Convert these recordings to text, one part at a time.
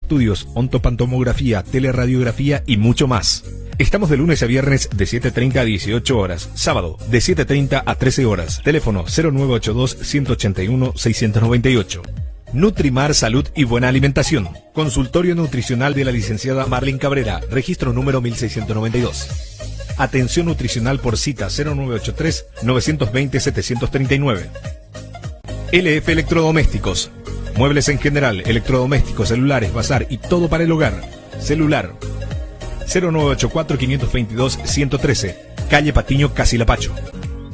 estudios, ontopantomografía, teleradiografía y mucho más. Estamos de lunes a viernes de 7:30 a 18 horas, sábado de 7:30 a 13 horas. Teléfono 0982-181-698. Nutrimar Salud y Buena Alimentación. Consultorio nutricional de la licenciada Marlene Cabrera, registro número 1692. Atención nutricional por cita 0983-920-739. LF Electrodomésticos. Muebles en general, electrodomésticos, celulares, bazar y todo para el hogar. Celular 0984-522-113, calle Patiño, Casilapacho.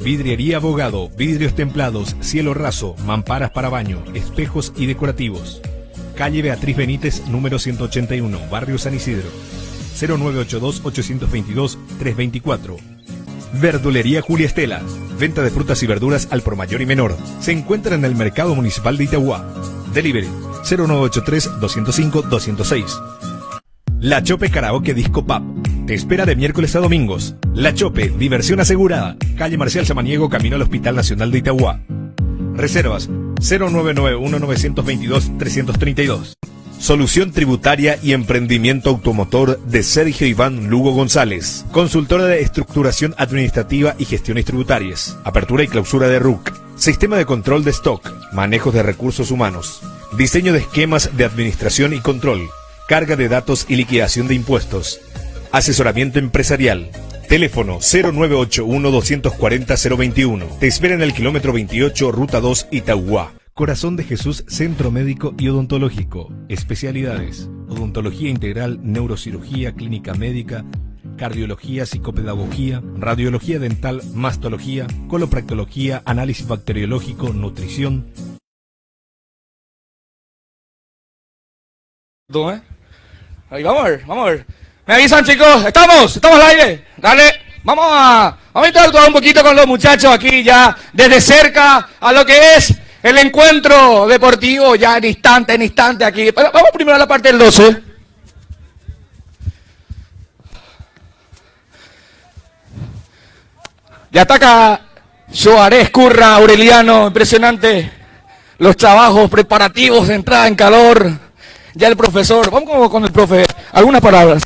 Vidriería Abogado, vidrios templados, cielo raso, mamparas para baño, espejos y decorativos. Calle Beatriz Benítez, número 181, Barrio San Isidro. 0982-822-324. Verdulería Julia Estela, venta de frutas y verduras al por mayor y menor. Se encuentra en el Mercado Municipal de Itagua. Delivery 0983-205-206. La Chope Karaoke Disco Pub te espera de miércoles a domingos. La Chope, diversión asegurada. Calle Marcial Samaniego, camino al Hospital Nacional de Itagua. Reservas 0991-922-332. Solución tributaria y emprendimiento automotor de Sergio Iván Lugo González. Consultora de estructuración administrativa y gestiones tributarias. Apertura y clausura de RUC. Sistema de control de stock. Manejos de recursos humanos. Diseño de esquemas de administración y control. Carga de datos y liquidación de impuestos. Asesoramiento empresarial. Teléfono 0981-240-021. Te espera en el kilómetro 28, ruta 2, Itagua. Corazón de Jesús, Centro Médico y Odontológico. Especialidades: odontología integral, neurocirugía, clínica médica, cardiología, psicopedagogía, radiología dental, mastología, colopractología, análisis bacteriológico, nutrición. Ahí, vamos a ver. Me avisan, chicos, estamos al aire. Dale, vamos a interactuar un poquito con los muchachos aquí ya desde cerca a lo que es el encuentro deportivo ya en instante aquí. Pero vamos primero a la parte del 12. Ya está acá Joarés, Curra, Aureliano, impresionante los trabajos preparativos de entrada en calor. Ya el profesor, vamos con el profe, algunas palabras.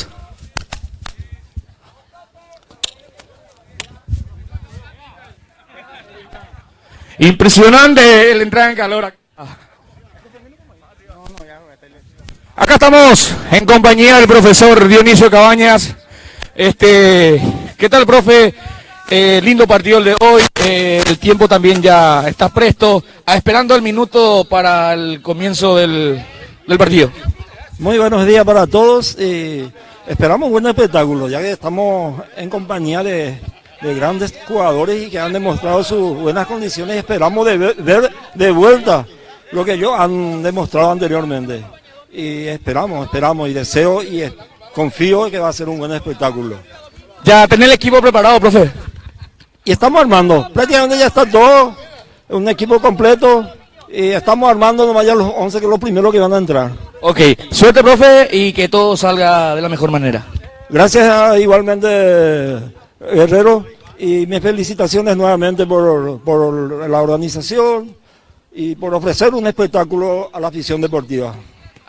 Impresionante la entrada en calor. Acá estamos en compañía del profesor Dionisio Cabañas. ¿Qué tal, profe? Lindo partido el de hoy. El tiempo también ya está presto, esperando el minuto para el comienzo del partido. Muy buenos días para todos. Esperamos un buen espectáculo, ya que estamos en compañía de grandes jugadores y que han demostrado sus buenas condiciones. Esperamos ver de vuelta lo que ellos han demostrado anteriormente. Y esperamos y deseo y confío que va a ser un buen espectáculo. Ya tener el equipo preparado, profe. Y estamos armando, prácticamente ya está todo, un equipo completo. Y estamos armando nomás ya los 11 que son los primeros que van a entrar. Ok, suerte, profe, y que todo salga de la mejor manera. Gracias igualmente, Guerrero, y mis felicitaciones nuevamente por la organización y por ofrecer un espectáculo a la afición deportiva.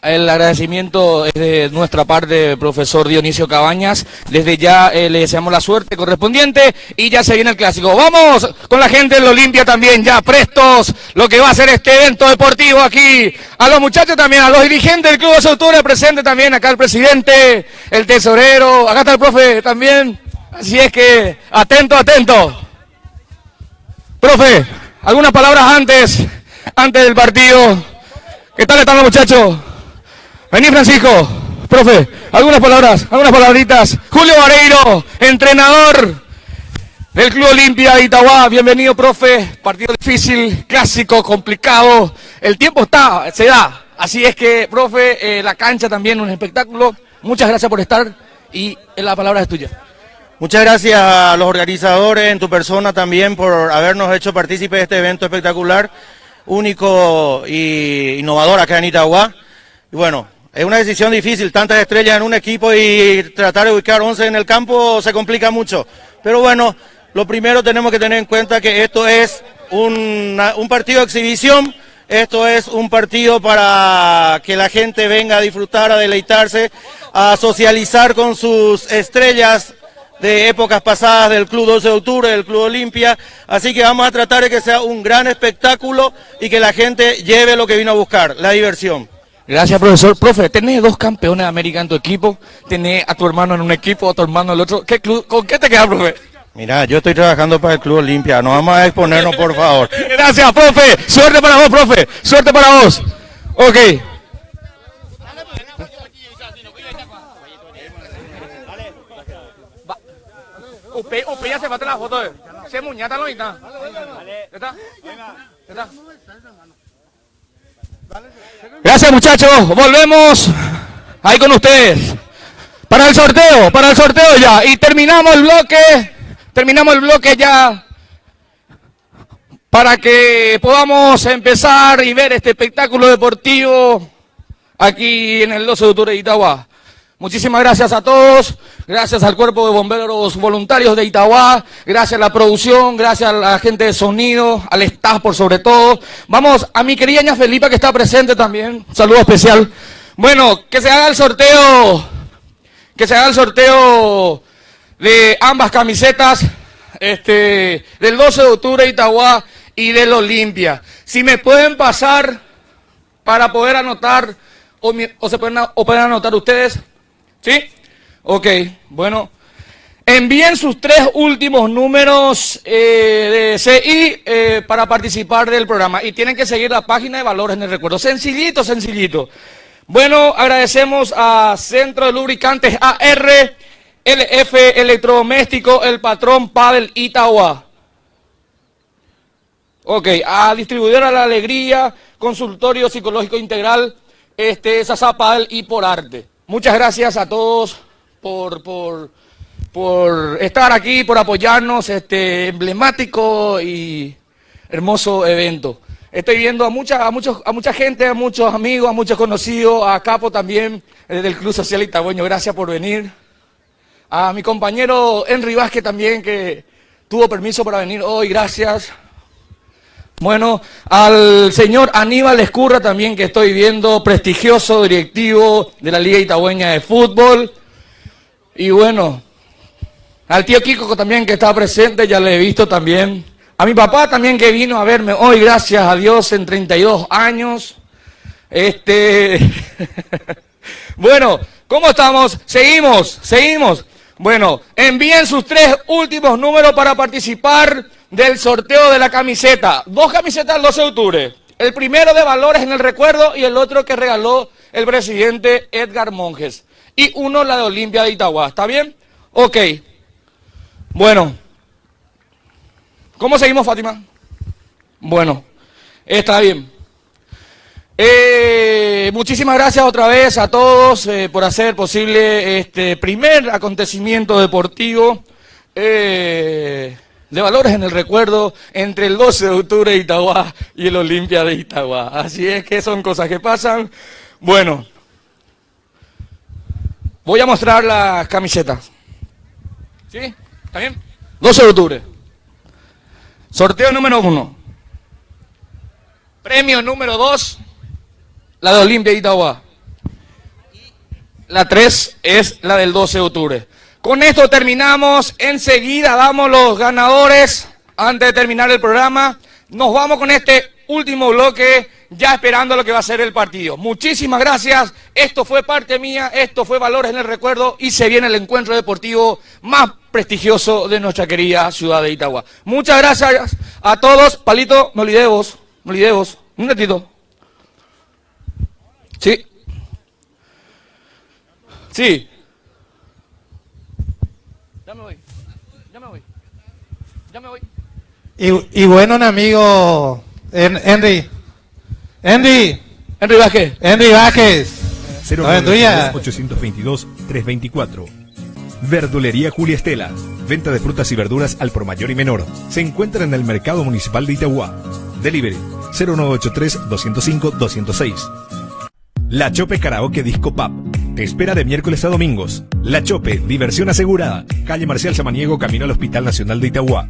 El agradecimiento es de nuestra parte, profesor Dionisio Cabañas. Desde ya le deseamos la suerte correspondiente y ya se viene el clásico. Vamos con la gente del Olimpia también, ya prestos, lo que va a ser este evento deportivo aquí. A los muchachos también, a los dirigentes del Club de Sautura presente también, acá el presidente, el tesorero, acá está el profe también. Así es que, atento. Profe, algunas palabras antes del partido. ¿Qué tal están los muchachos? Vení, Francisco, profe, algunas palabritas. Julio Vareiro, entrenador del Club Olimpia de Itagua. Bienvenido, profe. Partido difícil, clásico, complicado. El tiempo se da. Así es que, profe, la cancha también un espectáculo. Muchas gracias por estar y la palabra es tuya. Muchas gracias a los organizadores, en tu persona también, por habernos hecho partícipe de este evento espectacular, único e innovador acá en Itagua. Y bueno, es una decisión difícil, tantas estrellas en un equipo y tratar de ubicar 11 en el campo se complica mucho. Pero bueno, lo primero tenemos que tener en cuenta que esto es un partido de exhibición Esto es un partido para que la gente venga a disfrutar, a deleitarse, a socializar con sus estrellas de épocas pasadas del Club 12 de Octubre, del Club Olimpia. Así que vamos a tratar de que sea un gran espectáculo y que la gente lleve lo que vino a buscar, la diversión. Gracias, profesor. Profe, tenés 2 campeones de América en tu equipo, tenés a tu hermano en un equipo, a tu hermano en el otro. ¿Con qué te queda, profe? Mira, yo estoy trabajando para el Club Olimpia, no vamos a exponernos, por favor. Gracias, profe. Suerte para vos, profe. Suerte para vos. Ok. Usted ya se va a la foto. Se muñata lo está. ¿Está? ¿Está? Gracias, muchachos. Volvemos ahí con ustedes. Para el sorteo ya. Y terminamos el bloque ya. Para que podamos empezar y ver este espectáculo deportivo aquí en el 12 de octubre de Itagua. Muchísimas gracias a todos, gracias al Cuerpo de Bomberos Voluntarios de Itagua, gracias a la producción, gracias a la gente de sonido, al staff por sobre todo. Vamos a mi querida ña Felipa que está presente también, un saludo especial. Bueno, que se haga el sorteo de ambas camisetas, del 12 de octubre de Itagua y del Olimpia. Si me pueden pasar para poder anotar, o pueden anotar ustedes. ¿Sí? Ok, bueno. Envíen sus 3 últimos números de CI para participar del programa. Y tienen que seguir la página de Valores en el Recuerdo. Sencillito, sencillito. Bueno, agradecemos a Centro de Lubricantes AR, LF Electrodoméstico, El Patrón Padel Itagua. Ok, a Distribuidora La Alegría, Consultorio Psicológico Integral, Sasa Padel y Por Arte. Muchas gracias a todos por estar aquí, por apoyarnos, emblemático y hermoso evento. Estoy viendo a mucha gente, a muchos amigos, a muchos conocidos, a Capo también, del Club Social Itagüeño, gracias por venir. A mi compañero Henry Vázquez también, que tuvo permiso para venir hoy, gracias. Bueno, al señor Aníbal Escurra también, que estoy viendo, prestigioso directivo de la Liga Itagüeña de Fútbol. Y bueno, al tío Kiko también, que está presente, ya le he visto también. A mi papá también, que vino a verme hoy, gracias a Dios, en 32 años. Bueno, ¿cómo estamos? Seguimos. Bueno, envíen sus 3 últimos números para participar del sorteo de la camiseta. 2 camisetas el 12 de octubre. El primero de Valores en el Recuerdo y el otro que regaló el presidente Edgar Monjes. Y uno la de Olimpia de Itagua. ¿Está bien? Ok. Bueno. ¿Cómo seguimos, Fátima? Bueno, está bien. Muchísimas gracias otra vez a todos por hacer posible este primer acontecimiento deportivo de Valores en el Recuerdo entre el 12 de octubre de Itagua y el Olimpia de Itagua. Así es que son cosas que pasan. Bueno, voy a mostrar las camisetas. ¿Sí? ¿Está bien? 12 de octubre. Sorteo número 1. Premio número 2. La de Olimpia de Itagua. La 3 es la del 12 de octubre. Con esto terminamos. Enseguida damos los ganadores. Antes de terminar el programa, nos vamos con este último bloque, ya esperando lo que va a ser el partido. Muchísimas gracias. Esto fue parte mía. Esto fue Valores en el Recuerdo. Y se viene el encuentro deportivo más prestigioso de nuestra querida ciudad de Itagua. Muchas gracias a todos. Palito, me olvidé de vos. Un ratito. Sí. Sí. Ya me voy. Y bueno, amigo Henry Vázquez. 092-822-324. Verdulería Julia Estela. Venta de frutas y verduras al por mayor y menor. Se encuentra en el Mercado Municipal de Itagua. Delivery 0983-205-206. La Chope Karaoke Disco Pub te espera de miércoles a domingos. La Chope, diversión asegurada. Calle Marcial Samaniego, camino al Hospital Nacional de Itagua.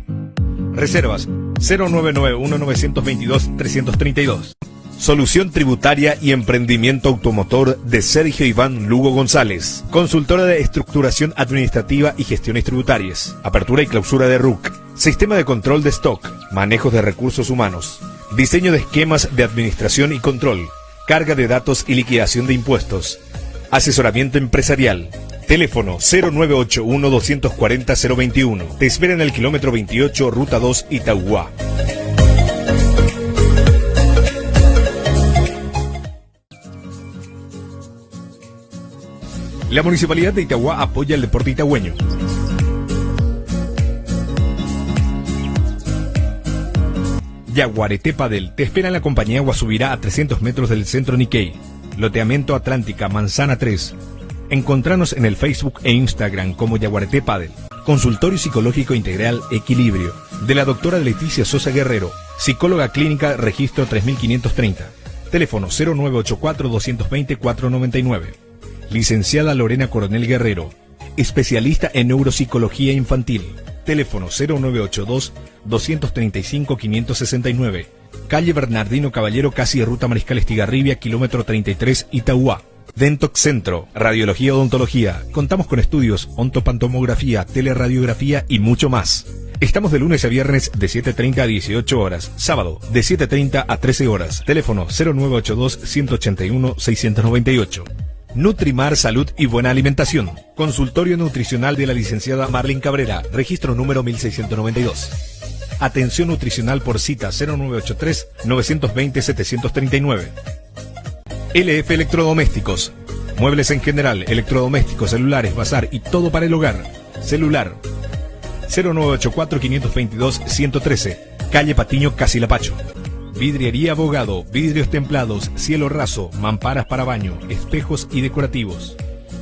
Reservas 0991-922-332. Solución tributaria y emprendimiento automotor de Sergio Iván Lugo González. Consultora de estructuración administrativa y gestiones tributarias. Apertura y clausura de RUC. Sistema de control de stock. Manejos de recursos humanos. Diseño de esquemas de administración y control. Carga de datos y liquidación de impuestos. Asesoramiento empresarial. Teléfono 0981-240-021. Te espera en el kilómetro 28, Ruta 2, Itauguá. La Municipalidad de Itauguá apoya el deporte itagüeño. Yaguareté Padel te espera en la compañía Guasubirá a 300 metros del centro Nikkei. Loteamiento Atlántica, Manzana 3. Encontranos en el Facebook e Instagram como Yaguareté Padel. Consultorio psicológico integral Equilibrio, de la doctora Leticia Sosa Guerrero, psicóloga clínica, registro 3530. Teléfono 0984-220-499. Licenciada Lorena Coronel Guerrero, especialista en neuropsicología infantil. Teléfono 0982-235-569. Calle Bernardino Caballero, casi Ruta Mariscal Estigarribia, kilómetro 33, Itauguá. Dentox Centro, radiología odontología. Contamos con estudios, ontopantomografía, teleradiografía y mucho más. Estamos de lunes a viernes de 7:30 a 18 horas, sábado de 7:30 a 13 horas. Teléfono 0982-181-698. Nutrimar Salud y Buena Alimentación. Consultorio nutricional de la licenciada Marlene Cabrera, registro número 1692. Atención nutricional por cita 0983-920-739. LF Electrodomésticos. Muebles en general, electrodomésticos, celulares, bazar y todo para el hogar. Celular 0984-522-113. Calle Patiño, Casilapacho. Vidriería Abogado, vidrios templados, cielo raso, mamparas para baño, espejos y decorativos.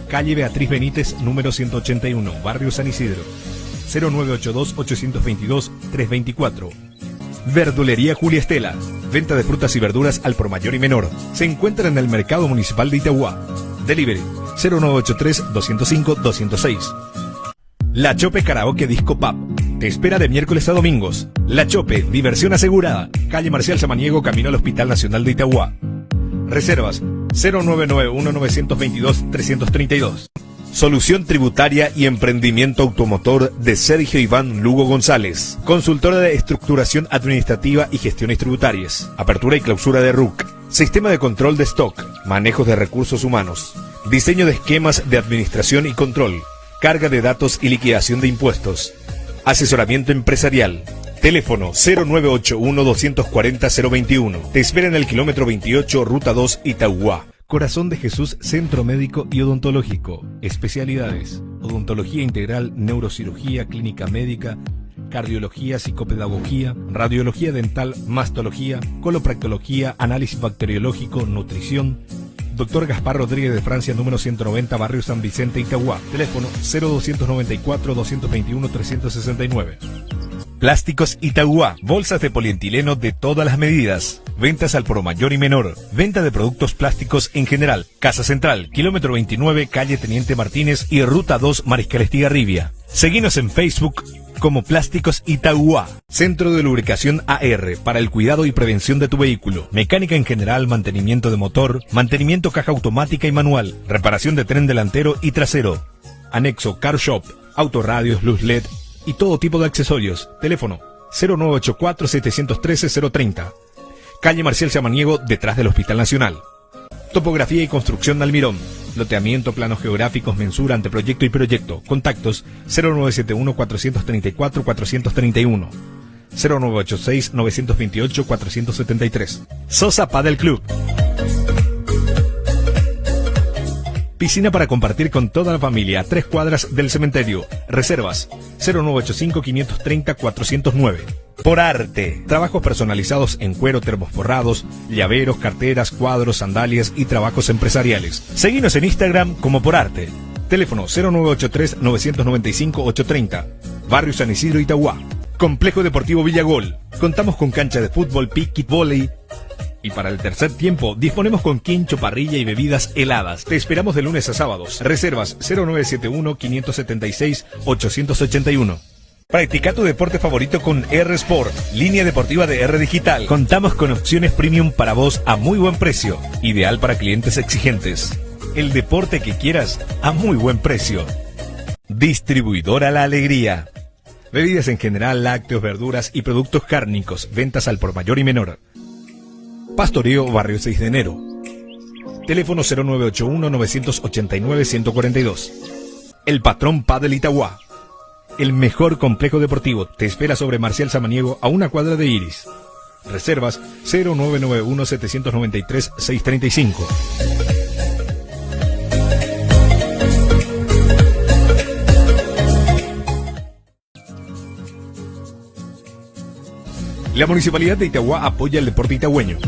Calle Beatriz Benítez, número 181, Barrio San Isidro. 0982-822-324. Verdulería Julia Estela. Venta de frutas y verduras al por mayor y menor. Se encuentra en el Mercado Municipal de Itauguá. Delivery 0983-205-206. La Chope Karaoke Disco Pub. Te espera de miércoles a domingos. La Chope, diversión asegurada. Calle Marcial Samaniego, camino al Hospital Nacional de Itauguá. Reservas 0991-922-332. Solución tributaria y emprendimiento automotor de Sergio Iván Lugo González. Consultora de estructuración administrativa y gestiones tributarias. Apertura y clausura de RUC. Sistema de control de stock. Manejos de recursos humanos. Diseño de esquemas de administración y control. Carga de datos y liquidación de impuestos. Asesoramiento empresarial. Teléfono 0981-240-021. Te espera en el kilómetro 28, Ruta 2, Itauguá. Corazón de Jesús Centro Médico y Odontológico. Especialidades: odontología integral, neurocirugía, clínica médica, cardiología, psicopedagogía, radiología dental, mastología, colopractología, análisis bacteriológico, nutrición. Dr. Gaspar Rodríguez de Francia, número 190, Barrio San Vicente, Itauguá. Teléfono 0294-221-369. Plásticos Itauguá. Bolsas de polietileno de todas las medidas. Ventas al por mayor y menor. Venta de productos plásticos en general. Casa Central, kilómetro 29, calle Teniente Martínez y Ruta 2, Mariscal Estigarribia. Seguinos en Facebook como Plásticos Itauguá. Centro de Lubricación AR, para el cuidado y prevención de tu vehículo. Mecánica en general, mantenimiento de motor, mantenimiento caja automática y manual, reparación de tren delantero y trasero. Anexo Car Shop, autorradios, luz LED y todo tipo de accesorios. Teléfono 0984-713-030. Calle Marcial Samaniego, detrás del Hospital Nacional. Topografía y construcción Almirón. Loteamiento, planos geográficos, mensura, anteproyecto y proyecto. Contactos 0971-434-431. 0986-928-473. Sosa Padel Club. Piscina para compartir con toda la familia, 3 cuadras del cementerio. Reservas 0985-530-409. Por Arte. Trabajos personalizados en cuero, termoforrados, llaveros, carteras, cuadros, sandalias y trabajos empresariales. Seguinos en Instagram como Por Arte. Teléfono 0983-995-830. Barrio San Isidro, Itauguá. Complejo Deportivo Villagol. Contamos con cancha de fútbol, piquet, vóley. Y para el tercer tiempo disponemos con quincho, parrilla y bebidas heladas. Te esperamos de lunes a sábados. Reservas 0971-576-881. Practica tu deporte favorito con R Sport, línea deportiva de R Digital. Contamos con opciones premium para vos a muy buen precio, ideal para clientes exigentes. El deporte que quieras a muy buen precio. Distribuidora La Alegría. Bebidas en general, lácteos, verduras y productos cárnicos. Ventas al por mayor y menor. Pastoreo, Barrio 6 de Enero. Teléfono 0981-989-142. El Patrón Padel Itagua. El mejor complejo deportivo te espera sobre Marcial Samaniego a una cuadra de Iris. Reservas 0991-793-635. La Municipalidad de Itagua apoya el deporte itagüeño.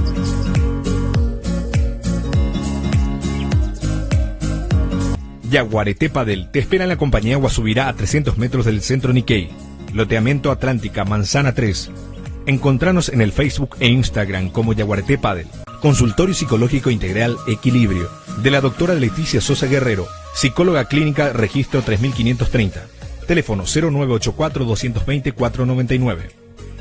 Yaguareté Padel te espera en la compañía Guasubirá a 300 metros del centro Nikkei. Loteamiento Atlántica, Manzana 3. Encontranos en el Facebook e Instagram como Yaguareté Padel. Consultorio Psicológico Integral Equilibrio, de la doctora Leticia Sosa Guerrero, psicóloga clínica, registro 3530. Teléfono 0984-220-499.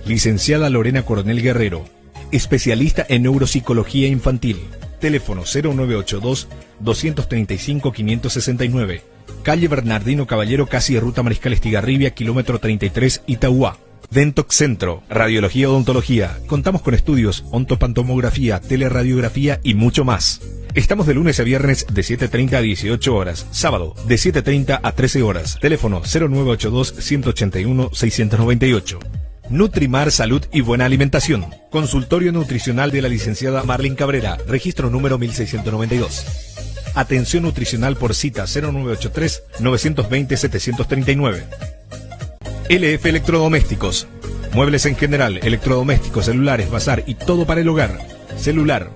Licenciada Lorena Coronel Guerrero, especialista en neuropsicología infantil. Teléfono 0982-235-569. Calle Bernardino Caballero, casi Ruta Mariscal Estigarribia, kilómetro 33, Itagua. Dentox Centro, Radiología Odontología. Contamos con estudios, ontopantomografía, teleradiografía y mucho más. Estamos de lunes a viernes de 7:30 a 18 horas. Sábado de 7:30 a 13 horas. Teléfono 0982-181-698. Nutrimar Salud y Buena Alimentación. Consultorio nutricional de la licenciada Marlene Cabrera. Registro número 1692. Atención nutricional por cita 0983-920-739. LF Electrodomésticos. Muebles en general, electrodomésticos, celulares, bazar y todo para el hogar. Celular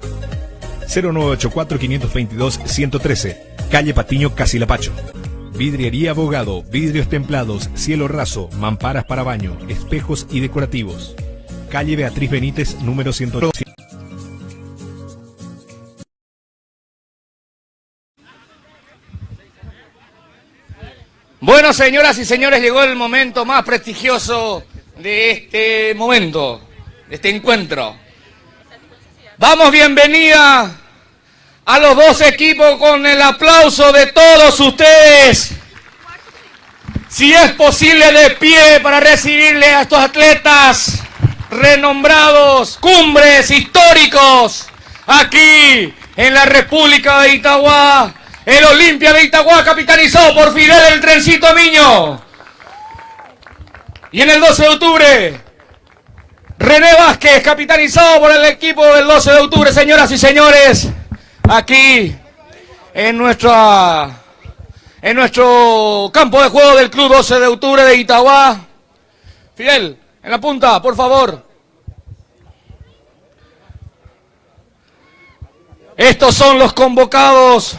0984-522-113. Calle Patiño, Casilapacho. Vidriería Abogado, vidrios templados, cielo raso, mamparas para baño, espejos y decorativos. Calle Beatriz Benítez, número 102. Bueno, señoras y señores, llegó el momento más prestigioso de este momento, de este encuentro. Damos bienvenida a los dos equipos con el aplauso de todos ustedes. Si es posible, de pie para recibirle a estos atletas renombrados, cumbres históricos, aquí en la República de Itagua, el Olimpia de Itagua, capitanizado por Fidel el Trencito Miño. Y en el 12 de octubre, René Vázquez, capitanizado por el equipo del 12 de octubre, señoras y señores. Aquí, en nuestro campo de juego del Club 12 de octubre de Itagua. Fidel, en la punta, por favor. Estos son los convocados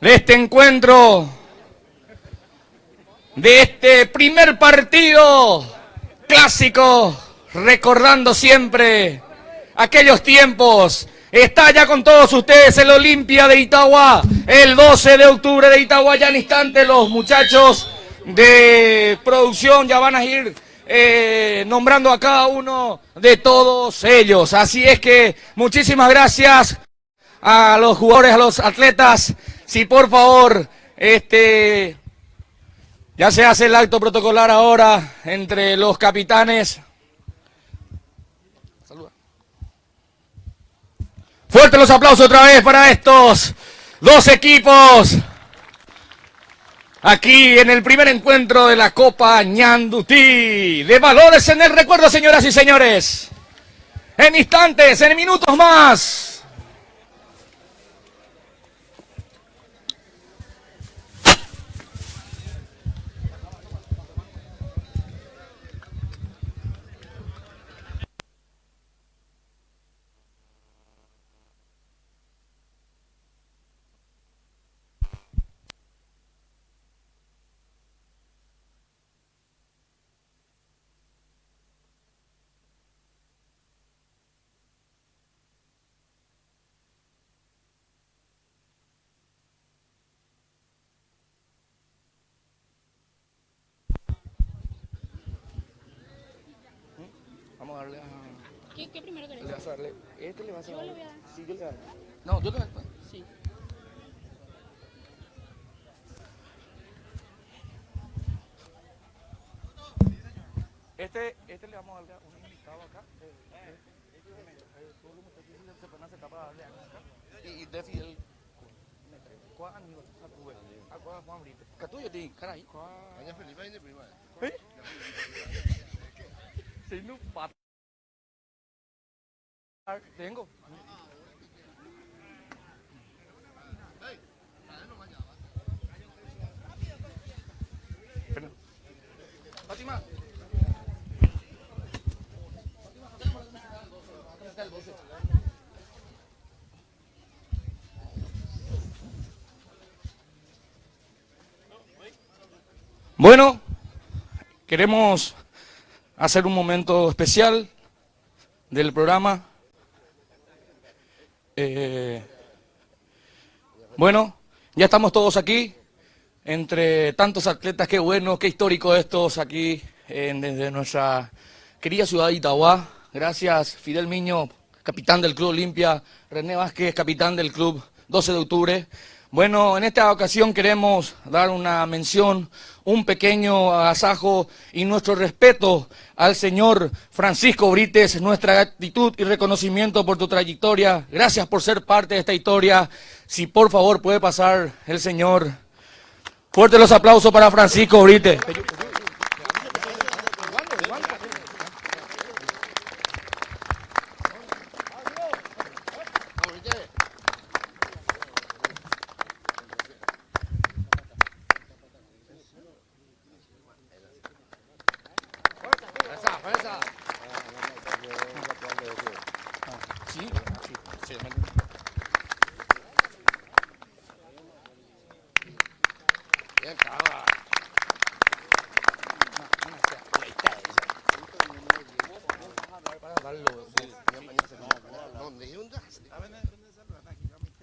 de este encuentro, de este primer partido clásico, recordando siempre aquellos tiempos. Está ya con todos ustedes el Olimpia de Itagua, el 12 de octubre de Itagua. Ya en instante los muchachos de producción ya van a ir nombrando a cada uno de todos ellos. Así es que muchísimas gracias a los jugadores, a los atletas. Si por favor, ya se hace el acto protocolar ahora entre los capitanes. Fuertes los aplausos otra vez para estos dos equipos. Aquí en el primer encuentro de la Copa Ñandutí. De valores en el recuerdo, señoras y señores. En instantes, en minutos más. darle a... ¿Qué primero querés? Le vas a darle... Este le vas a Yo dar... le voy a dar. Sí, yo le voy a dar. No, yo le voy a dar. Sí. Este le vamos a darle a un invitado acá. Se pueden acercar para darle acá. Y decir el... ¿Cuál amigo? ¿Cuál Juan Brito? ¿Catuyo tiene? Caray. Doña Felipe viene prima. ¿Eh? Sí, no, pata. Tengo. Fátima. Bueno, queremos hacer un momento especial del programa. Bueno, ya estamos todos aquí, entre tantos atletas, qué bueno, qué histórico estos aquí desde nuestra querida ciudad de Itauguá. Gracias, Fidel Miño, capitán del Club Olimpia, René Vázquez, capitán del Club 12 de Octubre. Bueno, en esta ocasión queremos dar una mención, un pequeño agasajo y nuestro respeto al señor Francisco Brites, nuestra gratitud y reconocimiento por tu trayectoria. Gracias por ser parte de esta historia. Si por favor puede pasar el señor. Fuerte los aplausos para Francisco Brites.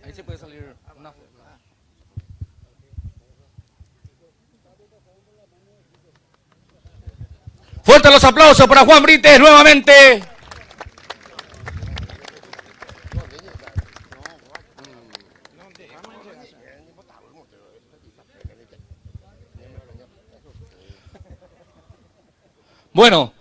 Ahí se puede salir una foto. Fuerte los aplausos para Juan Brites nuevamente. Bueno,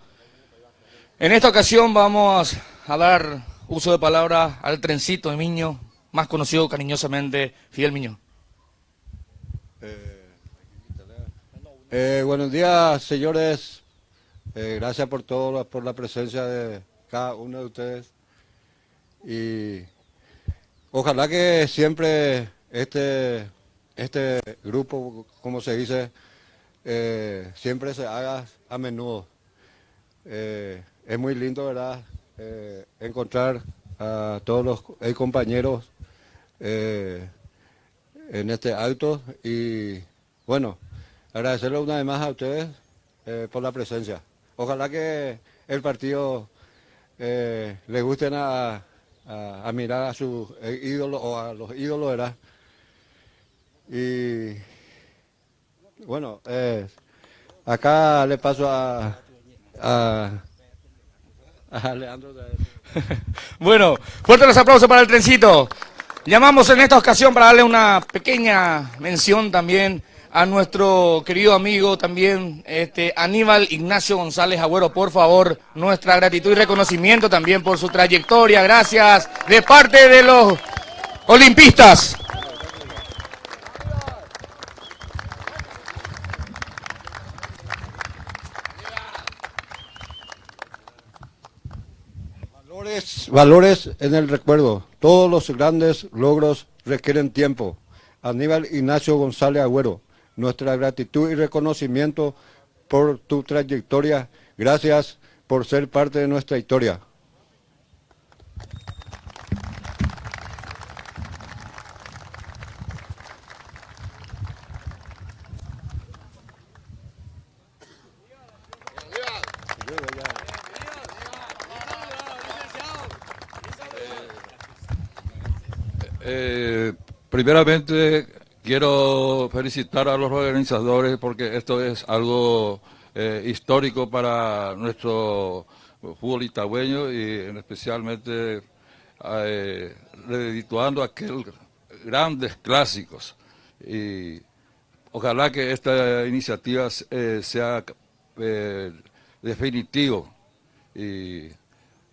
en esta ocasión vamos a dar uso de palabra al trencito de Miño, más conocido cariñosamente Fidel Miño. Buenos días, señores. Gracias por todo, por la presencia de cada uno de ustedes. Y ojalá que siempre este grupo, como se dice, siempre se haga a menudo. Es muy lindo, ¿verdad? Encontrar a todos los compañeros en este acto y bueno, agradecerle una vez más a ustedes por la presencia. Ojalá que el partido le gusten a mirar a sus ídolos o a los ídolos, ¿verdad? Y bueno, acá le paso a Leandro. Bueno, fuerte los aplausos para el trencito. Llamamos en esta ocasión para darle una pequeña mención también a nuestro querido amigo también, Aníbal Ignacio González Agüero. Por favor, nuestra gratitud y reconocimiento también por su trayectoria. Gracias de parte de los olimpistas. Valores en el recuerdo. Todos los grandes logros requieren tiempo. Aníbal Ignacio González Agüero, nuestra gratitud y reconocimiento por tu trayectoria. Gracias por ser parte de nuestra historia. Primeramente quiero felicitar a los organizadores porque esto es algo histórico para nuestro fútbol itagüeño y especialmente redituando aquel grandes clásicos. Y ojalá que esta iniciativa sea definitivo. Y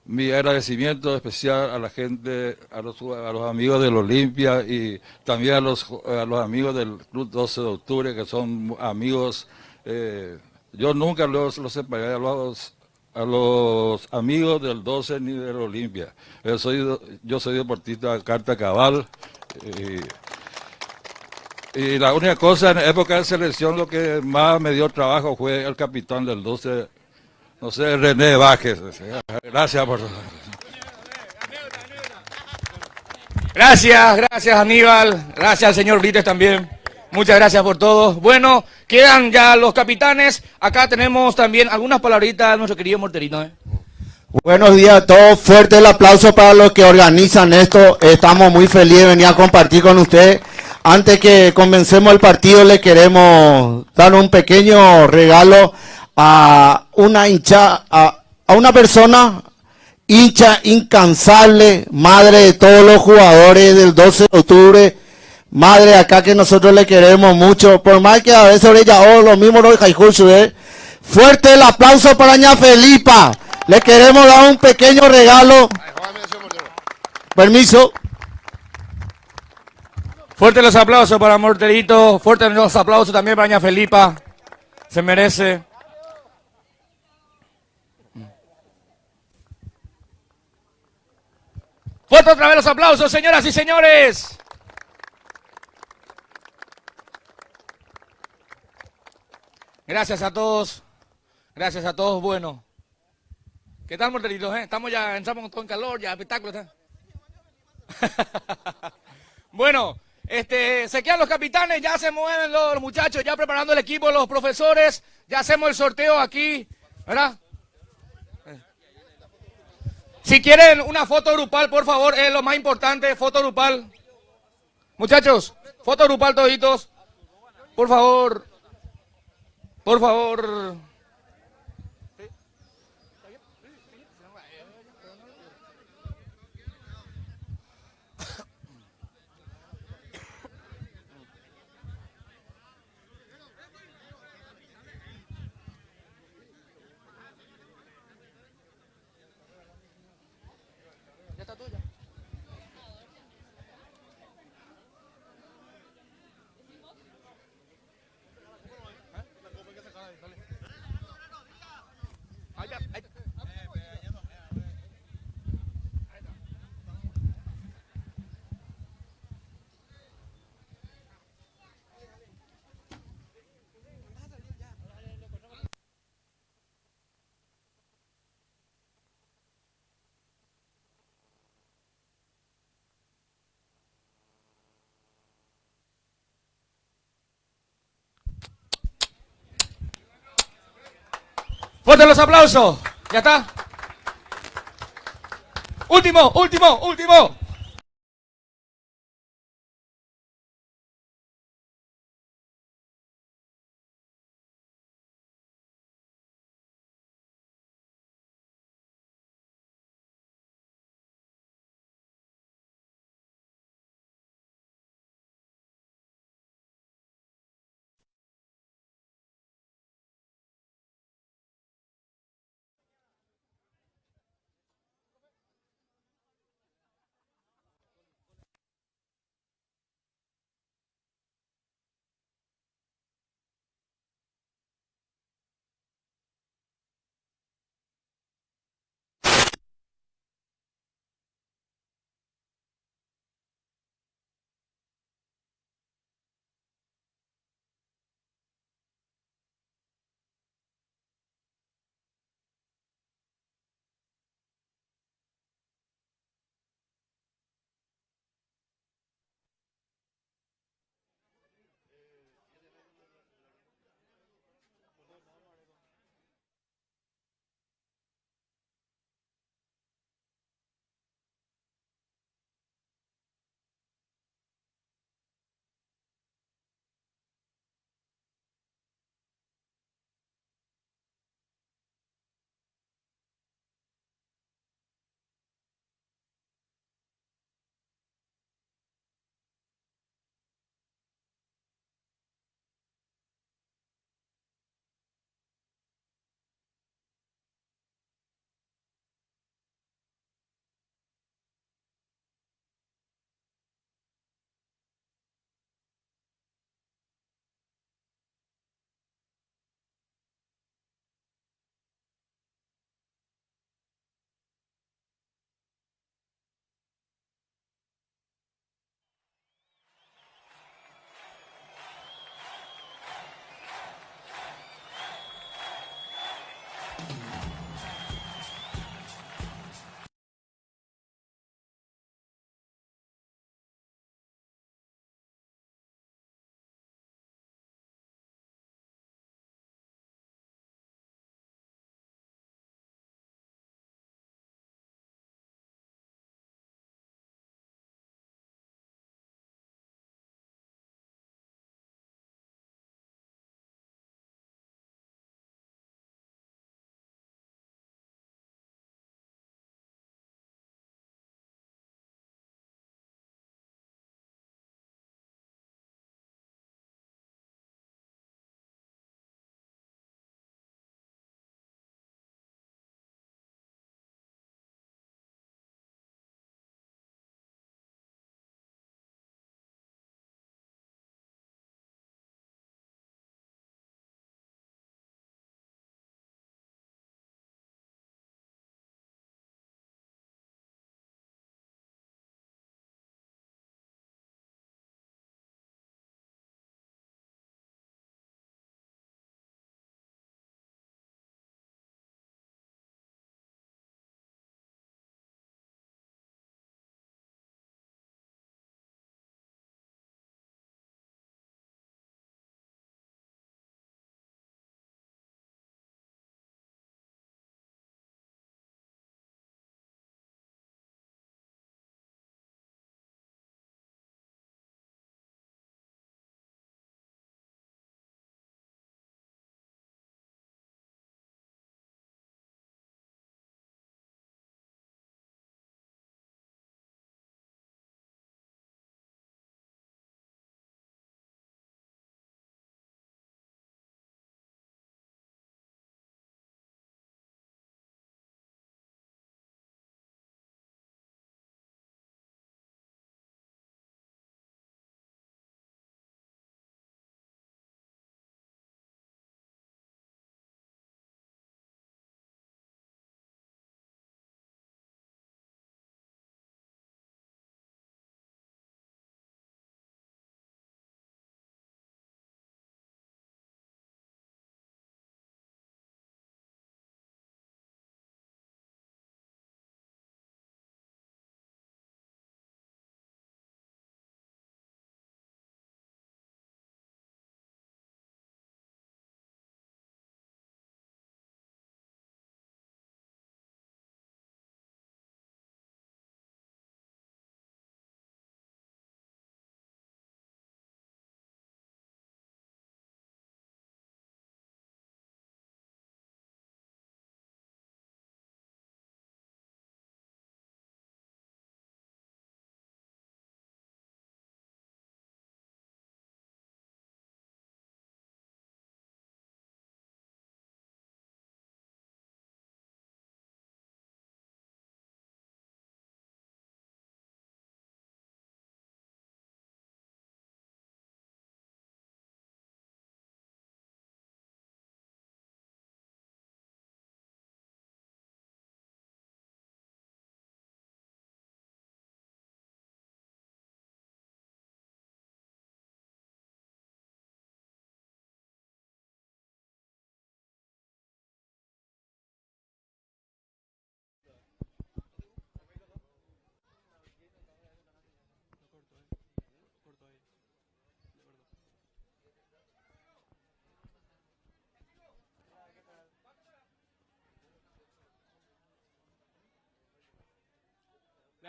mi agradecimiento especial a la gente, a los amigos del Olimpia y también a los amigos del Club 12 de Octubre, que son amigos. Yo nunca los separé a los amigos del 12 ni del Olimpia. Yo soy deportista de carta cabal. Y la única cosa en época de selección, lo que más me dio trabajo fue el capitán del 12, no sé, René Vázquez. Gracias por... Gracias Aníbal, gracias al señor Brites también. Muchas gracias por todo. Bueno, quedan ya los capitanes. Acá tenemos también algunas palabritas de nuestro querido Morterito. Buenos días a todos, fuerte el aplauso para los que organizan esto. Estamos muy felices de venir a compartir con ustedes. Antes que comencemos el partido, le queremos dar un pequeño regalo a una persona hincha incansable, madre de todos los jugadores del 12 de octubre, madre acá que nosotros le queremos mucho, por más que a veces ella lo mismo lo de fuerte el aplauso para ña Felipa. Le queremos dar un pequeño regalo. Permiso. Fuerte los aplausos para Morterito, fuerte los aplausos también para ña Felipa. Se merece. Fuerte otra vez los aplausos, señoras y señores. Gracias a todos. Gracias a todos. Bueno. ¿Qué tal, Morterito? Estamos todo en calor, ya espectáculo. Bueno, se quedan los capitanes, ya se mueven los muchachos, ya preparando el equipo, los profesores. Ya hacemos el sorteo aquí, ¿verdad? Si quieren una foto grupal, por favor, es lo más importante, foto grupal. Muchachos, foto grupal toditos. Por favor. Por favor. Fuerte los aplausos. Ya está. Último.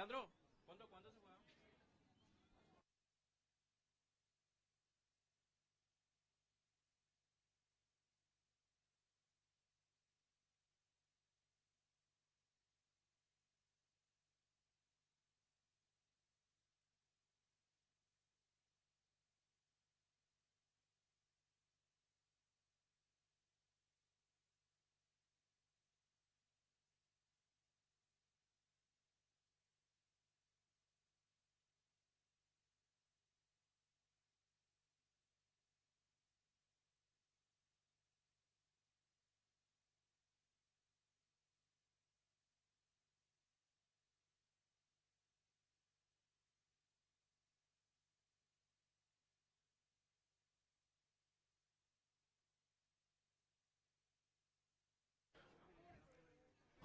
Leandro, ¿cuánto se juega?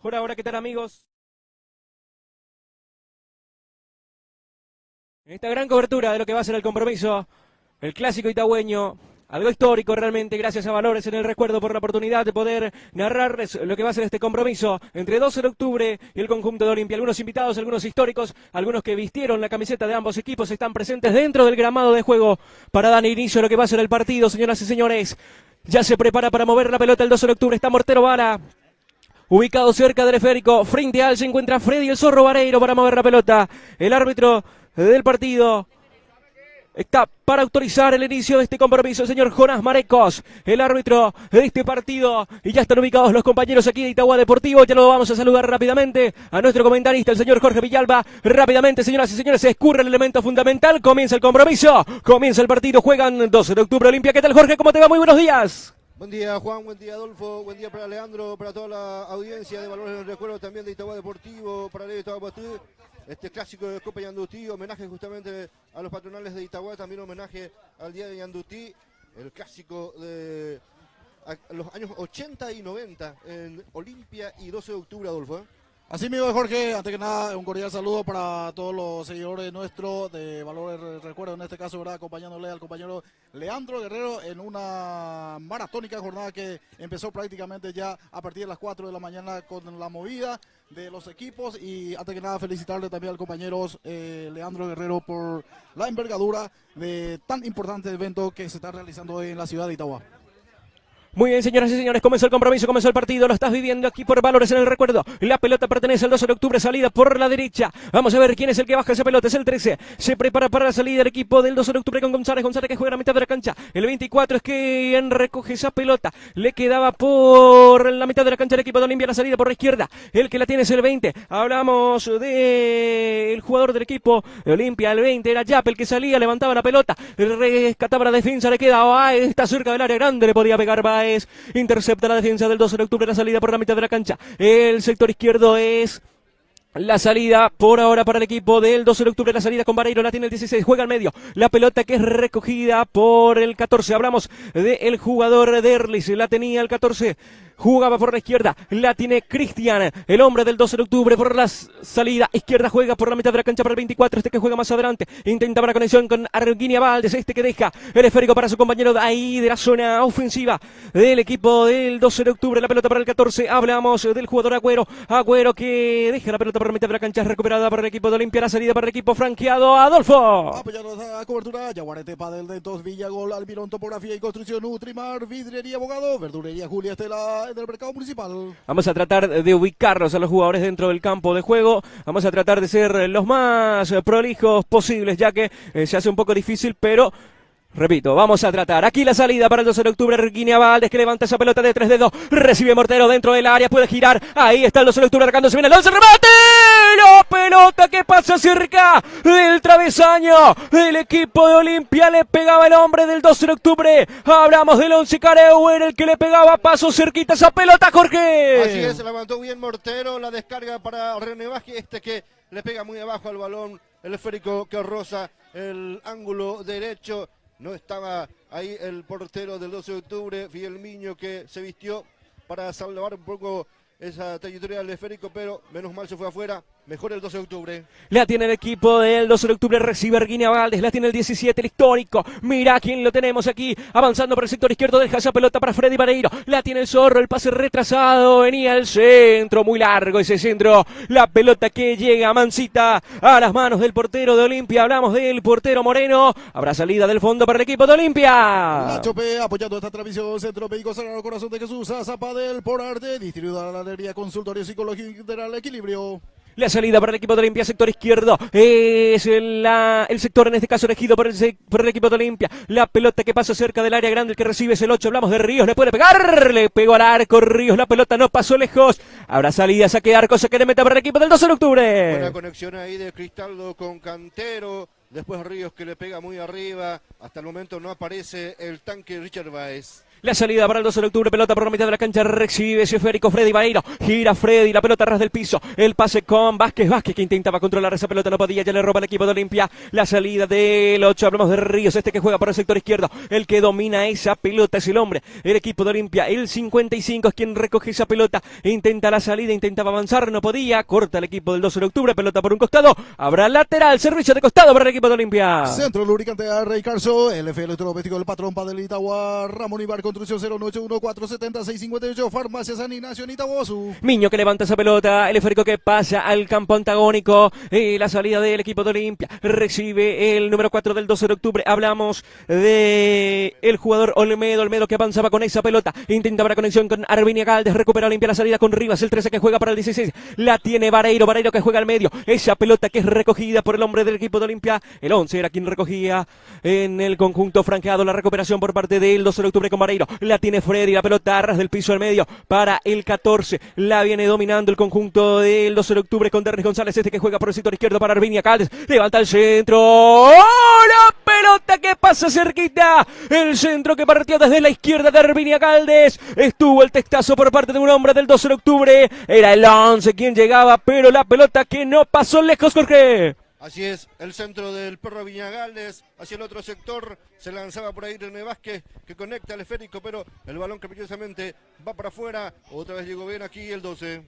Hola, ¿qué tal amigos? En esta gran cobertura de lo que va a ser el compromiso, el clásico itagüeño, algo histórico realmente, gracias a Valores en el recuerdo por la oportunidad de poder narrarles lo que va a ser este compromiso entre 12 de octubre y el conjunto de Olimpia. Algunos invitados, algunos históricos, algunos que vistieron la camiseta de ambos equipos están presentes dentro del gramado de juego para dar inicio a lo que va a ser el partido, señoras y señores. Ya se prepara para mover la pelota el 12 de octubre, está Mortero Vara. Ubicado cerca del esférico, frente a él se encuentra Freddy el Zorro Vareiro para mover la pelota. El árbitro del partido está para autorizar el inicio de este compromiso, el señor Jonás Marecos, el árbitro de este partido. Y ya están ubicados los compañeros aquí de Itagua Deportivo. Ya lo vamos a saludar rápidamente a nuestro comentarista, el señor Jorge Villalba. Rápidamente, señoras y señores, se escurre el elemento fundamental. Comienza el compromiso, comienza el partido. Juegan 12 de octubre Olimpia. ¿Qué tal, Jorge? ¿Cómo te va? Muy buenos días. Buen día, Juan, buen día, Adolfo, buen día para Leandro, para toda la audiencia de Valores del Recuerdo, también de Itagua Deportivo, para Ley Itagua Batú, este clásico de Copa Yandutí, homenaje justamente a los patronales de Itagua, también homenaje al Día de Yandutí, el clásico de los años 80 y 90 en Olimpia y 12 de octubre, Adolfo. Así mismo, Jorge, antes que nada, un cordial saludo para todos los seguidores nuestros de Valores del Recuerdo, en este caso, ¿verdad?, acompañándole al compañero Leandro Guerrero en una maratónica jornada que empezó prácticamente ya a partir de las 4 de la mañana con la movida de los equipos. Y antes que nada, felicitarle también al compañero Leandro Guerrero por la envergadura de tan importante evento que se está realizando hoy en la ciudad de Itagua. Muy bien, señoras y señores, comenzó el compromiso, comenzó el partido, lo estás viviendo aquí por Valores en el Recuerdo. La pelota pertenece al 12 de octubre, salida por la derecha. Vamos a ver quién es el que baja esa pelota, es el 13. Se prepara para la salida el equipo del 12 de octubre con González que juega a la mitad de la cancha. El 24 es quien recoge esa pelota. Le quedaba por la mitad de la cancha el equipo de Olimpia, la salida por la izquierda. El que la tiene es el 20. Hablamos del jugador del equipo de Olimpia, el 20 era Yap, el que salía, levantaba la pelota, rescataba la defensa, le quedaba, está cerca del área grande, le podía pegar Baez. Intercepta la defensa del 12 de octubre, la salida por la mitad de la cancha. El sector izquierdo es la salida por ahora para el equipo del 12 de octubre, la salida con Vareiro, la tiene el 16, juega al medio, la pelota que es recogida por el 14, hablamos del jugador de Erlis, la tenía el 14, jugaba por la izquierda, la tiene Cristian, el hombre del 12 de octubre por la salida izquierda, juega por la mitad de la cancha para el 24, este que juega más adelante, intentaba la conexión con Arguinia Valdés, este que deja el esférico para su compañero de ahí de la zona ofensiva del equipo del 12 de octubre, la pelota para el 14, hablamos del jugador Agüero que deja la pelota por la mitad de la cancha, recuperada para el equipo de Olimpia, la salida para el equipo franqueado, Adolfo. Apoyando a cobertura, Yaguarete, Padel, Dentos, Villagol, Almirón, Topografía y Construcción, Nutrimar, Vidrería, Abogado, Verdulería, Julia Estela, del mercado municipal. Vamos a tratar de ubicarlos a los jugadores dentro del campo de juego, vamos a tratar de ser los más prolijos posibles, ya que se hace un poco difícil, pero repito, vamos a tratar. Aquí la salida para el 12 de octubre, Arguinia Valdés que levanta esa pelota de 3 dedos, recibe Mortero dentro del área, puede girar, ahí está el 12 de octubre arrancando, se viene el 11, remate, la pelota que pasa cerca del travesaño del equipo de Olimpia, le pegaba el hombre del 12 de octubre, hablamos del 11 Careu, era el que le pegaba paso cerquita esa pelota, Jorge. Así es, se levantó bien Mortero, la descarga para René Vázquez, que le pega muy abajo al balón, el esférico que roza el ángulo derecho. No estaba ahí el portero del 12 de octubre, Fidel Miño, que se vistió para salvar un poco esa trayectoria del esférico, pero menos mal se fue afuera. mejor el 12 de octubre. La tiene el equipo del 12 de octubre, recibe Erguinia Valdés, la tiene el 17, el histórico. Mira quién lo tenemos aquí, avanzando por el sector izquierdo, deja esa pelota para Freddy Vareiro. La tiene el Zorro, el pase retrasado, venía el centro, muy largo ese centro. La pelota que llega mansita a las manos del portero de Olimpia. Hablamos del portero Moreno. Habrá salida del fondo para el equipo de Olimpia. Nacho P apoyando esta transmisión, Centro Médico Sagrado Corazón de Jesús, a Zapadel por arte, distribuidora de la alegría, consultorio psicológico integral, equilibrio. La salida para el equipo de Olimpia, sector izquierdo, es el sector en este caso elegido por el equipo de Olimpia. La pelota que pasa cerca del área grande, el que recibe es el 8, hablamos de Ríos, le puede pegar, le pegó al arco Ríos, la pelota no pasó lejos. Habrá salida, saque de arco, se quiere meter para el equipo del 12 de octubre. Buena conexión ahí de Cristaldo con Cantero, después Ríos que le pega muy arriba, hasta el momento no aparece el tanque Richard Baez. La salida para el 12 de octubre, pelota por la mitad de la cancha, recibe ese esférico Freddy Vareiro, gira Freddy, la pelota ras del piso, el pase con Vázquez que intentaba controlar esa pelota, no podía, ya le roba el equipo de Olimpia. La salida del 8, hablamos de Ríos, este que juega por el sector izquierdo, el que domina esa pelota es el hombre, el equipo de Olimpia, el 55 es quien recoge esa pelota, intenta la salida, intentaba avanzar, no podía, corta el equipo del 12 de octubre, pelota por un costado, habrá lateral, servicio de costado para el equipo de Olimpia. Centro lubricante a Rey Carso, LF electrodoméstico del patrón Padel Itagua, Ramón Ibar, construcción 091-470-658, Farmacia San Ignacio en Itaguazú. Miño que levanta esa pelota, el esférico que pasa al campo antagónico, la salida del equipo de Olimpia, recibe el número 4 del 12 de octubre, hablamos de el jugador Olmedo que avanzaba con esa pelota, intentaba la conexión con Arvinia Galdes, recupera Olimpia la salida con Rivas, el 13 que juega para el 16, la tiene Vareiro que juega al medio, esa pelota que es recogida por el hombre del equipo de Olimpia, el 11 era quien recogía en el conjunto franqueado, la recuperación por parte del 12 de octubre con Vareiro, la tiene Freddy, la pelota a ras del piso al medio para el 14, la viene dominando el conjunto del 12 de octubre con Derris González, este que juega por el sector izquierdo para Arvinia Caldes, levanta el centro, ¡oh! La pelota que pasa cerquita, el centro que partió desde la izquierda de Arvinia Caldes, estuvo el testazo por parte de un hombre del 12 de octubre, era el 11 quien llegaba, pero la pelota que no pasó lejos, Jorge. Así es, el centro del perro Viñagaldes, hacia el otro sector, se lanzaba por ahí René Vázquez, que conecta al esférico, pero el balón caprichosamente va para afuera, otra vez llegó bien aquí el 12.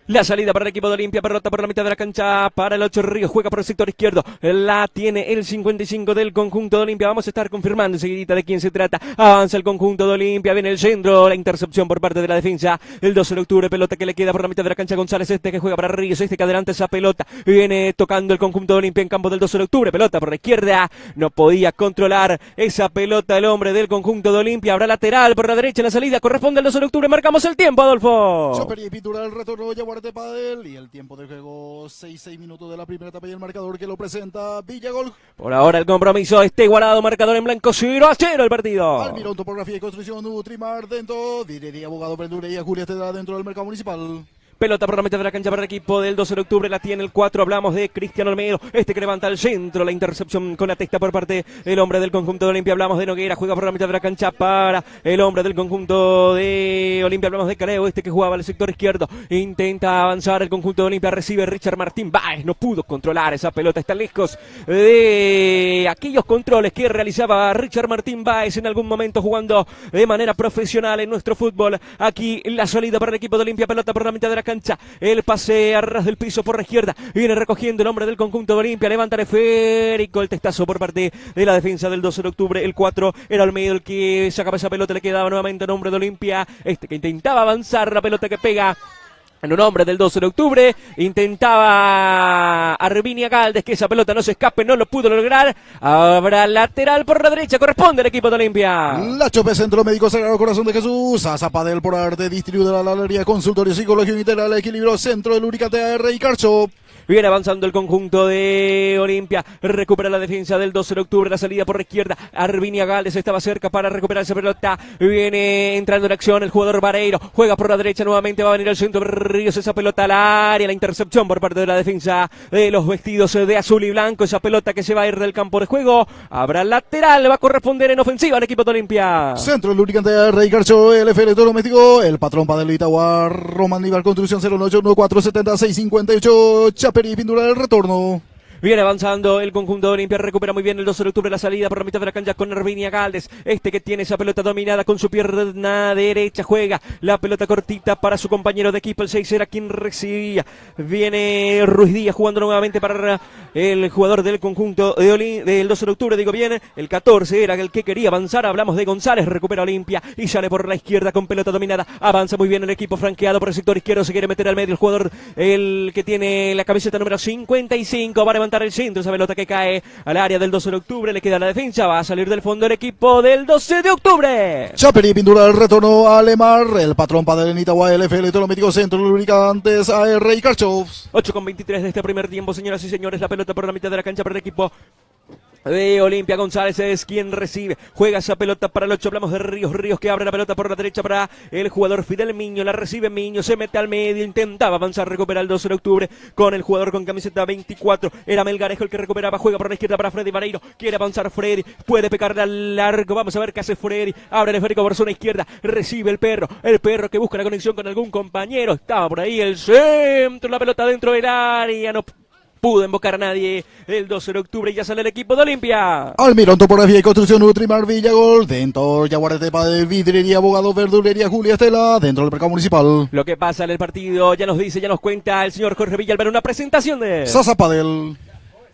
La salida para el equipo de Olimpia, pelota por la mitad de la cancha para el 8 Ríos, juega por el sector izquierdo, la tiene el 55 del conjunto de Olimpia, vamos a estar confirmando enseguidita de quién se trata, avanza el conjunto de Olimpia, viene el centro, la intercepción por parte de la defensa, el 12 de octubre, pelota que le queda por la mitad de la cancha González, este que juega para Ríos, este que adelanta esa pelota, viene tocando el conjunto de Olimpia en campo del 12 de octubre, pelota por la izquierda, no podía controlar esa pelota el hombre del conjunto de Olimpia, habrá lateral por la derecha, la salida corresponde al 12 de octubre, marcamos el tiempo, Adolfo. Chopper y pintura del retorno, Yaguarte Padel, y el tiempo de juego 6 minutos de la primera etapa y el marcador que lo presenta Villagol. Por ahora el compromiso está igualado, marcador en blanco, 0-0 el partido. Almirón, topografía y construcción, Nutrimar dentro, Direría Abogado Pendulería, Julia Estedra dentro del mercado municipal. Pelota por la mitad de la cancha para el equipo del 12 de octubre, la tiene el 4, hablamos de Cristiano Olmedo, este que levanta el centro, la intercepción con la testa por parte del hombre del conjunto de Olimpia, hablamos de Noguera, juega por la mitad de la cancha para el hombre del conjunto de Olimpia, hablamos de Careo, este que jugaba al sector izquierdo, intenta avanzar el conjunto de Olimpia, recibe Richard Martín Báez, no pudo controlar esa pelota, está lejos de aquellos controles que realizaba Richard Martín Báez en algún momento jugando de manera profesional en nuestro fútbol. Aquí la salida para el equipo de Olimpia, pelota por la mitad de la cancha, el pase a ras del piso por la izquierda, viene recogiendo el hombre del conjunto de Olimpia, levanta el esférico, el testazo por parte de la defensa del 12 de octubre, el 4 era Olmedo el que sacaba esa pelota, le quedaba nuevamente el hombre de Olimpia, este que intentaba avanzar, la pelota que pega en un hombre del 12 de octubre, intentaba Arvinia Galdes que esa pelota no se escape, no lo pudo lograr, habrá lateral por la derecha, corresponde al equipo de Olimpia. La Chope, Centro Médico Sagrado Corazón de Jesús, a Zapadel por arte, distribuidora de la alegría, consultorio psicológico integral, equilibrio, centro de lubricante AR y Carcho. Viene avanzando el conjunto de Olimpia, recupera la defensa del 12 de octubre, la salida por la izquierda, Arvinia Galdes estaba cerca para recuperar esa pelota, viene entrando en acción el jugador Vareiro, juega por la derecha nuevamente, va a venir al centro Ríos, esa pelota al área, la intercepción por parte de la defensa de los vestidos de azul y blanco, esa pelota que se va a ir del campo de juego, habrá lateral, va a corresponder en ofensiva al equipo de Olimpia. Centro lubricante AR y Carcho, LF Electrodoméstico, el patrón Padel Itagua, Román Nival, construcción 091-470-658, Chaper y pintura del retorno. Viene avanzando el conjunto de Olimpia, recupera muy bien el 12 de octubre la salida por la mitad de la cancha con Hervinia Galdes. Que tiene esa pelota dominada con su pierna derecha, juega la pelota cortita para su compañero de equipo, el 6 era quien recibía. Viene Ruiz Díaz jugando nuevamente para el jugador del conjunto del 12 de octubre, digo bien, el 14 era el que quería avanzar, hablamos de González, recupera Olimpia y sale por la izquierda con pelota dominada, avanza muy bien el equipo franqueado por el sector izquierdo, se quiere meter al medio el jugador, el que tiene la camiseta número 55, va a levantar el centro, esa pelota que cae al área del 12 de octubre, le queda la defensa, va a salir del fondo el equipo del 12 de octubre. Chaperi pintura del retorno a Alemar, el patrón Padelenita LF, Electrométrico Centro, Lubricantes, AR y Karchhoff. 8:23 de este primer tiempo, señoras y señores, la pelota por la mitad de la cancha para el equipo de Olimpia. González es quien recibe, juega esa pelota para el 8, hablamos de Ríos que abre la pelota por la derecha para el jugador Fidel Miño, la recibe Miño, se mete al medio, intentaba avanzar, recupera el 12 de octubre con el jugador con camiseta 24, era Melgarejo el que recuperaba, juega por la izquierda para Freddy Vareiro, quiere avanzar Freddy, puede pegarle al largo, vamos a ver qué hace Freddy, abre el esférico por zona izquierda, recibe el perro que busca la conexión con algún compañero, estaba por ahí el centro, la pelota dentro del área, no pudo invocar a nadie. El 12 de octubre ya sale el equipo de Olimpia. Almirón, topografía y construcción, Nutrimar Villagol, dentro Yaguaretepa de vidrería, abogado, verdulería, Julia Estela, dentro del mercado municipal. Lo que pasa en el partido ya nos dice, ya nos cuenta el señor Jorge Villalber, una presentación de Sasa Padel.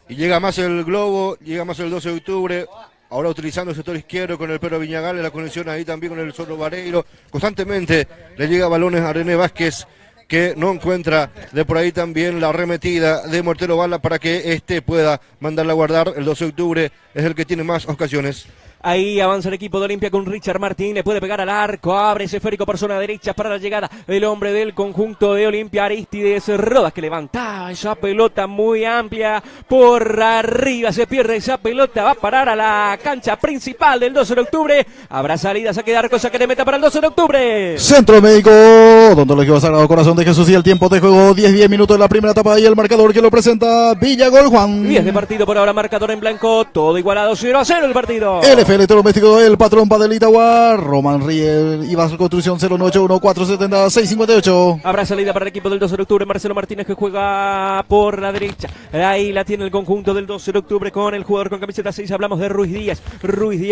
Y llega más el globo, llega más el 12 de octubre. Ahora utilizando el sector izquierdo con el Pedro Viñagal, la conexión ahí también con el Zorro Vareiro. Constantemente le llega balones a René Vázquez, que no encuentra de por ahí también la arremetida de Mortero Bala para que pueda mandarla a guardar. El 12 de octubre es el que tiene más ocasiones. Ahí avanza el equipo de Olimpia con Richard Martín, le puede pegar al arco, abre ese esférico por zona derecha para la llegada el hombre del conjunto de Olimpia, Aristides Rodas, que levantaba esa pelota muy amplia por arriba, se pierde esa pelota, va a parar a la cancha principal del 12 de octubre, habrá salida, saque de arco, saque de meta para el 12 de octubre. Centro Médico, Odontológico Sagrado Corazón de Jesús, y el tiempo de juego, 10 minutos de la primera etapa, y el marcador que lo presenta Villagol Juan. 10 de partido por ahora, marcador en blanco, todo igualado, 0-0 el partido. LF Electrodoméstico, el patrón Padelita Guar, Román Riel, Ibas Construcción 091-470-658. Habrá salida para el equipo del 12 de octubre, Marcelo Martínez que juega por la derecha. Ahí la tiene el conjunto del 12 de octubre con el jugador con camiseta 6, hablamos de Ruiz Díaz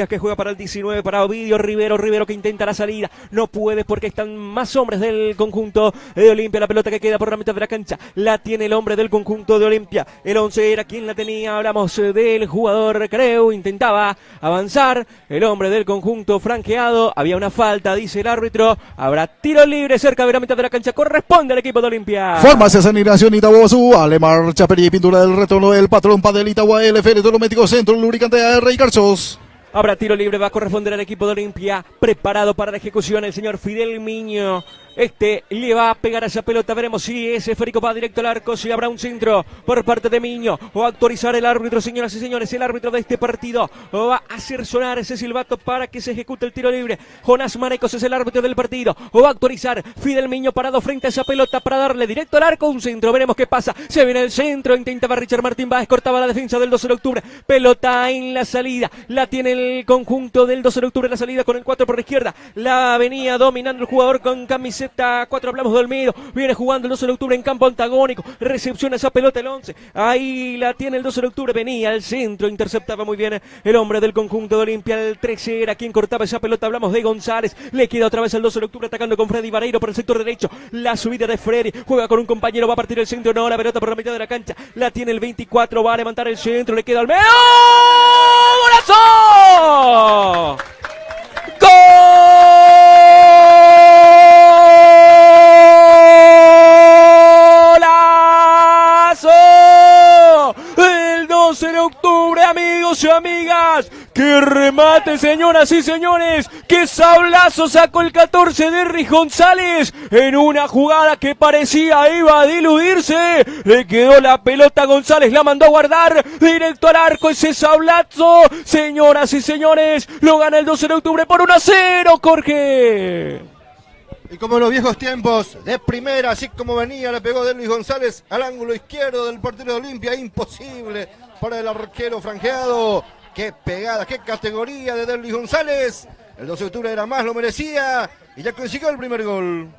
que juega para el 19, para Ovidio Rivero que intenta la salida, no puede porque están más hombres del conjunto de Olimpia, la pelota que queda por la mitad de la cancha, la tiene el hombre del conjunto de Olimpia, el 11 era quien la tenía, hablamos del jugador Creu, intentaba avanzar, el hombre del conjunto franqueado, había una falta, dice el árbitro, habrá tiro libre cerca de la mitad de la cancha, corresponde al equipo de Olimpia. Farmacia San Ignacio, Itaguazú, Alemar, Chapería y pintura del retorno, el patrón Padelita Guar, LF Electrodoméstico Centro, Lubricante AR y Carchos. Habrá tiro libre, va a corresponder al equipo de Olimpia, preparado para la ejecución el señor Fidel Miño. Le va a pegar a esa pelota, veremos si ese esférico va directo al arco, si habrá un centro por parte de Miño, o autorizar el árbitro, señoras y señores, el árbitro de este partido va a hacer sonar ese silbato para que se ejecute el tiro libre. Jonás Marecos es el árbitro del partido, o va a autorizar Fidel Miño parado frente a esa pelota para darle directo al arco, un centro, veremos qué pasa, se viene el centro, intentaba Richard Martín Báez, cortaba la defensa del 12 de octubre, pelota en la salida, la tiene el conjunto del 12 de octubre, la salida con el 4 por la izquierda, la venía dominando el jugador con camiseta 4, hablamos de Olmedo, viene jugando el 12 de octubre en campo antagónico, recepciona esa pelota el 11, ahí la tiene el 12 de octubre, venía al centro, interceptaba muy bien el hombre del conjunto de Olimpia, el 13 era quien cortaba esa pelota, hablamos de González, le queda otra vez el 12 de octubre atacando con Freddy Vareiro por el sector derecho, la subida de Freddy, juega con un compañero, va a partir el centro, no, la pelota por la mitad de la cancha, la tiene el 24, va a levantar el centro, le queda al medio, ¡golazo! ¡Gol! El 12 de octubre, amigos y amigas, ¡qué remate, señoras y señores! ¡Qué sablazo sacó el 14 de Henry González! En una jugada que parecía iba a diluirse, le quedó la pelota a González, la mandó a guardar directo al arco, ese sablazo, señoras y señores, lo gana el 12 de octubre por 1-0, Jorge. Y como en los viejos tiempos, de primera, así como venía, le pegó de Luis González al ángulo izquierdo del portero de Olimpia, imposible para el arquero franjeado. Qué pegada, qué categoría de Luis González. El 12 de octubre era más, lo merecía y ya consiguió el primer gol.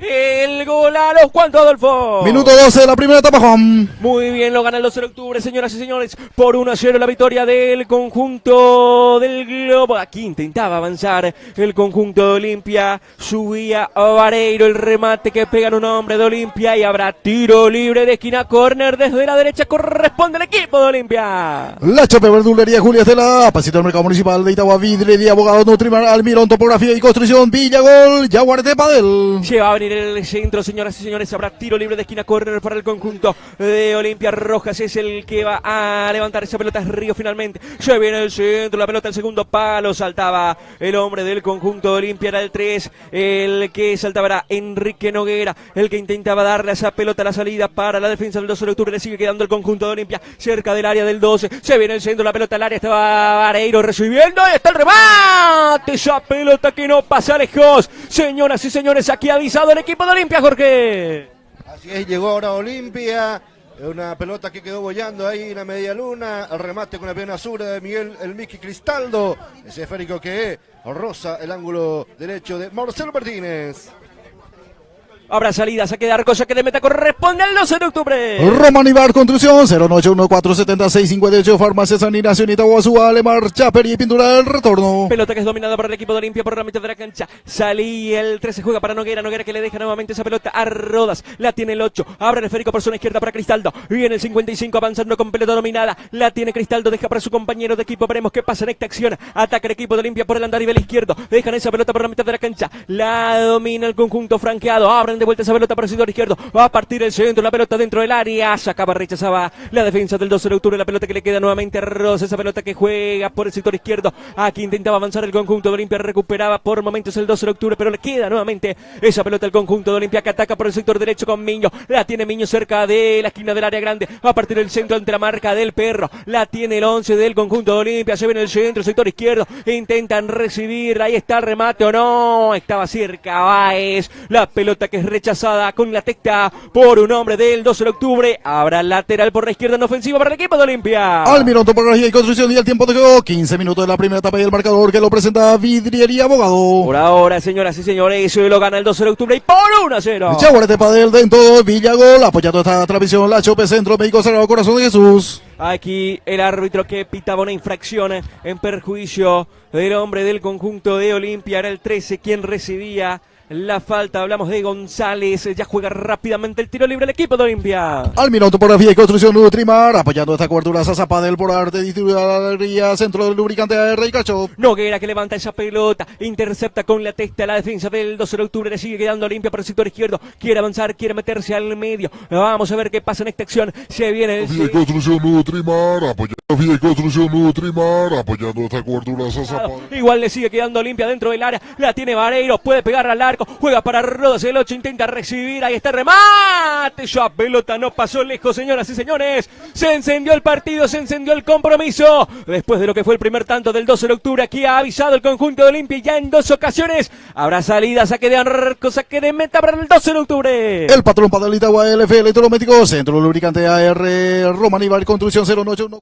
El gol a los cuantos, Adolfo. Minuto 12 de la primera etapa, Juan. Muy bien, lo gana el 12 de octubre, señoras y señores, por 1-0 la victoria del conjunto del Globo. Aquí intentaba avanzar el conjunto de Olimpia, subía a Vareiro, el remate que pegan un hombre de Olimpia y habrá tiro libre de esquina, córner desde la derecha, corresponde al equipo de Olimpia. La Chope Verdulería Julia Estela, pasito del mercado municipal de Itagua, Vidrería, Abogado Nutrimar, Almirón, Topografía y Construcción, Villagol, Yaguarete Padel. Se va a venir el centro, señoras y señores, habrá tiro libre de esquina, córner para el conjunto de Olimpia. Rojas es el que va a levantar esa pelota, es Río finalmente, se viene el centro, la pelota al segundo palo, saltaba el hombre del conjunto de Olimpia, era el 3, el que saltaba era Enrique Noguera, el que intentaba darle esa pelota a la salida para la defensa del 12 de octubre, le sigue quedando el conjunto de Olimpia, cerca del área del 12, se viene el centro, la pelota al área, estaba Vareiro recibiendo, ahí está el remate, esa pelota que no pasa lejos, señoras y señores, aquí ha avisado el equipo de Olimpia, Jorge. Así es, llegó ahora Olimpia, una pelota que quedó bollando ahí en la media luna, el remate con la pierna zurda de Miguel el Miki Cristaldo, ese esférico que roza el ángulo derecho de Marcelo Martínez. Habrá salida, saque de arco, saque de meta, corresponde al 12 de octubre. Roman Ibar Construcción, 091-476-58, Farmacia San Ignacio, Itaguazú, Alemar, Chaper y Pintura del retorno. Pelota que es dominada por el equipo de Olimpia por la mitad de la cancha. Salí el 13, juega para Noguera, Noguera que le deja nuevamente esa pelota a Rodas. La tiene el 8, abre el esférico por zona izquierda para Cristaldo. Viene el 55 avanzando con pelota dominada. La tiene Cristaldo, deja para su compañero de equipo. Veremos qué pasa en esta acción. Ataca el equipo de Olimpia por el andarivel izquierdo. Dejan esa pelota por la mitad de la cancha. La domina el conjunto franqueado. Abren de vuelta esa pelota para el sector izquierdo, va a partir el centro, la pelota dentro del área, sacaba, rechazaba la defensa del 12 de octubre, la pelota que le queda nuevamente a Rosa, esa pelota que juega por el sector izquierdo, aquí intentaba avanzar el conjunto de Olimpia, recuperaba por momentos el 12 de octubre, pero le queda nuevamente esa pelota al conjunto de Olimpia que ataca por el sector derecho con Miño, la tiene Miño cerca de la esquina del área grande, va a partir el centro ante la marca del Perro, la tiene el 11 del conjunto de Olimpia, se viene el centro, sector izquierdo, intentan recibir, ahí está el remate o no, estaba cerca Báez, la pelota que es rechazada con la testa por un hombre del 12 de octubre. Habrá lateral por la izquierda en ofensiva para el equipo de Olimpia. Almirón, Topografía y Construcción y el tiempo de juego, 15 minutos de la primera etapa y el marcador que lo presenta Vidriería Abogado. Por ahora, señoras y señores, lo gana el 12 de octubre y por 1-0. Yaguarete Padel dentro, Villagol, apoyando esta transmisión, la Chope Centro Médico Sagrado Corazón de Jesús. Aquí el árbitro que pitaba una infracción en perjuicio del hombre del conjunto de Olimpia, era el 13 quien recibía la falta. Hablamos de González, ya juega rápidamente el tiro libre el equipo de Olimpia. Almirón, Topografía y Construcción Nutrimar, apoyando esta cobertura, Zazapadel por arte, distribuidora, centro del lubricante AR y Cacho. Noguera que levanta esa pelota, intercepta con la testa la defensa del 12 de octubre, le sigue quedando Olimpia por el sector izquierdo, quiere avanzar, quiere meterse al medio. Vamos a ver qué pasa en esta acción. Se viene el... Topografía y Construcción Nutrimar, apoyando y Construcción Nutrimar, apoyando esta cobertura, Zazapadel. Igual le sigue quedando Olimpia dentro del área, la tiene Vareiro, puede pegar al arco. Juega para Rodas, el 8 intenta recibir, ahí está el remate, ya pelota no pasó lejos, señoras y señores, se encendió el partido, se encendió el compromiso, después de lo que fue el primer tanto del 12 de octubre, aquí ha avisado el conjunto de Olimpia ya en 2 ocasiones, habrá salida, saque de arco, saque de meta para el 12 de octubre. El patrón Padelita LF Electrodoméstico, centro del lubricante AR, Roman Ibar Construcción 081.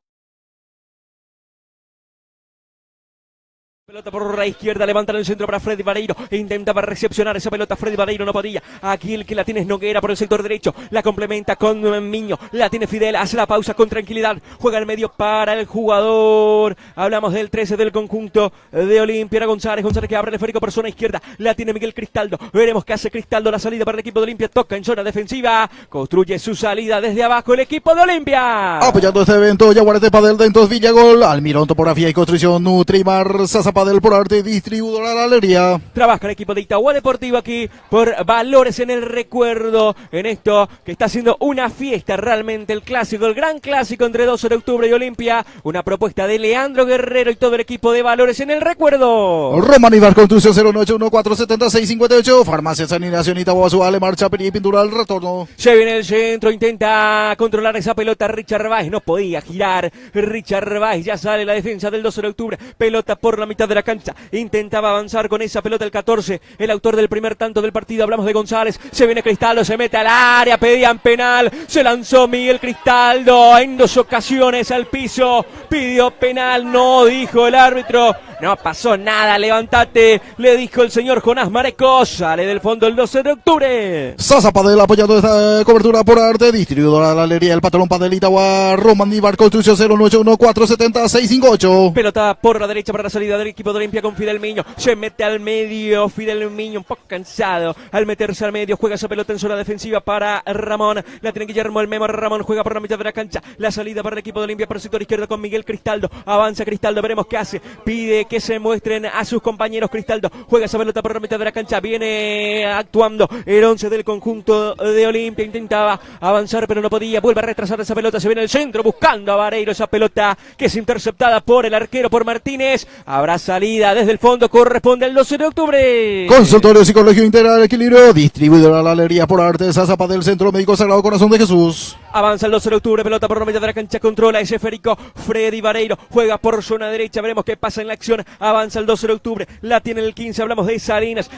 Pelota por la izquierda, levanta en el centro para Freddy Vareiro, intentaba recepcionar esa pelota, Freddy Vareiro no podía, aquí el que la tiene es Noguera por el sector derecho, la complementa con Miño, la tiene Fidel, hace la pausa con tranquilidad, juega al medio para el jugador, hablamos del 13 del conjunto de Olimpia, González, González que abre el esférico por zona izquierda, la tiene Miguel Cristaldo, veremos qué hace Cristaldo, la salida para el equipo de Olimpia, toca en zona defensiva, construye su salida desde abajo el equipo de Olimpia. Apoyando este evento, Yaguarete Padel dentro, Villagol, Almirón, Topografía y Construcción Nutrimar, Zazapadel por arte, distribuidora la alegría. Trabaja el equipo de Itagua Deportivo aquí por valores en el recuerdo, en esto que está haciendo una fiesta realmente, el clásico, el gran clásico entre 12 de octubre y Olimpia, una propuesta de Leandro Guerrero y todo el equipo de valores en el recuerdo. Roman Ibar Construcción 091-476-58, Farmacia San Ignacio, Itaguazú, Alemar, Chaper y Pintura del retorno. Se viene el centro, intenta controlar esa pelota Richard Báez, no podía girar, Richard Báez, ya sale la defensa del 12 de octubre, pelota por la mitad de la cancha, intentaba avanzar con esa pelota el 14, el autor del primer tanto del partido, hablamos de González, se viene Cristaldo, se mete al área, pedían penal, se lanzó Miguel Cristaldo en 2 ocasiones al piso, pidió penal, no dijo el árbitro, No pasó nada, levántate, le dijo el señor Jonás Mareco. Sale del fondo el 12 de octubre. Sasa Padel apoyando esta cobertura por arte. Distribuidora de la Galería El Patrón Padel Itagua. Roman Nivar Construcción 091-470-658. Pelota por la derecha para la salida del equipo de Olimpia con Fidel Miño. Se mete al medio. Fidel Miño un poco cansado. Al meterse al medio juega esa pelota en zona defensiva para Ramón. La tiene Guillermo el Memo. Ramón juega por la mitad de la cancha. La salida para el equipo de Olimpia por el sector izquierdo con Miguel Cristaldo. Avanza Cristaldo. Veremos qué hace. Pide que se muestren a sus compañeros. Cristaldo juega esa pelota por la mitad de la cancha. Viene actuando el 11 del conjunto de Olimpia. Intentaba avanzar pero no podía. Vuelve a retrasar esa pelota. Se viene el centro buscando a Vareiro. Esa pelota que es interceptada por el arquero, por Martínez. Habrá salida desde el fondo. Corresponde al 12 de octubre. Consultorio Psicológico Integral Equilibrio. Distribuidora de la Galería por arte. Sasa Padel Centro Médico Sagrado Corazón de Jesús. Avanza el 12 de octubre, pelota por la mitad de la cancha, controla ese Férico, Freddy Vareiro, juega por zona derecha, veremos qué pasa en la acción, avanza el 12 de octubre, la tiene el 15, hablamos de Salinas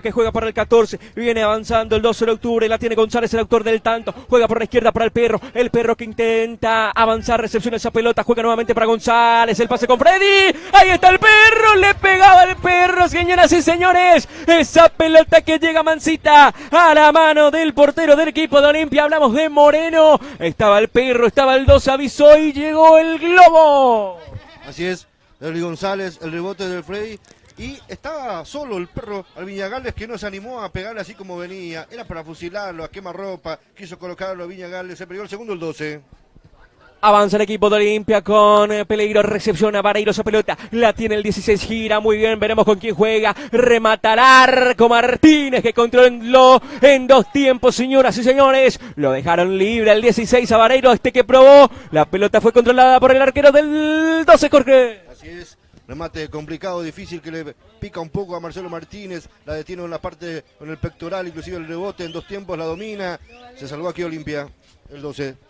que juega para el 14, viene avanzando el 12 de octubre, la tiene González, el autor del tanto, juega por la izquierda para el perro que intenta avanzar, recepciona esa pelota, juega nuevamente para González, el pase con Freddy, ahí está el perro, le pegaba el perro, señoras y señores, esa pelota que llega mansita a la mano del portero del equipo de Olimpia, hablamos de Moreno. Estaba el perro, estaba el 2, avisó y llegó el globo. Así es, Eli González, el rebote del Freddy. Y estaba solo el perro al Viñagales, que no se animó a pegarle así como venía. Era para fusilarlo, a quemarropa. Quiso colocarlo a Viñagales, se perdió el segundo, el 12. Avanza el equipo de Olimpia con peligro, recepciona Vareiro esa pelota, la tiene el 16, gira muy bien, veremos con quién juega, remata al arco Martínez que controló en 2 tiempos, señoras y señores, lo dejaron libre al 16 a Vareiro, que probó, la pelota fue controlada por el arquero del 12, Jorge. Así es, remate complicado, difícil, que le pica un poco a Marcelo Martínez, la detiene en la parte, con el pectoral, inclusive el rebote en 2 tiempos, la domina, se salvó aquí Olimpia, el 12.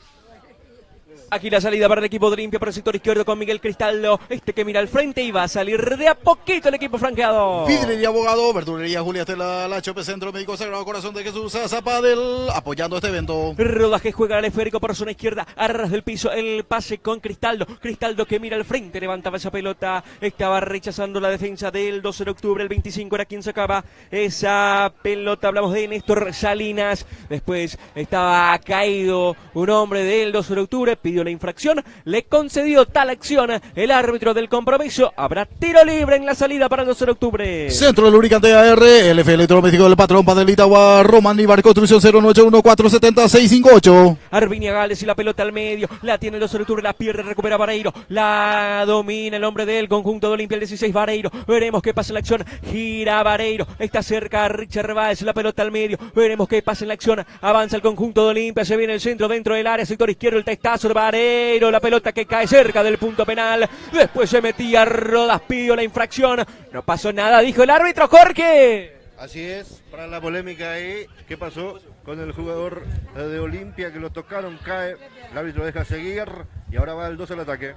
Aquí la salida para el equipo de Olimpia por el sector izquierdo con Miguel Cristaldo. Que mira al frente y va a salir de a poquito el equipo franqueado. Vidrería Abogado, Verdulería Julia Estela, La Chope Centro Médico Sagrado Corazón de Jesús, Sasa Padel, apoyando este evento. Rodaje juega al esférico por zona izquierda, a ras del piso, el pase con Cristaldo. Cristaldo que mira al frente, levantaba esa pelota. Estaba rechazando la defensa del 12 de octubre, el 25 era quien sacaba esa pelota. Hablamos de Néstor Salinas. Después estaba caído un hombre del 12 de octubre, pidió la infracción, le concedió tal acción el árbitro del compromiso. Habrá tiro libre en la salida para el 12 de octubre. Centro de Lubricante AR, LF Electrodoméstico del Patrón Padel Itagua, Roman Nivar Construcción 091-470-658. Arvinia Gales y la pelota al medio, la tiene el 12 de octubre, la pierde, recupera Vareiro, la domina el hombre del conjunto de Olimpia, el 16 Vareiro, veremos qué pasa en la acción, gira Vareiro, está cerca Richard Báez, la pelota al medio, veremos qué pasa en la acción, avanza el conjunto de Olimpia, se viene el centro dentro del área, sector izquierdo, el testazo de Vareiro, la pelota que cae cerca del punto penal, después se metía Rodas, pidió la infracción, no pasó nada, dijo el árbitro Jorge. Así es, para la polémica ahí, ¿qué pasó con el jugador de Olimpia que lo tocaron? Cae, el árbitro deja seguir y ahora va el 12 al ataque.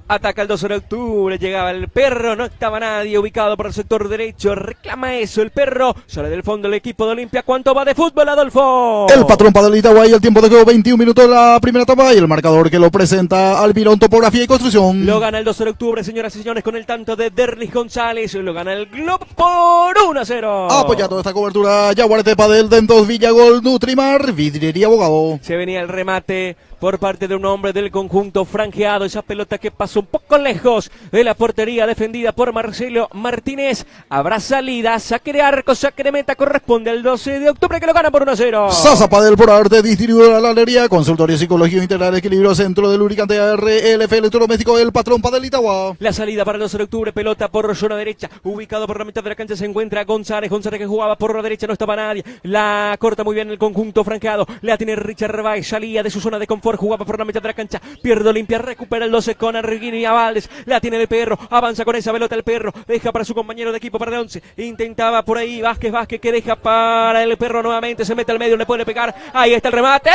Ataca el 12 de octubre, llegaba el perro, no estaba nadie ubicado por el sector derecho, reclama eso el perro, sale del fondo el equipo de Olimpia. ¿Cuánto va de fútbol, Adolfo? El Patrón Padel Itagua y el tiempo de juego 21 minutos de la primera etapa y el marcador que lo presenta Almirón Topografía y Construcción. Lo gana el 12 de octubre, señoras y señores, con el tanto de Derlis González, lo gana el Globo por 1-0. Apoyando esta cobertura, Yaguarete Padel, Dentos, Villagol, Nutrimar, Vidriería Abogado. Se venía el remate por parte de un hombre del conjunto franjeado, esa pelota que pasó un poco lejos de la portería defendida por Marcelo Martínez. Habrá salida, saque de arco, saque de meta, corresponde al 12 de octubre que lo gana por 1-0. Sasa Padel por arte, distribuidora de la Galería, consultorio psicológico integral, equilibrio, centro de lubricante AR, LF Electrodoméstico, el Patrón Padel Itagua. La salida para el 12 de octubre, pelota por zona derecha, ubicado por la mitad de la cancha se encuentra González que jugaba por la derecha, no estaba nadie, la corta muy bien el conjunto franqueado, la tiene Richard Báez, salía de su zona de confort, jugaba por la mitad de la cancha, pierde Olimpia, recupera el 12 con Arguinia Valdés, la tiene el perro, avanza con esa pelota el perro, deja para su compañero de equipo para el 11, intentaba por ahí Vázquez que deja para el perro nuevamente, se mete al medio, le puede pegar, ahí está el remate,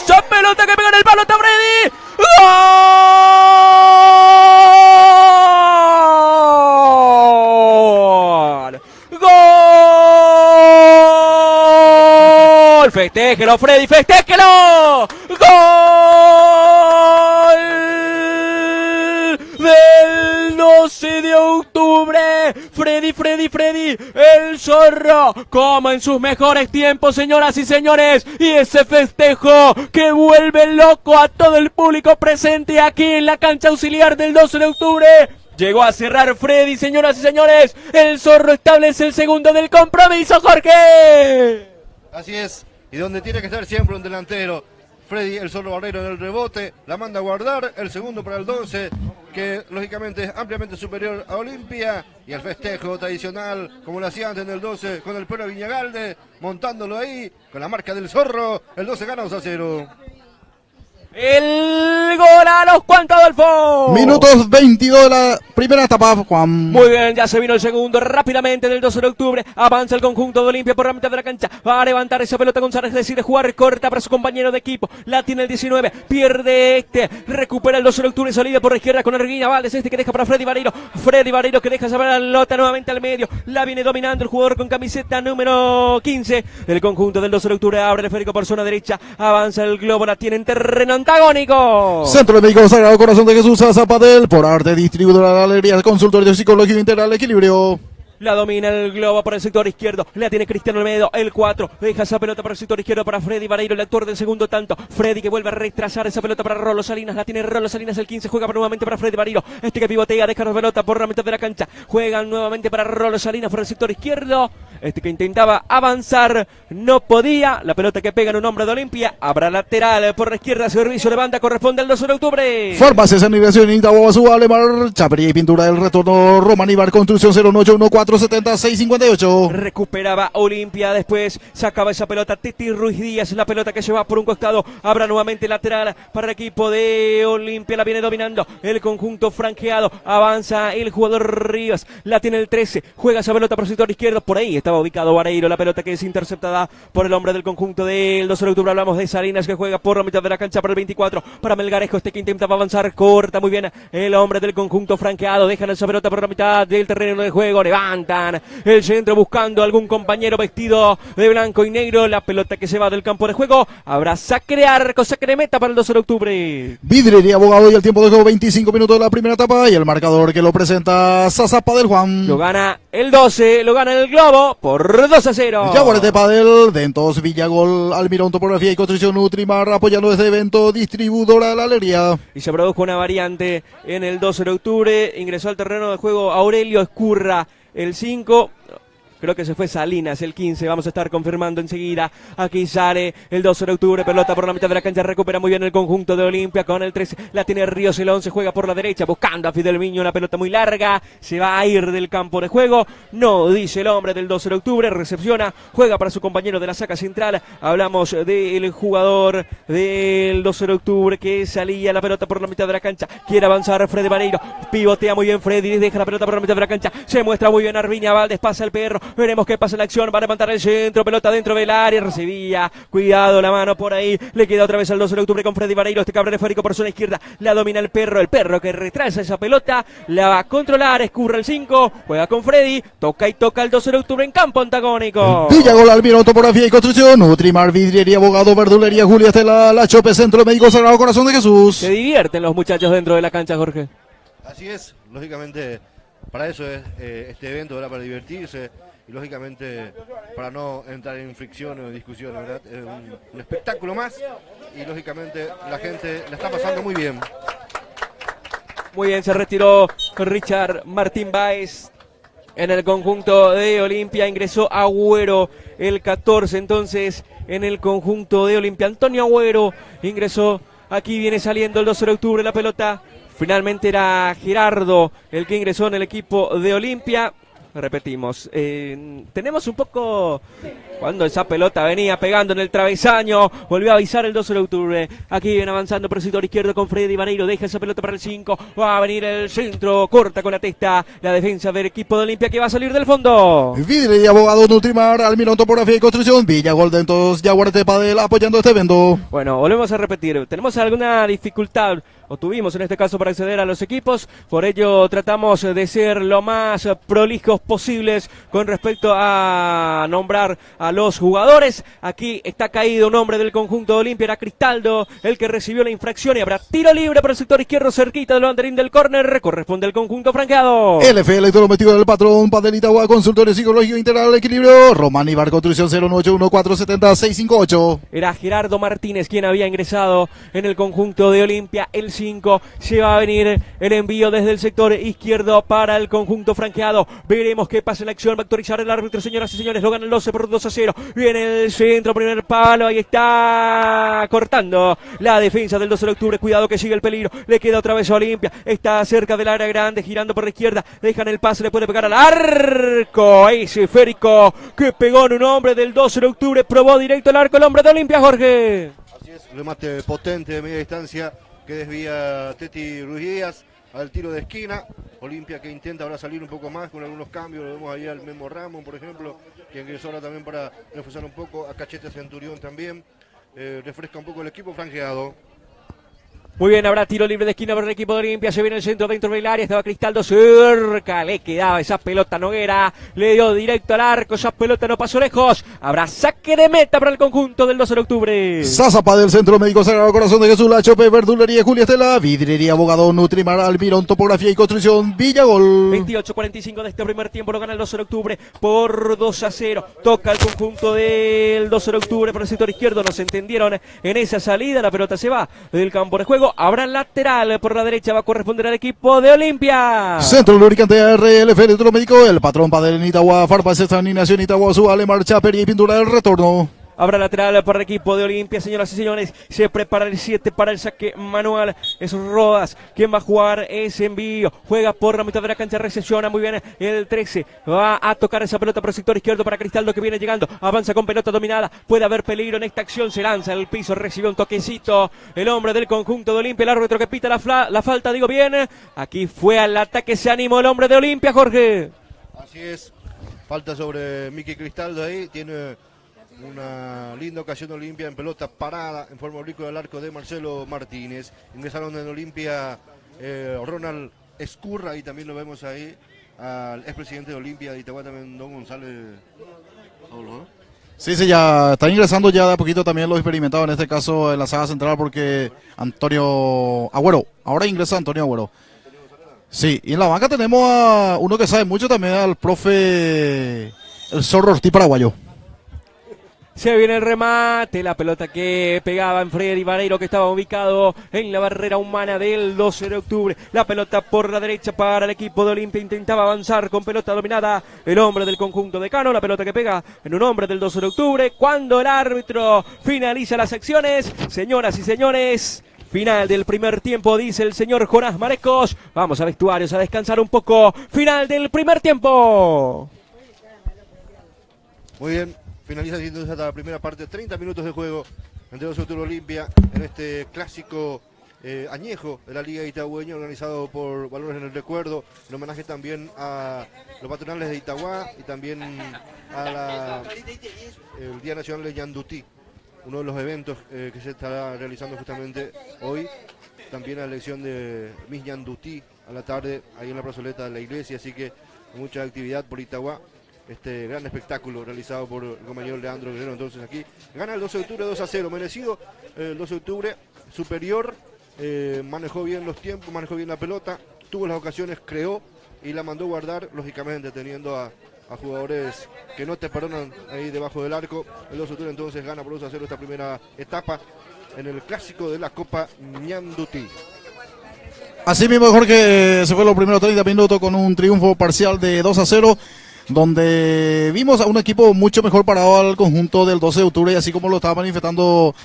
esa pelota que pega en el palo, está Freddy, ¡gol! ¡Gol! ¡Festéjelo, Freddy! ¡Festéjelo! ¡Gol! Del 12 de octubre. Freddy, el zorro, como en sus mejores tiempos, señoras y señores. Y ese festejo que vuelve loco a todo el público presente aquí en la cancha auxiliar del 12 de octubre. Llegó a cerrar Freddy, señoras y señores. El zorro establece el segundo del compromiso, Jorge. Así es, y donde tiene que estar siempre un delantero. Freddy, el zorro Barreiro en el rebote, la manda a guardar, el segundo para el 12, que lógicamente es ampliamente superior a Olimpia, y el festejo tradicional, como lo hacía antes en el 12, con el perro Viñagalde, montándolo ahí, con la marca del zorro, el 12 gana 2-0. El gol a los cuantos, Adolfo. Minutos 22 de la primera etapa, Juan. Muy bien, ya se vino el segundo rápidamente del 12 de octubre. Avanza el conjunto de Olimpia por la mitad de la cancha. Va a levantar esa pelota González, decide jugar corta para su compañero de equipo. La tiene el 19, pierde recupera el 12 de octubre, salida por la izquierda con Erguiña Valdés, que deja para Freddy Barreiro. Freddy Barreiro que deja saber la pelota nuevamente al medio. La viene dominando el jugador con camiseta número 15. El conjunto del 12 de octubre abre el esférico por zona derecha. Avanza el globo, la tiene en terreno antagónico. Centro de México, Sagrado Corazón de Jesús, Zapadel, por arte, distribuidora de la alegría, consultorio de psicología integral, equilibrio. La domina el globo por el sector izquierdo. La tiene Cristiano Olmedo, el 4. Deja esa pelota por el sector izquierdo para Freddy Barreiro, el actor del segundo tanto. Freddy que vuelve a retrasar esa pelota para Rolo Salinas. La tiene Rolo Salinas, el 15. Juega nuevamente para Freddy Barreiro. Que pivotea, deja la pelota por la mitad de la cancha. Juegan nuevamente para Rolo Salinas por el sector izquierdo. Que intentaba avanzar, no podía. La pelota que pega en un hombre de Olimpia. Habrá lateral por la izquierda. Servicio de banda corresponde al 12 de octubre. Farmacias en Migración, Itaboa, Alemar, Chapería y Pintura del Retorno, Romanibar, Construcción 0814658. Recuperaba Olimpia, después sacaba esa pelota Titi Ruiz Díaz, la pelota que se va por un costado. Habrá nuevamente lateral para el equipo de Olimpia. La viene dominando el conjunto franqueado. Avanza el jugador Rivas. La tiene el 13. Juega esa pelota por el sector izquierdo. Por ahí estaba ubicado Vareiro. La pelota que es interceptada por el hombre del conjunto del 12 de octubre. Hablamos de Salinas que juega por la mitad de la cancha para el 24. Para Melgarejo, que intentaba avanzar. Corta muy bien el hombre del conjunto franqueado. Dejan esa pelota por la mitad del terreno de juego. Levantan el centro buscando algún compañero vestido de blanco y negro. La pelota que se va del campo de juego. Habrá saque de arco, saque de meta para el 12 de octubre. Vidrería Abogado, y el tiempo de juego 25 minutos de la primera etapa, y el marcador que lo presenta Sasa Padel Juan. Lo gana el 12, lo gana el Globo por 2-0. Yaguarete Padel, Dentos, Villagol, Almirón, Topografía y Construcción, Nutrimar, apoyando este evento, distribuidora de la alegría. Y se produjo una variante en el 12 de octubre. Ingresó al terreno de juego Aurelio Escurra, el 5. Creo que se fue Salinas, el 15. Vamos a estar confirmando enseguida. Aquí sale el 12 de octubre. Pelota por la mitad de la cancha. Recupera muy bien el conjunto de Olimpia con el 13. La tiene Ríos, el 11. Juega por la derecha buscando a Fidel Viño. Una pelota muy larga. Se va a ir del campo de juego. No, dice el hombre del 12 de octubre. Recepciona. Juega para su compañero de la saca central. Hablamos del jugador del 12 de octubre que salía la pelota por la mitad de la cancha. Quiere avanzar Freddy Vareiro. Pivotea muy bien Freddy. Deja la pelota por la mitad de la cancha. Se muestra muy bien Arviña Valdés. Pasa el perro. Veremos qué pasa en la acción. Va a levantar el centro. Pelota dentro del área. Recibía. Cuidado la mano por ahí. Le queda otra vez al 12 de octubre con Freddy Vareiro. Cabrera esférico por zona izquierda. La domina el perro. El perro que retrasa esa pelota. La va a controlar. Escurre el 5. Juega con Freddy. Toca y toca el 12 de octubre en campo antagónico. Villagol, Almirón, Topografía y Construcción. Nutrimar, Vidriería, Abogado, Verdulería, Julia Estela, La Chope, Centro Médico Sagrado Corazón de Jesús. Se divierten los muchachos dentro de la cancha, Jorge. Así es. Lógicamente, para eso es este evento, ¿verdad? Para divertirse. Y lógicamente para no entrar en fricciones o discusiones, ¿verdad? Es un espectáculo más y lógicamente la gente la está pasando muy bien. Muy bien, se retiró Richard Martín Báez en el conjunto de Olimpia. Ingresó Agüero, el 14, entonces en el conjunto de Olimpia. Antonio Agüero ingresó. Aquí viene saliendo el 12 de octubre la pelota. Finalmente era Gerardo el que ingresó en el equipo de Olimpia. Repetimos, tenemos un poco cuando esa pelota venía pegando en el travesaño. Volvió a avisar el 12 de octubre. Aquí viene avanzando por el sector izquierdo con Freddy Vareiro. Deja esa pelota para el 5. Va a venir el centro. Corta con la testa la defensa del equipo de Olimpia que va a salir del fondo. Vidre y Abogado, Nutrimar, Almirón, Topografía y Construcción. Villagol, Dentos, Yaguarete Padel apoyando este evento. Bueno, volvemos a repetir. ¿Tenemos alguna dificultad o tuvimos en este caso para acceder a los equipos, por ello tratamos de ser lo más prolijos posibles con respecto a nombrar a los jugadores. Aquí está caído un hombre del conjunto de Olimpia, era Cristaldo el que recibió la infracción y habrá tiro libre para el sector izquierdo cerquita del banderín del córner, corresponde al conjunto franqueado. LF Electrodoméstico del Patrón, Padel Itagua, consultorio psicológico integral, equilibrio, Román Ibar, construcción 0981470-658. Era Gerardo Martínez quien había ingresado en el conjunto de Olimpia, el 5, se va a venir el envío desde el sector izquierdo para el conjunto franqueado, veremos qué pasa en la acción, va a autorizar el árbitro, señoras y señores, lo gana el 12 por 2-0, viene el centro, primer palo, ahí está, cortando la defensa del 12 de octubre, cuidado que sigue el peligro, le queda otra vez a Olimpia, está cerca del área grande, girando por la izquierda, dejan el pase, le puede pegar al arco, ese esférico que pegó en un hombre del 12 de octubre, probó directo el arco el hombre de Olimpia, Jorge. Así es, remate potente de media distancia que desvía Teti Ruiz Díaz al tiro de esquina. Olimpia que intenta ahora salir un poco más con algunos cambios, lo vemos ahí al Memo Ramón, por ejemplo, que ingresó ahora también para reforzar un poco, a Cachete Centurión también, refresca un poco el equipo franqueado. Muy bien, habrá tiro libre de esquina para el equipo de Olimpia, se viene el centro dentro del área, estaba Cristaldo cerca, le quedaba esa pelota Noguera, le dio directo al arco, esa pelota no pasó lejos, habrá saque de meta para el conjunto del 12 de octubre. Sazapa del Centro Médico Sagrado Corazón de Jesús, La Chope, Verdulería Julia Estela, Vidrería Abogado Nutrimar, Almirón, Topografía y Construcción, Villagol. 28-45 de este primer tiempo, lo gana el 12 de octubre por 2-0, toca el conjunto del 12 de octubre por el sector izquierdo, no se entendieron en esa salida, la pelota se va del campo de juego, habrá lateral por la derecha, va a corresponder al equipo de Olimpia. Centro Lubricante RLF Electromédico, el Patrón Padel en Itagua, Farmacia Examinación Itagua, Subale, Marcha, Peri y Pintura del Retorno. Habrá lateral para el equipo de Olimpia, señoras y señores. Se prepara el 7 para el saque manual. Es Rodas quien va a jugar ese envío. Juega por la mitad de la cancha, recepciona muy bien el 13. Va a tocar esa pelota por el sector izquierdo para Cristaldo que viene llegando. Avanza con pelota dominada. Puede haber peligro en esta acción. Se lanza al piso, recibe un toquecito. El hombre del conjunto de Olimpia, el árbitro que pita la falta, digo bien. Aquí fue al ataque, se animó el hombre de Olimpia, Jorge. Así es. Falta sobre Miki Cristaldo ahí. Tiene una linda ocasión de Olimpia en pelota parada en forma oblicuo del arco de Marcelo Martínez. Ingresaron en Olimpia Ronald Escurra y también lo vemos ahí al expresidente de Olimpia de Itagua también, don González. ¿No? Sí, ya está ingresando ya de a poquito también los experimentados, en este caso en la saga central, porque Antonio Agüero, ahora ingresa Antonio Agüero. Sí, y en la banca tenemos a uno que sabe mucho también, al profe el Zorro Ortiz paraguayo. Se viene el remate, la pelota que pegaba en Freddy Vareiro que estaba ubicado en la barrera humana del 12 de octubre. La pelota por la derecha para el equipo de Olimpia, intentaba avanzar con pelota dominada el hombre del conjunto de Cano. La pelota que pega en un hombre del 12 de octubre. Cuando el árbitro finaliza las acciones, señoras y señores, final del primer tiempo, dice el señor Jonás Marecos. Vamos a vestuarios a descansar un poco. Final del primer tiempo. Muy bien. Finaliza entonces la primera parte, 30 minutos de juego entre 12 de octubre Olimpia en este clásico añejo de la Liga Itagüeña organizado por Valores en el Recuerdo, en homenaje también a los patronales de Itagua y también a el Día Nacional de Ñandutí, uno de los eventos que se estará realizando justamente hoy, también la elección de Miss Ñandutí a la tarde ahí en la plazoleta de la iglesia, así que mucha actividad por Itagua. Este gran espectáculo realizado por el compañero Leandro Guerrero. Entonces aquí gana el 12 de octubre 2-0, merecido el 12 de octubre, superior, manejó bien los tiempos, manejó bien la pelota, tuvo las ocasiones, creó y la mandó guardar, lógicamente teniendo a jugadores que no te perdonan ahí debajo del arco. El 12 de octubre entonces gana por 2-0 esta primera etapa en el clásico de la Copa Ñandutí. Así mismo, Jorge, se fue los primeros 30 minutos con un triunfo parcial de 2-0. Donde vimos a un equipo mucho mejor parado al conjunto del 12 de octubre, y así como lo estaba manifestando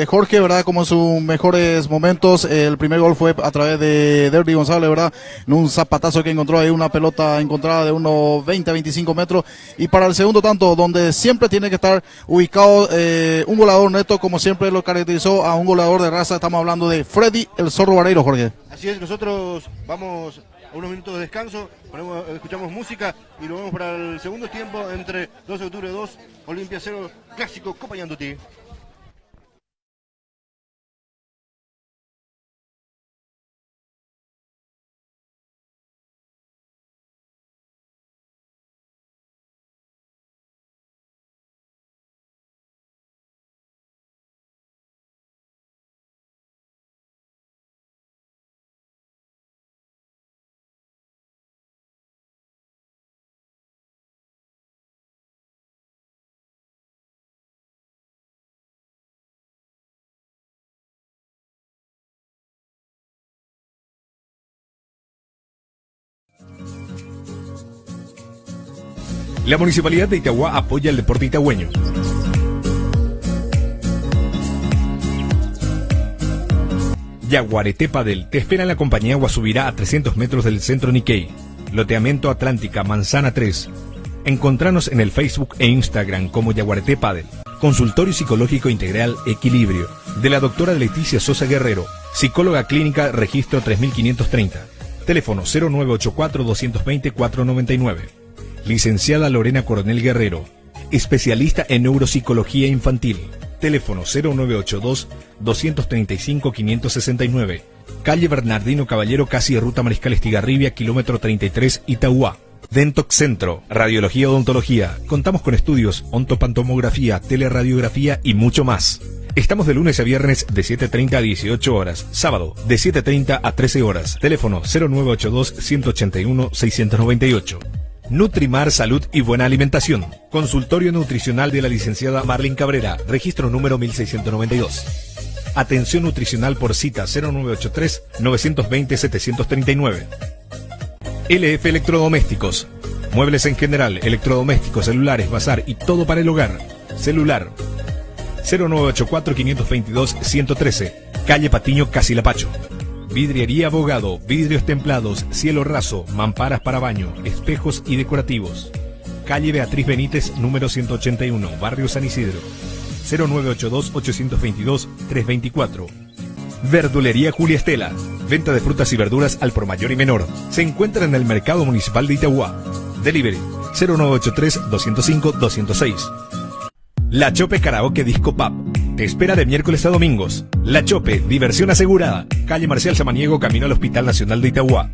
Jorge, ¿verdad? Como en sus mejores momentos. El primer gol fue a través de Derby González, ¿verdad? En un zapatazo que encontró ahí, una pelota encontrada de unos 20 a 25 metros. Y para el segundo tanto, donde siempre tiene que estar ubicado un goleador neto, como siempre lo caracterizó a un goleador de raza. Estamos hablando de Freddy el Zorro Vareiro, Jorge. Así es, nosotros vamos a unos minutos de descanso, escuchamos música y lo vemos para el segundo tiempo entre 12 de octubre 2, Olimpia 0, clásico Copa Ñandutí. La Municipalidad de Itagua apoya el deporte itagüeño. Yaguareté Padel te espera en la compañía Guasubirá a 300 metros del centro Nikkei. Loteamiento Atlántica, Manzana 3. Encontranos en el Facebook e Instagram como Yaguareté Padel. Consultorio Psicológico Integral Equilibrio, de la doctora Leticia Sosa Guerrero, psicóloga clínica, registro 3530. Teléfono 0984-220-499. Licenciada Lorena Coronel Guerrero, especialista en neuropsicología infantil. Teléfono 0982-235-569. Calle Bernardino Caballero, casi Ruta Mariscal Estigarribia, kilómetro 33, Itagua. Dentox Centro, Radiología Odontología. Contamos con estudios, ontopantomografía, teleradiografía y mucho más. Estamos de lunes a viernes de 7:30 a 18 horas. Sábado de 7:30 a 13 horas. Teléfono 0982-181-698. Nutrimar Salud y Buena Alimentación. Consultorio nutricional de la licenciada Marlene Cabrera. Registro número 1692. Atención nutricional por cita 0983-920-739. LF Electrodomésticos. Muebles en general, electrodomésticos, celulares, bazar y todo para el hogar. Celular 0984-522-113. Calle Patiño, Casilapacho. Vidriería Abogado, vidrios templados, cielo raso, mamparas para baño, espejos y decorativos. Calle Beatriz Benítez, número 181, Barrio San Isidro. 0982-822-324. Verdulería Julia Estela. Venta de frutas y verduras al por mayor y menor. Se encuentra en el Mercado Municipal de Itagua. Delivery 0983-205-206. La Chope Karaoke Disco Pub. Te espera de miércoles a domingos. La Chope, diversión asegurada. Calle Marcial Samaniego, camino al Hospital Nacional de Itagua.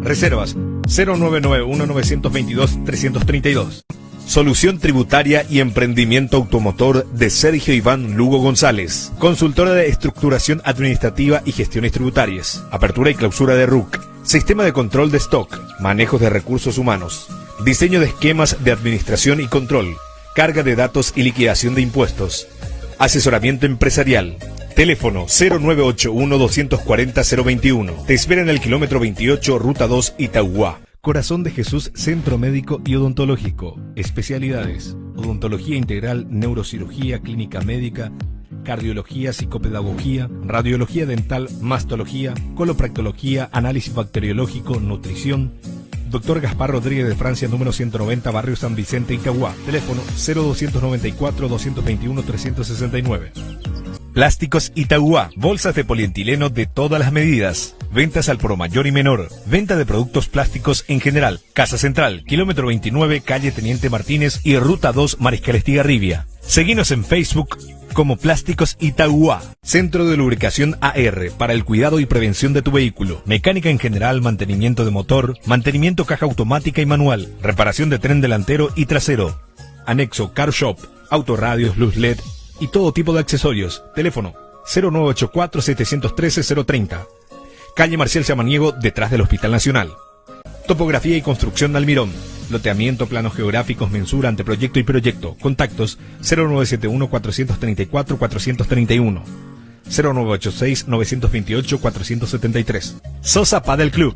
Reservas 0991-922-332. Solución tributaria y emprendimiento automotor de Sergio Iván Lugo González. Consultora de estructuración administrativa y gestiones tributarias. Apertura y clausura de RUC. Sistema de control de stock. Manejos de recursos humanos. Diseño de esquemas de administración y control. Carga de datos y liquidación de impuestos. Asesoramiento empresarial. Teléfono 0981-240-021. Te espera en el kilómetro 28, Ruta 2, Itagua. Corazón de Jesús Centro Médico y Odontológico. Especialidades: odontología integral, neurocirugía, clínica médica, cardiología, psicopedagogía, radiología dental, mastología, colopractología, análisis bacteriológico, nutrición. Doctor Gaspar Rodríguez de Francia, número 190, Barrio San Vicente, Itagua. Teléfono 0294-221-369. Plásticos Itagua, bolsas de polietileno de todas las medidas. Ventas al por mayor y menor. Venta de productos plásticos en general. Casa Central, kilómetro 29, calle Teniente Martínez y Ruta 2, Mariscal Estigarribia. Seguinos en Facebook como Plásticos Itagua. Centro de Lubricación AR, para el cuidado y prevención de tu vehículo. Mecánica en general, mantenimiento de motor, mantenimiento caja automática y manual, reparación de tren delantero y trasero. Anexo Car Shop, autorradios, luz LED y todo tipo de accesorios. Teléfono 0984-713-030. Calle Marcial Samaniego, detrás del Hospital Nacional. Topografía y construcción Almirón. Loteamiento, planos geográficos, mensura, anteproyecto y proyecto. Contactos 0971-434-431. 0986-928-473. Sosa Padel Club.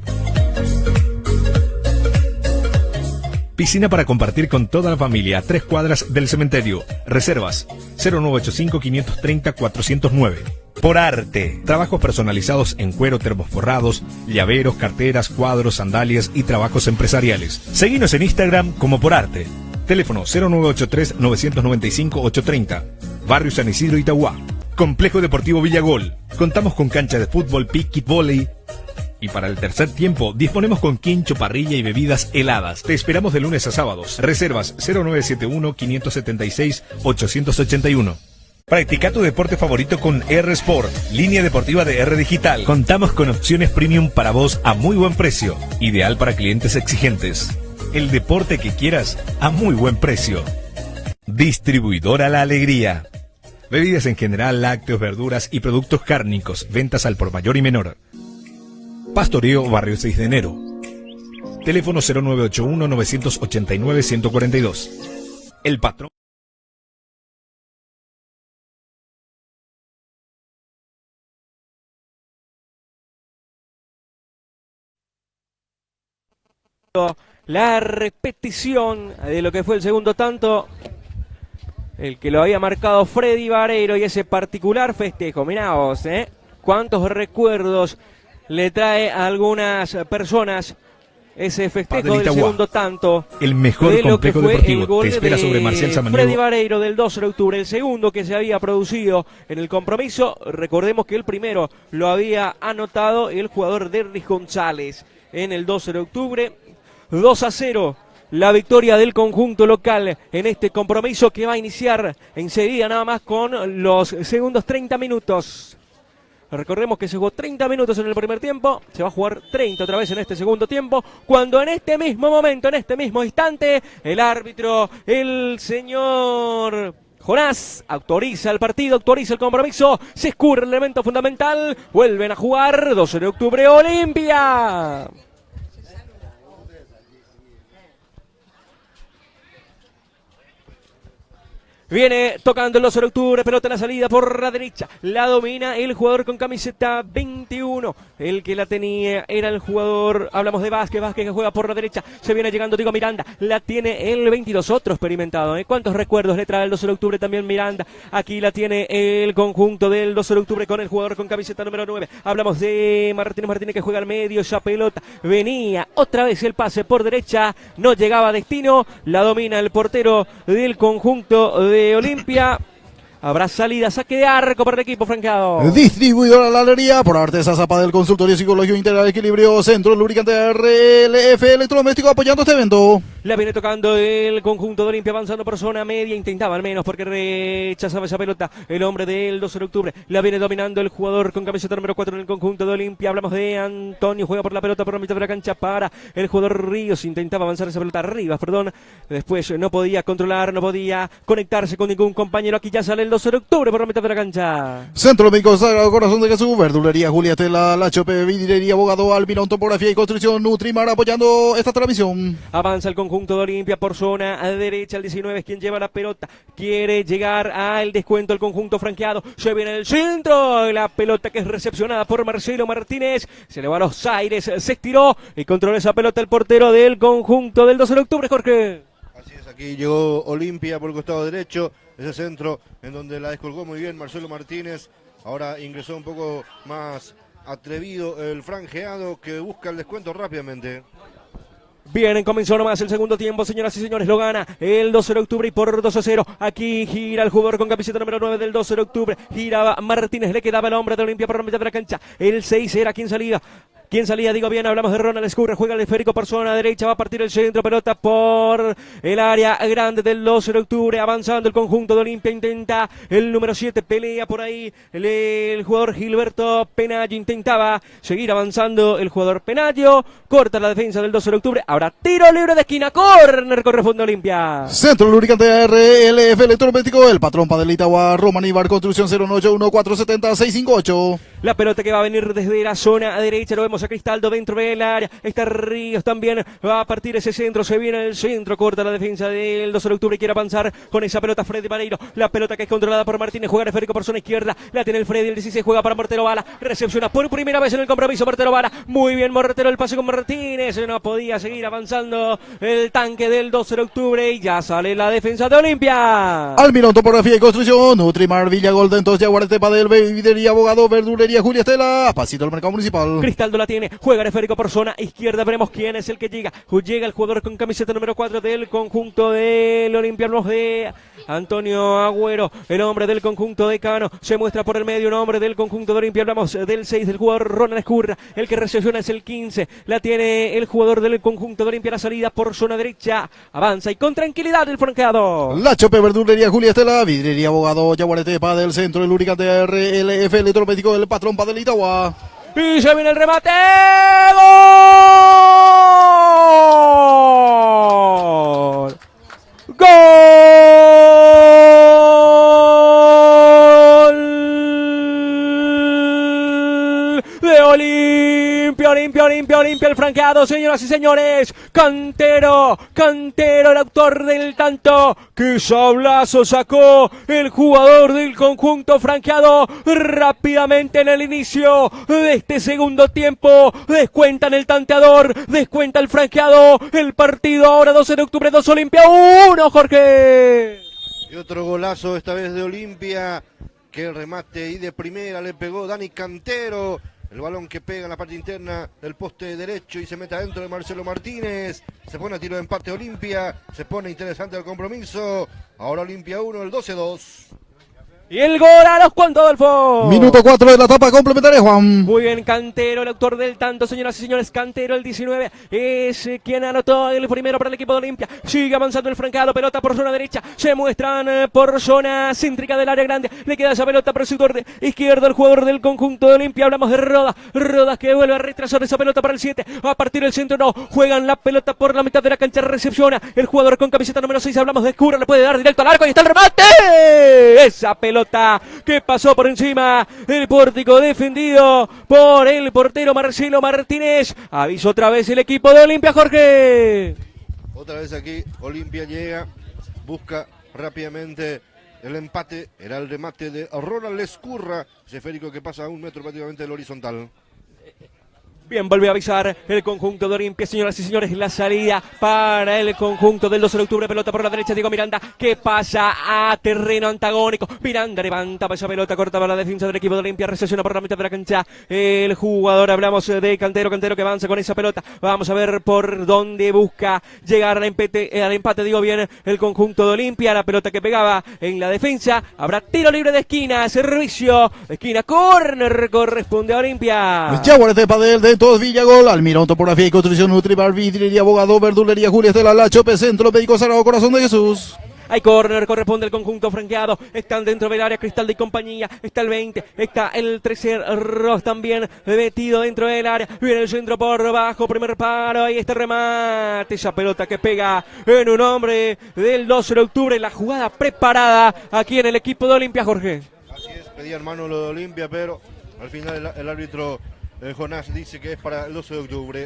Piscina para compartir con toda la familia, a 3 cuadras del cementerio. Reservas 0985-530-409. Por Arte. Trabajos personalizados en cuero, termoforrados, llaveros, carteras, cuadros, sandalias y trabajos empresariales. Seguinos en Instagram como Por Arte. Teléfono 0983-995-830. Barrio San Isidro, Itagua. Complejo Deportivo Villagol. Contamos con cancha de fútbol, piquet, vóley. Y para el tercer tiempo disponemos con quincho, parrilla y bebidas heladas. Te esperamos de lunes a sábados. Reservas 0971-576-881. Practica tu deporte favorito con R Sport, línea deportiva de R Digital. Contamos con opciones premium para vos a muy buen precio, ideal para clientes exigentes. El deporte que quieras a muy buen precio. Distribuidora La Alegría. Bebidas en general, lácteos, verduras y productos cárnicos. Ventas al por mayor y menor. Pastoreo, Barrio 6 de Enero. Teléfono 0981-989-142. El patrón. la repetición de lo que fue el segundo tanto. El que lo había marcado Freddy Vareiro y ese particular festejo. Mirá vos, cuántos recuerdos le trae a algunas personas ese festejo del segundo tanto. El mejor complejo deportivo te espera sobre Marcial Samaniego. Freddy Vareiro del 12 de octubre, el segundo que se había producido en el compromiso. Recordemos que el primero lo había anotado el jugador Derris González en el 12 de octubre. 2-0. La victoria del conjunto local en este compromiso que va a iniciar enseguida nada más con los segundos 30 minutos. Recordemos que se jugó 30 minutos en el primer tiempo, se va a jugar 30 otra vez en este segundo tiempo, cuando en este mismo momento, en este mismo instante, el árbitro, el señor Jonás, autoriza el partido, autoriza el compromiso, se escurre el elemento fundamental, vuelven a jugar 12 de octubre Olimpia. Viene tocando el 12 de octubre, pelota en la salida por la derecha. La domina el jugador con camiseta 21. El que la tenía era el jugador, hablamos de Vázquez que juega por la derecha. Se viene llegando Diego Miranda, la tiene el 22, otro experimentado. ¿Cuántos recuerdos le trae el 12 de octubre también Miranda? Aquí la tiene el conjunto del 12 de octubre con el jugador con camiseta número 9. Hablamos de Martínez que juega al medio, esa pelota venía otra vez el pase por derecha, no llegaba a destino, la domina el portero del conjunto de Olimpia. Habrá salida, saque de arco para el equipo franqueado. Distribuidora La Alegría, por Artesa Zapa del Consultorio Psicológico Integral Equilibrio, Centro Lubricante RLF Electrodoméstico apoyando este evento. La viene tocando el conjunto de Olimpia, avanzando por zona media, intentaba al menos porque rechazaba esa pelota el hombre del 12 de octubre. La viene dominando el jugador con camiseta número 4 en el conjunto de Olimpia. Hablamos de Antonio, juega por la pelota por la mitad de la cancha para el jugador Ríos, intentaba avanzar esa pelota Rivas, después no podía controlar, no podía conectarse con ningún compañero. Aquí ya sale el 12 de octubre por la mitad de la cancha. Centro Médico Sagrado Corazón de Jesús, Verdulería Julia Estela, La Chope, Vidrería Abogado Almirón, Topografía y Construcción, Nutrimar apoyando esta transmisión. Avanza el conjunto de Olimpia por zona a derecha, el 19 es quien lleva la pelota, quiere llegar al descuento el conjunto franqueado, se viene el centro, la pelota que es recepcionada por Marcelo Martínez, se le va a los aires, se estiró y controla esa pelota el portero del conjunto del 12 de octubre, Jorge. Así es, aquí llegó Olimpia por el costado derecho, ese centro en donde la descolgó muy bien Marcelo Martínez, ahora ingresó un poco más atrevido el franjeado que busca el descuento rápidamente. Bien, comenzó nomás el segundo tiempo, señoras y señores, lo gana el 12 de octubre y por 2-0. Aquí gira el jugador con camiseta número 9 del 12 de octubre. Giraba Martínez, le quedaba el hombre de Olimpia por la mitad de la cancha. El 6 era quien salía. ¿Quién salía? Digo bien, hablamos de Ronald Escurra, juega el esférico por zona derecha, va a partir el centro, pelota por el área grande del 12 de octubre, avanzando el conjunto de Olimpia, intenta el número 7, pelea por ahí el jugador Gilberto Penaggio, intentaba seguir avanzando el jugador Penaggio, corta la defensa del 12 de octubre, ahora tiro libre de esquina, córner corresponde a Olimpia. Centro Lubricante RLF Electrodoméstico, el patrón Padelita Romaníbar, Construcción 091-470-658. La pelota que va a venir desde la zona derecha, lo vemos a Cristaldo dentro del área, está Ríos también, va a partir ese centro, se viene el centro, corta la defensa del 12 de octubre y quiere avanzar con esa pelota Freddy Vareiro, la pelota que es controlada por Martínez, juega el esférico por zona izquierda, la tiene el Freddy, el 16 juega para Mortero Bala, recepciona por primera vez en el compromiso Mortero Bala, muy bien Mortero, el pase con Martínez, no podía seguir avanzando el tanque del 12 de octubre y ya sale la defensa de Olimpia. Almirón Topografía y Construcción, Nutrimar, Villa Golden, Yaguarete, Padel, Videría, Abogado, Verdulería, Julia Estela, pasito al mercado municipal. Cristaldo la tiene, juega el esférico por zona izquierda, veremos quién es el que llega. Llega el jugador con camiseta número 4 del conjunto del Olimpia, hablamos de Antonio Agüero, el hombre del conjunto de Cano, se muestra por el medio un hombre del conjunto de Olimpia, hablamos del 6 del jugador Ronald Escurra, el que recepciona es el 15, la tiene el jugador del conjunto de Olimpia, la salida por zona derecha, avanza y con tranquilidad el franqueado. La Chope, Verdulería, Julia Estela, Vidrería, Abogado, Yaguarete, Padel, Centro, el Lubricante RLF Electrodoméstico, el patrón Padel Itagua. Y se viene el remate. ¡Gol! ¡Gol! De Olimpia. Olimpia, el franqueado, señoras y señores. Cantero, el autor del tanto. Que sablazo sacó el jugador del conjunto franqueado rápidamente en el inicio de este segundo tiempo. Descuentan el tanteador, descuenta el franqueado. El partido ahora 12 de octubre, 2 Olimpia, 1, Jorge. Y otro golazo, esta vez de Olimpia. Que el remate y de primera le pegó Dani Cantero. El balón que pega en la parte interna del poste derecho y se mete adentro de Marcelo Martínez. Se pone a tiro de empate Olimpia. Se pone interesante el compromiso. Ahora Olimpia 1, el 12-2. Y el gol a los cuantos, Adolfo. Minuto 4 de la etapa complementaria, Juan. Muy bien, Cantero, el autor del tanto, señoras y señores. Cantero, el 19, es quien anotó el primero para el equipo de Olimpia. Sigue avanzando el francado, pelota por zona derecha. Se muestran por zona céntrica del área grande. Le queda esa pelota por su borde izquierdo, el jugador del conjunto de Olimpia. Hablamos de Rodas. Rodas que vuelve a retrasar esa pelota para el 7. A partir del centro no. Juegan la pelota por la mitad de la cancha. Recepciona el jugador con camiseta número 6. Hablamos de Cura. Le puede dar directo al arco y está el remate. Esa pelota que pasó por encima del pórtico, defendido por el portero Marcelo Martínez. Aviso otra vez el equipo de Olimpia, Jorge. Otra vez aquí Olimpia llega, busca rápidamente el empate. Era el remate de Ronald Escurra, ese esférico que pasa a 1 metro prácticamente del horizontal. Bien, vuelve a avisar el conjunto de Olimpia, señoras y señores, la salida para el conjunto del 12 de octubre, pelota por la derecha, Diego Miranda, que pasa a terreno antagónico. Miranda levanta esa pelota, corta para la defensa del equipo de Olimpia, recesiona por la mitad de la cancha el jugador, hablamos de Cantero que avanza con esa pelota. Vamos a ver por dónde busca llegar al empate, digo bien, el conjunto de Olimpia, la pelota que pegaba en la defensa. Habrá tiro libre de esquina, servicio de esquina, córner, corresponde a Olimpia. Jaguares Padel de todos Villagol, Almirón, topografía y construcción, Nutribar, vidriería, abogado, verdulería, Julia Estela, La Chope, Centro Médico Sagrado Corazón de Jesús. Hay córner, corresponde al conjunto franqueado. Están dentro del área Cristaldo y compañía. Está el 20, está el 13 Ross también metido dentro del área. Viene el centro por bajo, primer paro. Ahí está el remate. Esa pelota que pega en un hombre del 12 de octubre. La jugada preparada aquí en el equipo de Olimpia, Jorge. Así es, pedía hermano lo de Olimpia, pero al final el árbitro Jonás dice que es para el 12 de octubre.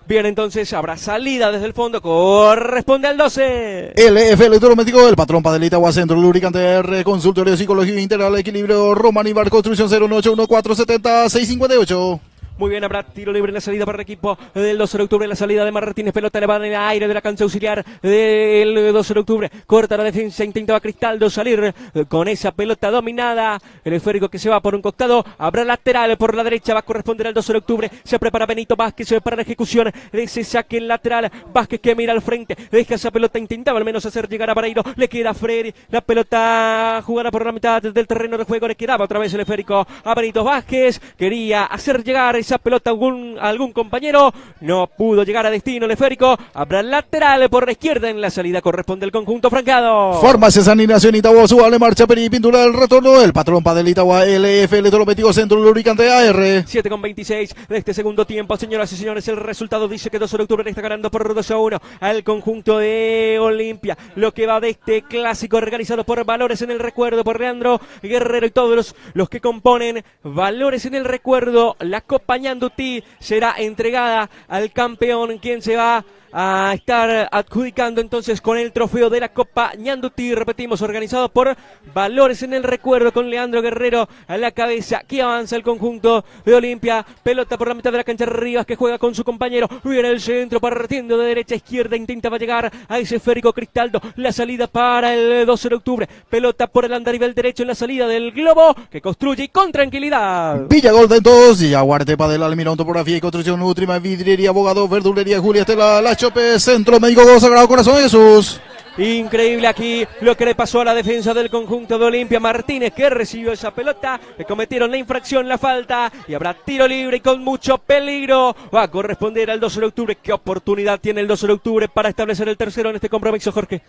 Bien, entonces habrá salida desde el fondo, corresponde al 12. LF Electrodoméstico, el patrón Padelita Centro Lubricante R, consultorio psicología integral, equilibrio, Roman Ibar, construcción 0181470-658. Muy bien, habrá tiro libre en la salida para el equipo del 12 de octubre. La salida de Martínez, pelota elevada en el aire de la cancha auxiliar del 12 de octubre. Corta la defensa, intentaba Cristaldo salir con esa pelota dominada. El esférico que se va por un costado. Habrá lateral por la derecha, va a corresponder al 12 de octubre. Se prepara Benito Vázquez para la ejecución de ese saque en lateral. Vázquez que mira al frente, deja esa pelota, intentaba al menos hacer llegar a Pareiro. Le queda a Freddy, la pelota jugada por la mitad del terreno de juego. Le quedaba otra vez el esférico a Benito Vázquez. Quería hacer llegar esa pelota a algún compañero, no pudo llegar a destino el esférico. Habrá lateral por la izquierda en la salida, corresponde al conjunto francado. Farmacia San Ignacio en Itagua, Subale, Marcha Peri, pintura del retorno, el patrón Padel Itagua, LF Electrodoméstico Centro Lubricante AR. 7:26 de este segundo tiempo, señoras y señores, el resultado dice que 12 de octubre le está ganando por 2-1 al conjunto de Olimpia, lo que va de este clásico organizado por Valores en el Recuerdo, por Leandro Guerrero y todos los que componen Valores en el Recuerdo. La Copa Ñandutí será entregada al campeón, quien se va a estar adjudicando entonces con el trofeo de la Copa Ñandutí, repetimos, organizado por Valores en el Recuerdo, con Leandro Guerrero a la cabeza. Aquí avanza el conjunto de Olimpia, pelota por la mitad de la cancha, Rivas que juega con su compañero, viene el centro partiendo de derecha a izquierda, intentaba llegar a ese esférico Cristaldo, la salida para el 12 de octubre, pelota por el andarivel derecho en la salida del globo, que construye y con tranquilidad. Villagol de todos, Jaguarte Padel, Almirón, topografía y construcción, Nutrima, vidriería, abogado, verdulería, Julia Estela, La Chope, Centro Médico Sagrado Corazón de Jesús. Increíble aquí lo que le pasó a la defensa del conjunto de Olimpia. Martínez que recibió esa pelota, le cometieron la infracción, la falta, y habrá tiro libre y con mucho peligro. Va a corresponder al 12 de octubre. ¿Qué oportunidad tiene el 12 de octubre para establecer el tercero en este compromiso, Jorge?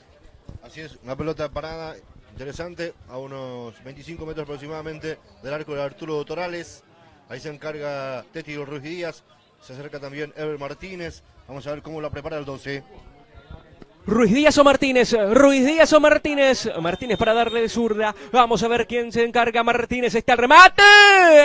Así es, una pelota parada interesante a unos 25 metros aproximadamente del arco de Arturo Torales. Ahí se encarga Teti Ruiz Díaz, se acerca también Ever Martínez. Vamos a ver cómo la prepara el 12. Ruiz Díaz o Martínez, Ruiz Díaz o Martínez, Martínez para darle de zurda, vamos a ver quién se encarga, Martínez, está el remate,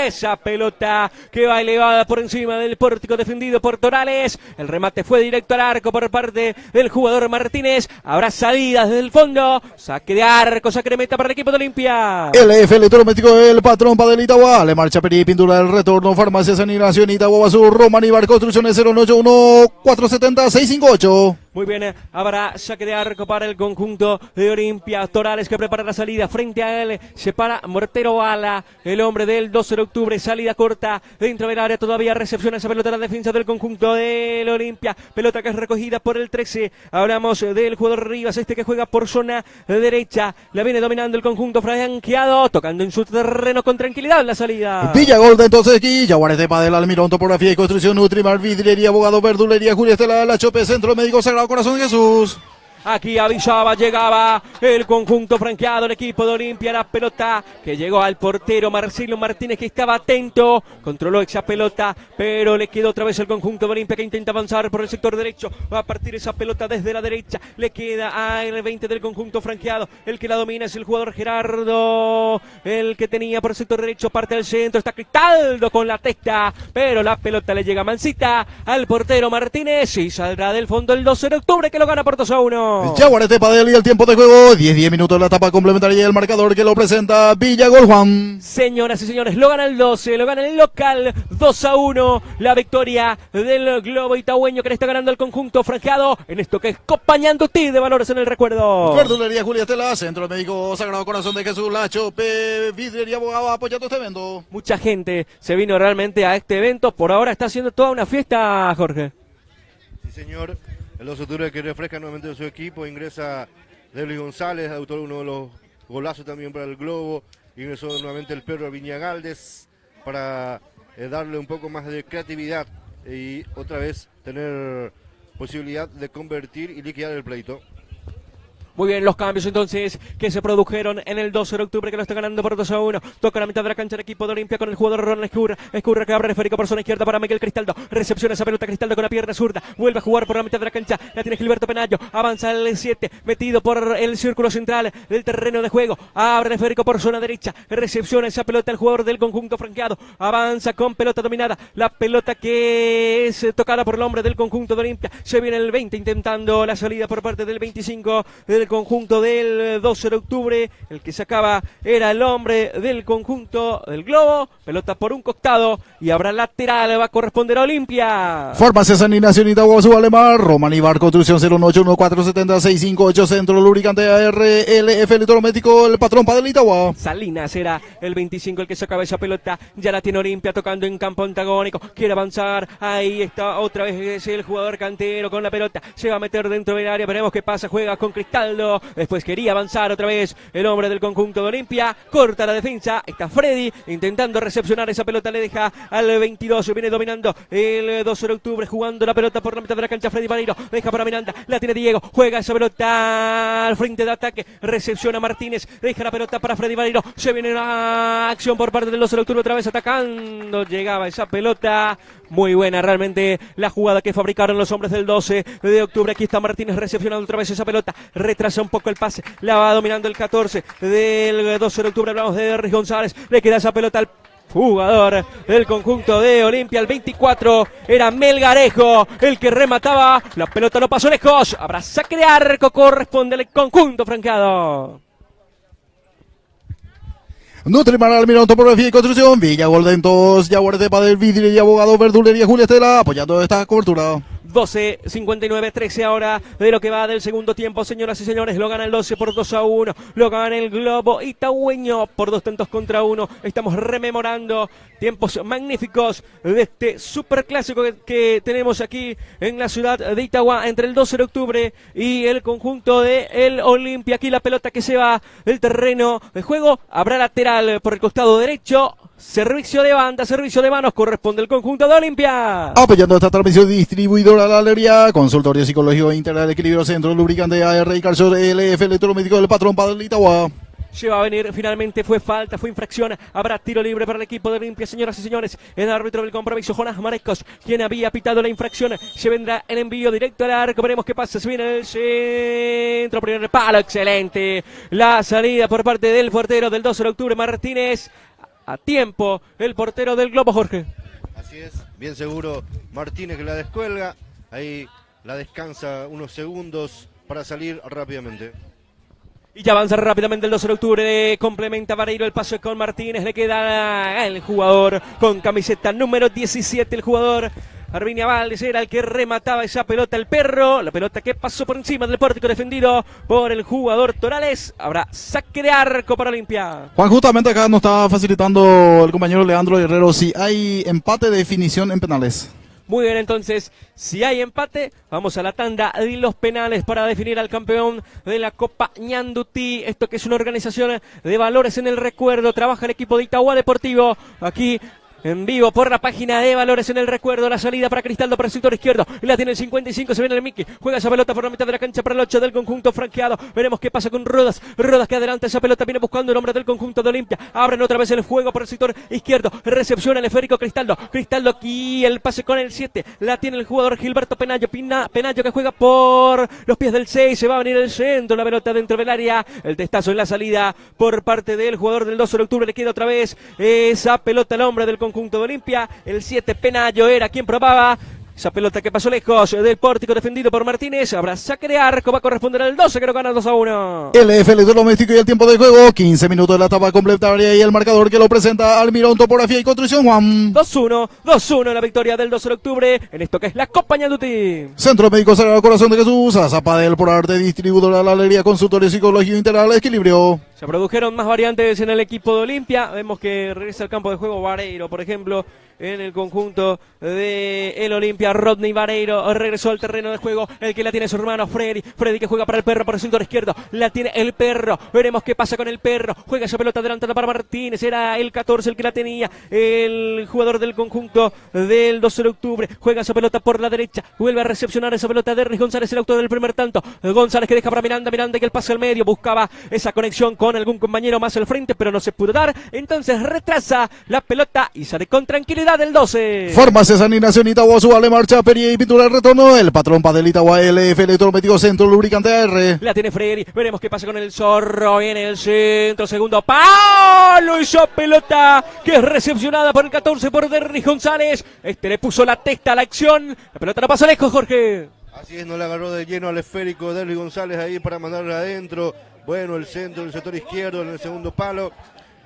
esa pelota que va elevada por encima del pórtico defendido por Torales, el remate fue directo al arco por parte del jugador Martínez, habrá salidas desde el fondo, saque de arco, saque de meta para el equipo de Olimpia. LF Electrodoméstico, el patrón para el Itagua, le marcha Peri, pintura del retorno, Farmacia San Ignacio, Itagua, Basur, Roman Ibar, Construcciones 081 470 658. Muy bien, habrá saque de arco para el conjunto de Olimpia. Torales que prepara la salida, frente a él se para Mortero Bala, el hombre del 12 de octubre, salida corta dentro del área, todavía recepciona esa pelota la defensa del conjunto del Olimpia, pelota que es recogida por el 13, hablamos del jugador Rivas, este que juega por zona derecha, la viene dominando el conjunto franqueado, tocando en su terreno con tranquilidad la salida. Villagol de entonces aquí, Jaguares de Padel, Almirón, Topografía y Construcción, Nutrimar, Vidriería, Abogado, Verdulería, Julia Estela, La Chope, Centro Médico Sagrado Corazón de Jesús. Aquí avisaba, llegaba el conjunto franqueado, el equipo de Olimpia, la pelota que llegó al portero Marcelo Martínez, que estaba atento, controló esa pelota, pero le quedó otra vez el conjunto de Olimpia que intenta avanzar por el sector derecho, va a partir esa pelota desde la derecha, le queda al 20 del conjunto franqueado, el que la domina es el jugador Gerardo, el que tenía por el sector derecho, parte del centro, está Cristaldo con la testa, pero la pelota le llega mansita al portero Martínez y saldrá del fondo el 12 de octubre que lo gana por 2-1. Jaguares de Padel y el tiempo de juego, 10 minutos en la etapa complementaria y el marcador que lo presenta Villagol Juan. Señoras y señores, lo gana el 12, lo gana el local, 2-1, la victoria del Globo Itagüeño que le está ganando el conjunto franqueado en esto que es Copa Ñandutí de Valores en el Recuerdo. Verdulería Julia Estela, Centro Médico Sagrado Corazón de Jesús, La Chope, Vidriería Abogado apoyando este evento. Mucha gente se vino realmente a este evento, por ahora está haciendo toda una fiesta, Jorge. Sí, señor. El 2 de octubre que refresca nuevamente su equipo, ingresa Luis González, autor uno de los golazos también para el Globo, ingresó nuevamente el perro Viñagaldes para darle un poco más de creatividad y otra vez tener posibilidad de convertir y liquidar el pleito. Muy bien, los cambios entonces que se produjeron en el 12 de octubre que lo está ganando por 2-1. Toca la mitad de la cancha el equipo de Olimpia con el jugador Ronald Escurra. Escurra que abre esférico por zona izquierda para Miguel Cristaldo. Recepciona esa pelota Cristaldo con la pierna zurda. Vuelve a jugar por la mitad de la cancha. La tiene Gilberto Penayo. Avanza el 7. Metido por el círculo central del terreno de juego. Abre esférico por zona derecha. Recepciona esa pelota el jugador del conjunto franqueado. Avanza con pelota dominada. La pelota que es tocada por el hombre del conjunto de Olimpia. Se viene el 20 intentando la salida por parte del 25 del conjunto del 12 de octubre, el que sacaba era el hombre del conjunto del Globo, pelota por un costado y habrá lateral, va a corresponder a Olimpia. Farmacia San Ignacio, Itagua, Alemar, Roman Ibar, Construcción 081470658, Centro Lubricante ARLF Electrodoméstico, el patrón Padel Itagua. Salinas era el 25 el que sacaba esa pelota, ya la tiene Olimpia tocando en campo antagónico, quiere avanzar, ahí está otra vez es el jugador cantero con la pelota, se va a meter dentro del área, veremos qué pasa, juega con Cristaldo, después quería avanzar otra vez el hombre del conjunto de Olimpia, corta la defensa, está Freddy intentando recepcionar esa pelota, le deja al 22, viene dominando el 12 de octubre, jugando la pelota por la mitad de la cancha, Freddy Vareiro, deja para Miranda, la tiene Diego, juega esa pelota al frente de ataque, recepciona Martínez, deja la pelota para Freddy Vareiro, se viene una acción por parte del 12 de octubre, otra vez atacando, llegaba esa pelota, muy buena realmente la jugada que fabricaron los hombres del 12 de octubre, aquí está Martínez recepcionando otra vez esa pelota, retrasa un poco el pase, la va dominando el 14 del 12 de octubre, hablamos de Luis González, le queda esa pelota al jugador del conjunto de Olimpia, el 24 era Melgarejo el que remataba, la pelota no pasó lejos, habrá saque de arco, corresponde al conjunto franqueado. Nutrimar, Almirón, Topografía y Construcción, Villagol de Entos, Jaguares de Padel, Vidriería, Abogado, Verdulería, Julia Estela, apoyando esta cobertura. 12:59, 13 ahora de lo que va del segundo tiempo, señoras y señores, lo gana el 12 por 2-1, lo gana el Globo Itagüeño por 2-1. Estamos rememorando tiempos magníficos de este superclásico que tenemos aquí en la ciudad de Itagua entre el 12 de octubre y el conjunto de el Olimpia. Aquí la pelota que se va del terreno de juego, habrá lateral por el costado derecho. Servicio de banda, servicio de manos, corresponde al conjunto de Olimpia. Apoyando esta transmisión, distribuidora La Alegría, consultorio psicológico integral, equilibrio, centro, lubricante AR y calzor, LF Electrodoméstico del patrón Padel Itagua. lleva a venir, finalmente fue falta, fue infracción, habrá tiro libre para el equipo de Olimpia, señoras y señores, el árbitro del compromiso, Jonás Marecos, quien había pitado la infracción, se vendrá el envío directo al arco, veremos qué pasa, se viene el centro, primer palo, excelente, la salida por parte del portero del 12 de octubre, Martínez, a tiempo, el portero del Globo, Jorge. Así es, bien seguro Martínez que la descuelga, ahí la descansa unos segundos para salir rápidamente. Y ya avanza rápidamente el 12 de octubre, complementa Vareiro el paso con Martínez, le queda el jugador con camiseta número 17, el jugador Arvinia Valdes era el que remataba esa pelota, el perro, la pelota que pasó por encima del pórtico defendido por el jugador Torales. Habrá saque de arco para Olimpia. Juan, justamente acá nos está facilitando el compañero Leandro Guerrero si hay empate de definición en penales. Muy bien, entonces, si hay empate, vamos a la tanda de los penales para definir al campeón de la Copa Ñandutí. Esto que es una organización de valores en el recuerdo. Trabaja el equipo de Itagua Deportivo aquí en vivo por la página de Valores en el Recuerdo. La salida para Cristaldo por el sector izquierdo. Y la tiene el 55. Se viene el Miki. Juega esa pelota por la mitad de la cancha para el 8 del conjunto franqueado. Veremos qué pasa con Rodas. Rodas que adelanta esa pelota. Viene buscando el hombre del conjunto de Olimpia. Abren otra vez el juego por el sector izquierdo. Recepciona el esférico Cristaldo. Cristaldo aquí. El pase con el 7. La tiene el jugador Gilberto Penayo. Penayo que juega por los pies del 6. Se va a venir el centro. La pelota dentro del área. El testazo en la salida por parte del jugador del 12 de octubre. Le queda otra vez esa pelota al hombre del conjunto de Olimpia, el 7 Penayo era quien probaba esa pelota que pasó lejos del pórtico defendido por Martínez. Habrá saque de arco, va a corresponder al 12 que lo gana 2-1. El electrodoméstico y el tiempo de juego, 15 minutos de la etapa complementaria y el marcador que lo presenta Almirón Topografía y Construcción, Juan. 2-1 la victoria del 12 de octubre en esto que es la Copa Ñandutí. Centro Médico Sagrado Corazón de Jesús, Azapadel por arte, distribuidora de la alegría, consultorio psicológico integral, equilibrio. Se produjeron más variantes en el equipo de Olimpia. Vemos que regresa al campo de juego Vareiro, por ejemplo, en el conjunto de el Olimpia. Rodney Vareiro regresó al terreno de juego. El que la tiene su hermano Freddy. Freddy que juega para el perro por el sector izquierdo. La tiene el perro. Veremos qué pasa con el perro. Juega esa pelota adelantada para Martínez. Era el 14 el que la tenía. El jugador del conjunto del 12 de octubre. Juega esa pelota por la derecha. Vuelve a recepcionar esa pelota de Derris González, el autor del primer tanto. González que deja para Miranda. Miranda que el pase al medio. Buscaba esa conexión con algún compañero más al frente, pero no se pudo dar. Entonces retrasa la pelota y sale con tranquilidad el 12. Farmacia San Ignacio en Itagua, Subale, Marcha, Peria y Pintura de Retorno. El patrón Padel Itagua, LF Electrodoméstico Centro Lubricante AR. La tiene Freddy. Veremos qué pasa con el Zorro. Viene el centro, segundo palo. Esa pelota que es recepcionada por el 14 por Derris González. Este le puso la testa a la acción. La pelota no pasa lejos, Jorge. Así es, no le agarró de lleno al esférico de Derris González ahí para mandarla adentro. Bueno, el centro del sector izquierdo en el segundo palo.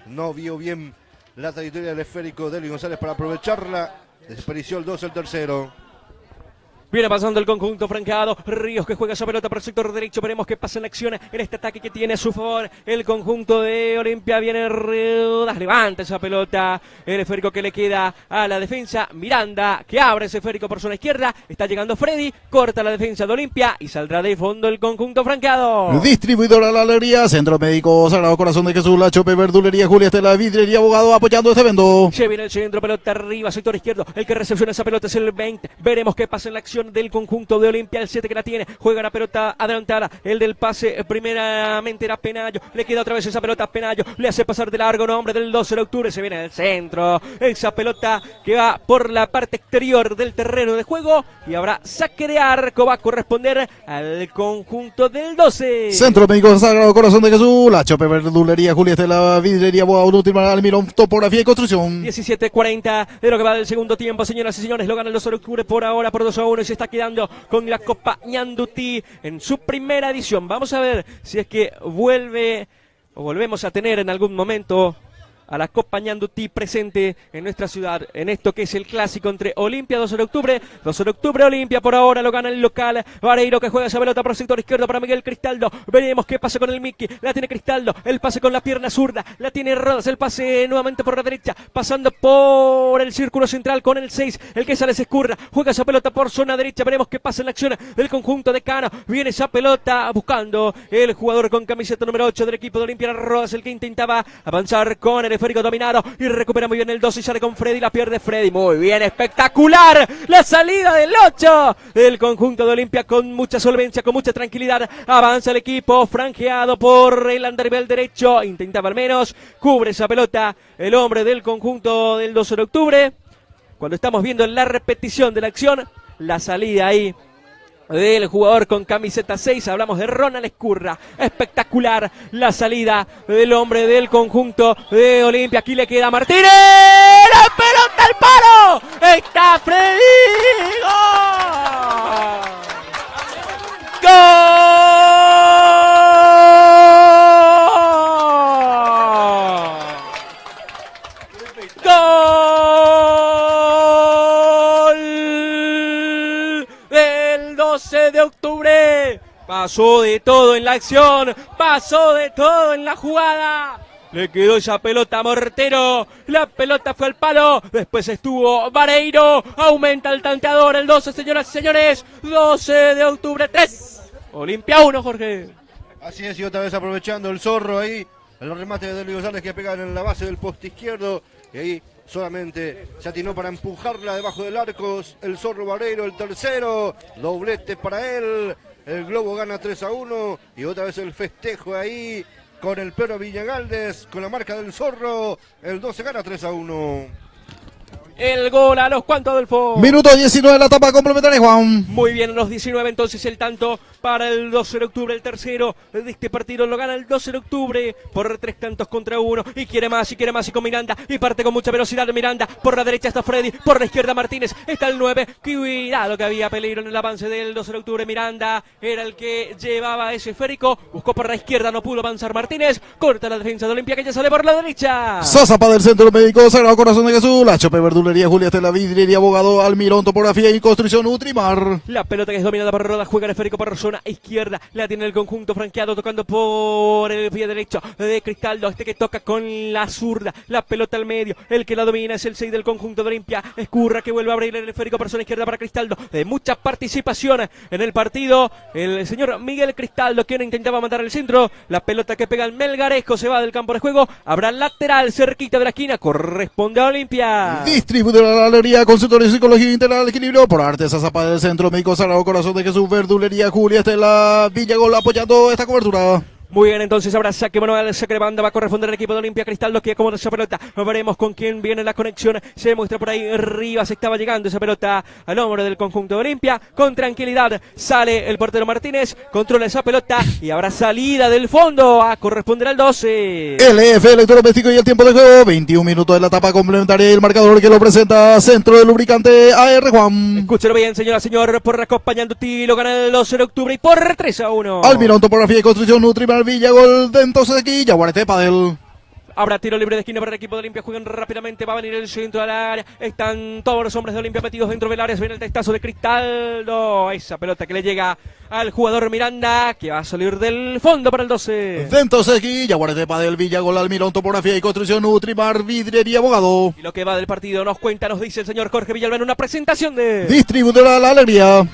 No vio bien la trayectoria del esférico de Derris González para aprovecharla. Desperdició el 2 el tercero. Viene pasando el conjunto franqueado. Ríos que juega esa pelota por el sector derecho. Veremos qué pasa en acción en este ataque que tiene a su favor el conjunto de Olimpia. Viene Rodas, levanta esa pelota. El esférico que le queda a la defensa. Miranda que abre ese esférico por zona izquierda. Está llegando Freddy. Corta la defensa de Olimpia y saldrá de fondo el conjunto franqueado. Distribuidora de la alegría, Centro Médico Sagrado Corazón de Jesús, La Chope, Verdulería, Julia Estela, Vidrería, Abogado, apoyando este evento. Se viene el centro, pelota arriba, sector izquierdo. El que recepciona esa pelota es el 20. Veremos qué pasa en la acción del conjunto de Olimpia, el 7 que la tiene, juega la pelota adelantada, el del pase primeramente era Penayo, le queda otra vez esa pelota a Penayo, le hace pasar de largo nombre del 12 de octubre, se viene al centro, esa pelota que va por la parte exterior del terreno de juego y habrá saque de arco, va a corresponder al conjunto del 12. Centro Médico Sagrado Corazón de Jesús, La Chope, Verdulería, Julia Estela, Vidrería, Abogado, Última, Almirón, Topografía y Construcción. 17:40 de lo que va del segundo tiempo, señoras y señores, lo gana el 12 de octubre por ahora por 2-1 y se está quedando con la Copa Ñandutí en su primera edición. Vamos a ver si es que volvemos a tener en algún momento a la Copa Ñandutí presente en nuestra ciudad, en esto que es el clásico entre Olimpia, 12 de octubre, 12 de octubre Olimpia, por ahora lo gana el local, Vareiro que juega esa pelota por el sector izquierdo para Miguel Cristaldo, veremos qué pasa con el Miki, la tiene Cristaldo, el pase con la pierna zurda, la tiene Rodas, el pase nuevamente por la derecha, pasando por el círculo central con el 6, el que sale se escurra, juega esa pelota por zona derecha, veremos qué pasa en la acción del conjunto de Cano, viene esa pelota buscando el jugador con camiseta número 8 del equipo de Olimpia, Rodas, el que intentaba avanzar con el esférico dominado y recupera muy bien el 2 y sale con Freddy, la pierde Freddy, muy bien, espectacular la salida del 8 del conjunto de Olimpia con mucha solvencia, con mucha tranquilidad, avanza el equipo, franjeado por el andarivel derecho, intentaba al menos, cubre esa pelota el hombre del conjunto del 12 de octubre, cuando estamos viendo la repetición de la acción, la salida ahí del jugador con camiseta 6, hablamos de Ronald Escurra, espectacular la salida del hombre del conjunto de Olimpia, aquí le queda Martínez, la pelota al palo, está Freddy, ¡gol! De octubre, pasó de todo en la acción, pasó de todo en la jugada, le quedó esa pelota a Mortero, la pelota fue al palo, después estuvo Vareiro, aumenta el tanteador, el 12, señoras y señores, 12 de octubre 3, Olimpia 1, Jorge. Así es, y otra vez aprovechando el Zorro ahí, el remate de Luis González que pegan en la base del poste izquierdo, y ahí solamente se atinó para empujarla debajo del arco, el Zorro Vareiro, el tercero, doblete para él, el Globo gana 3-1, y otra vez el festejo ahí, con el perro Villagaldes, con la marca del Zorro, el 12 gana 3-1. El gol a los cuantos, Adolfo. Minuto 19 de la etapa complementaria, Juan. Muy bien, a los 19 entonces el tanto para el 12 de octubre, el tercero de este partido lo gana el 12 de octubre por 3-1 y quiere más y con Miranda y parte con mucha velocidad Miranda, por la derecha está Freddy, por la izquierda Martínez, está el 9, cuidado que había peligro en el avance del 12 de octubre, Miranda era el que llevaba ese esférico, buscó por la izquierda, no pudo avanzar Martínez, corta la defensa de Olimpia que ya sale por la derecha. Sosa para el Centro Médico Sagrado Corazón de Jesús, la Chope Verdulería Julia Estela Vidriería Abogado Almirón Topografía y Construcción Utrimar. La pelota que es dominada por Roda, juega el esférico por zona izquierda, la tiene el conjunto franqueado tocando por el pie derecho de Cristaldo, este que toca con la zurda, la pelota al medio, el que la domina es el 6 del conjunto de Olimpia, Escurra que vuelve a abrir el esférico por zona izquierda para Cristaldo, de mucha participación en el partido, el señor Miguel Cristaldo quien intentaba mandar el centro, la pelota que pega el Melgarejo se va del campo de juego, habrá lateral cerquita de la esquina, corresponde a Olimpia. Distribuidora la Alegría, consultorio de psicología integral, equilibrio por Artes Azapa del Centro Médico Sagrado Corazón de Jesús, Verdulería Julia Estela Villagol apoyando esta cobertura. Muy bien, entonces habrá saque manual, saque de banda, va a corresponder al equipo de Olimpia Cristaldo que acomoda esa pelota, veremos con quién viene la conexión, se muestra por ahí arriba, se estaba llegando esa pelota al hombro del conjunto de Olimpia, con tranquilidad sale el portero Martínez, controla esa pelota y habrá salida del fondo, a corresponder al 12. LF Electrodoméstico y el tiempo de juego, 21 minutos de la etapa complementaria y el marcador que lo presenta Centro de Lubricante AR Juan. Escúchelo bien, señora, señor, por acompañando lo gana el 12 de octubre y por 3-1. Almirón Topografía y Construcción Utrimar Villagol de entonces aquí, Yaguareté Padel. Habrá tiro libre de esquina para el equipo de Olimpia, juegan rápidamente, va a venir el centro del área, están todos los hombres de Olimpia metidos dentro del área, se viene el testazo de Cristaldo, esa pelota que le llega al jugador Miranda, que va a salir del fondo para el 12. De entonces aquí, Yaguareté Padel, Villagol, Almirón Topografía y Construcción Utrimar, Vidriería Abogado. Y lo que va del partido nos cuenta, nos dice el señor Jorge Villalba, una presentación de Distribuidora La Alegría.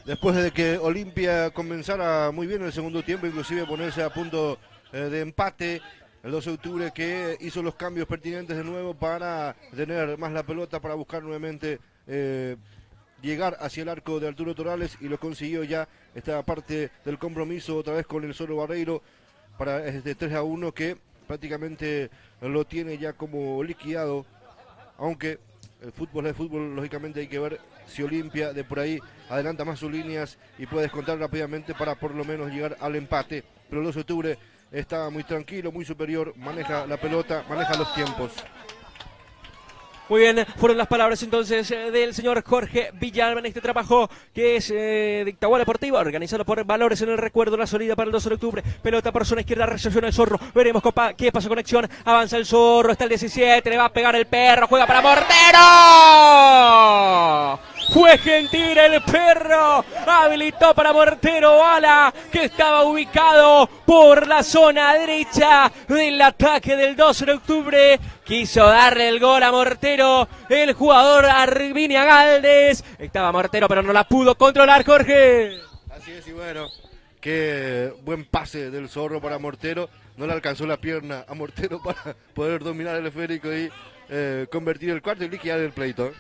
Después de que Olimpia comenzara muy bien el segundo tiempo, inclusive ponerse a punto de empate, el 12 de octubre que hizo los cambios pertinentes de nuevo para tener más la pelota, para buscar nuevamente llegar hacia el arco de Arturo Torales y lo consiguió ya esta parte del compromiso otra vez con el Zorro Vareiro para este 3-1 que prácticamente lo tiene ya como liquidado, aunque el fútbol es fútbol, lógicamente hay que ver si Olimpia de por ahí adelanta más sus líneas y puede descontar rápidamente para por lo menos llegar al empate, pero el 12 de octubre está muy tranquilo, muy superior, maneja la pelota, maneja los tiempos. Muy bien, fueron las palabras entonces del señor Jorge Villalba en este trabajo que es Dictagua Deportivo, organizado por Valores en el Recuerdo, la salida para el 12 de octubre, pelota por zona izquierda, recepciona el Zorro, veremos qué pasa, conexión, avanza el Zorro, está el 17, le va a pegar el perro, juega para Mortero, fue gentil el perro, habilitó para Mortero, Bala, que estaba ubicado por la zona derecha del ataque del 12 de octubre, quiso darle el gol a Mortero, el jugador Arvinia Galdes. Estaba Mortero, pero no la pudo controlar, Jorge. Así es, y bueno, Qué buen pase del Zorro para Mortero. No le alcanzó la pierna a Mortero para poder dominar el esférico y convertir el cuarto y liquidar el pleito.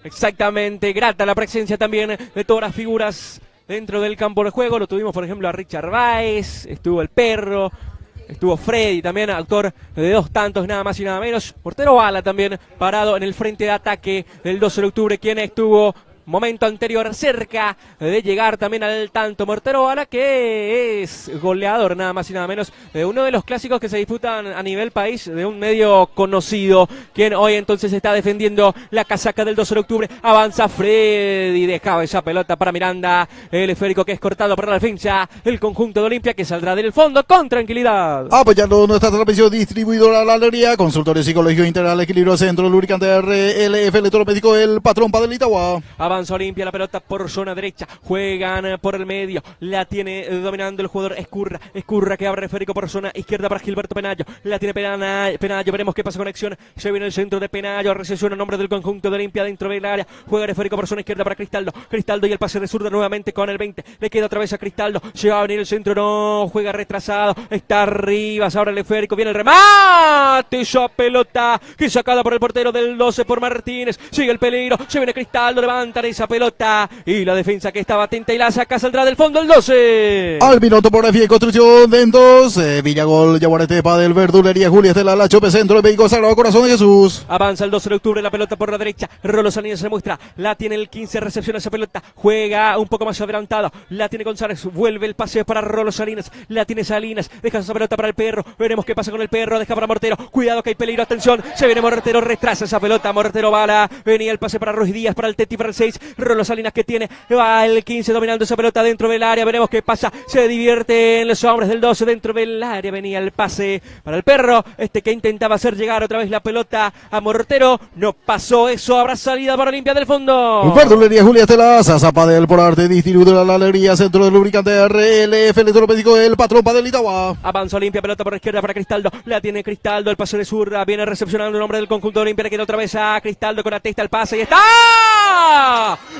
Exactamente, grata la presencia también de todas las figuras dentro del campo de juego. Lo tuvimos, por ejemplo, a Richard Baez, estuvo el Perro, estuvo Freddy también, autor de 2 tantos, nada más y nada menos. Mortero Bala también parado en el frente de ataque del 12 de octubre, quien estuvo momento anterior cerca de llegar también al tanto. Mortero Bala, que es goleador nada más y nada menos de uno de los clásicos que se disputan a nivel país, de un medio conocido, quien hoy entonces está defendiendo la casaca del 12 de octubre. Avanza Freddy, dejaba esa pelota para Miranda, el esférico que es cortado por la defensa, el conjunto de Olimpia, que saldrá del fondo con tranquilidad. Apoyando nuestra transmisión distribuidora La Alegría, consultorio psicológico integral, equilibrio, centro, lubricante RLF, electromédico, el patrón Padel Itagua. Avanza Olimpia, la pelota por zona derecha, juegan por el medio, la tiene dominando el jugador Escurra que abre esférico por zona izquierda para Gilberto Penayo, la tiene Penayo, veremos qué pasa con acción, se viene el centro de Penayo, recepciona el nombre del conjunto de Olimpia dentro del área, juega el esférico por zona izquierda para Cristaldo y el pase de zurda nuevamente con el 20, le queda otra vez a Cristaldo, se va a venir el centro, no, juega retrasado, está arriba, se abre el esférico, viene el remate, esa pelota que es sacada por el portero del 12 por Martínez, sigue el peligro, se viene Cristaldo, levanta esa pelota y la defensa que estaba atenta y la saca, saldrá del fondo el 12. Albino, topografía y construcción, Ventos, Villagol, Yaguarete, Padel, Verdulería, Julia Estela, La Chope, Centro, el Médico Sagrado Corazón de Jesús. Avanza el 12 de octubre, la pelota por la derecha, Rolo Salinas se muestra, la tiene el 15, recepciona esa pelota, juega un poco más adelantado, la tiene González, vuelve el pase para Rolo Salinas, la tiene Salinas, deja esa pelota para el Perro, veremos qué pasa con el Perro, deja para Mortero, cuidado que hay peligro, atención, se viene Mortero, retrasa esa pelota, Mortero Bala, venía el pase para Ruiz Díaz, para el Teti, para el 6, Rolo Salinas que tiene, va el 15 dominando esa pelota dentro del área, veremos qué pasa, se divierten los hombres del 12 dentro del área, venía el pase para el Perro, que intentaba hacer llegar otra vez la pelota a Mortero, no pasó eso, habrá salida para Olimpia del fondo. Verdulería Julia Estela, Sasa Padel por arte, distribuidora La Alegría, centro de lubricante RLF, electromédico, el patrón Padel Itagua. Avanza Olimpia, pelota por la izquierda para Cristaldo, la tiene Cristaldo, el pase de zurda, viene recepcionando el nombre del conjunto de Olimpia, le queda otra vez a Cristaldo con la testa, el pase y está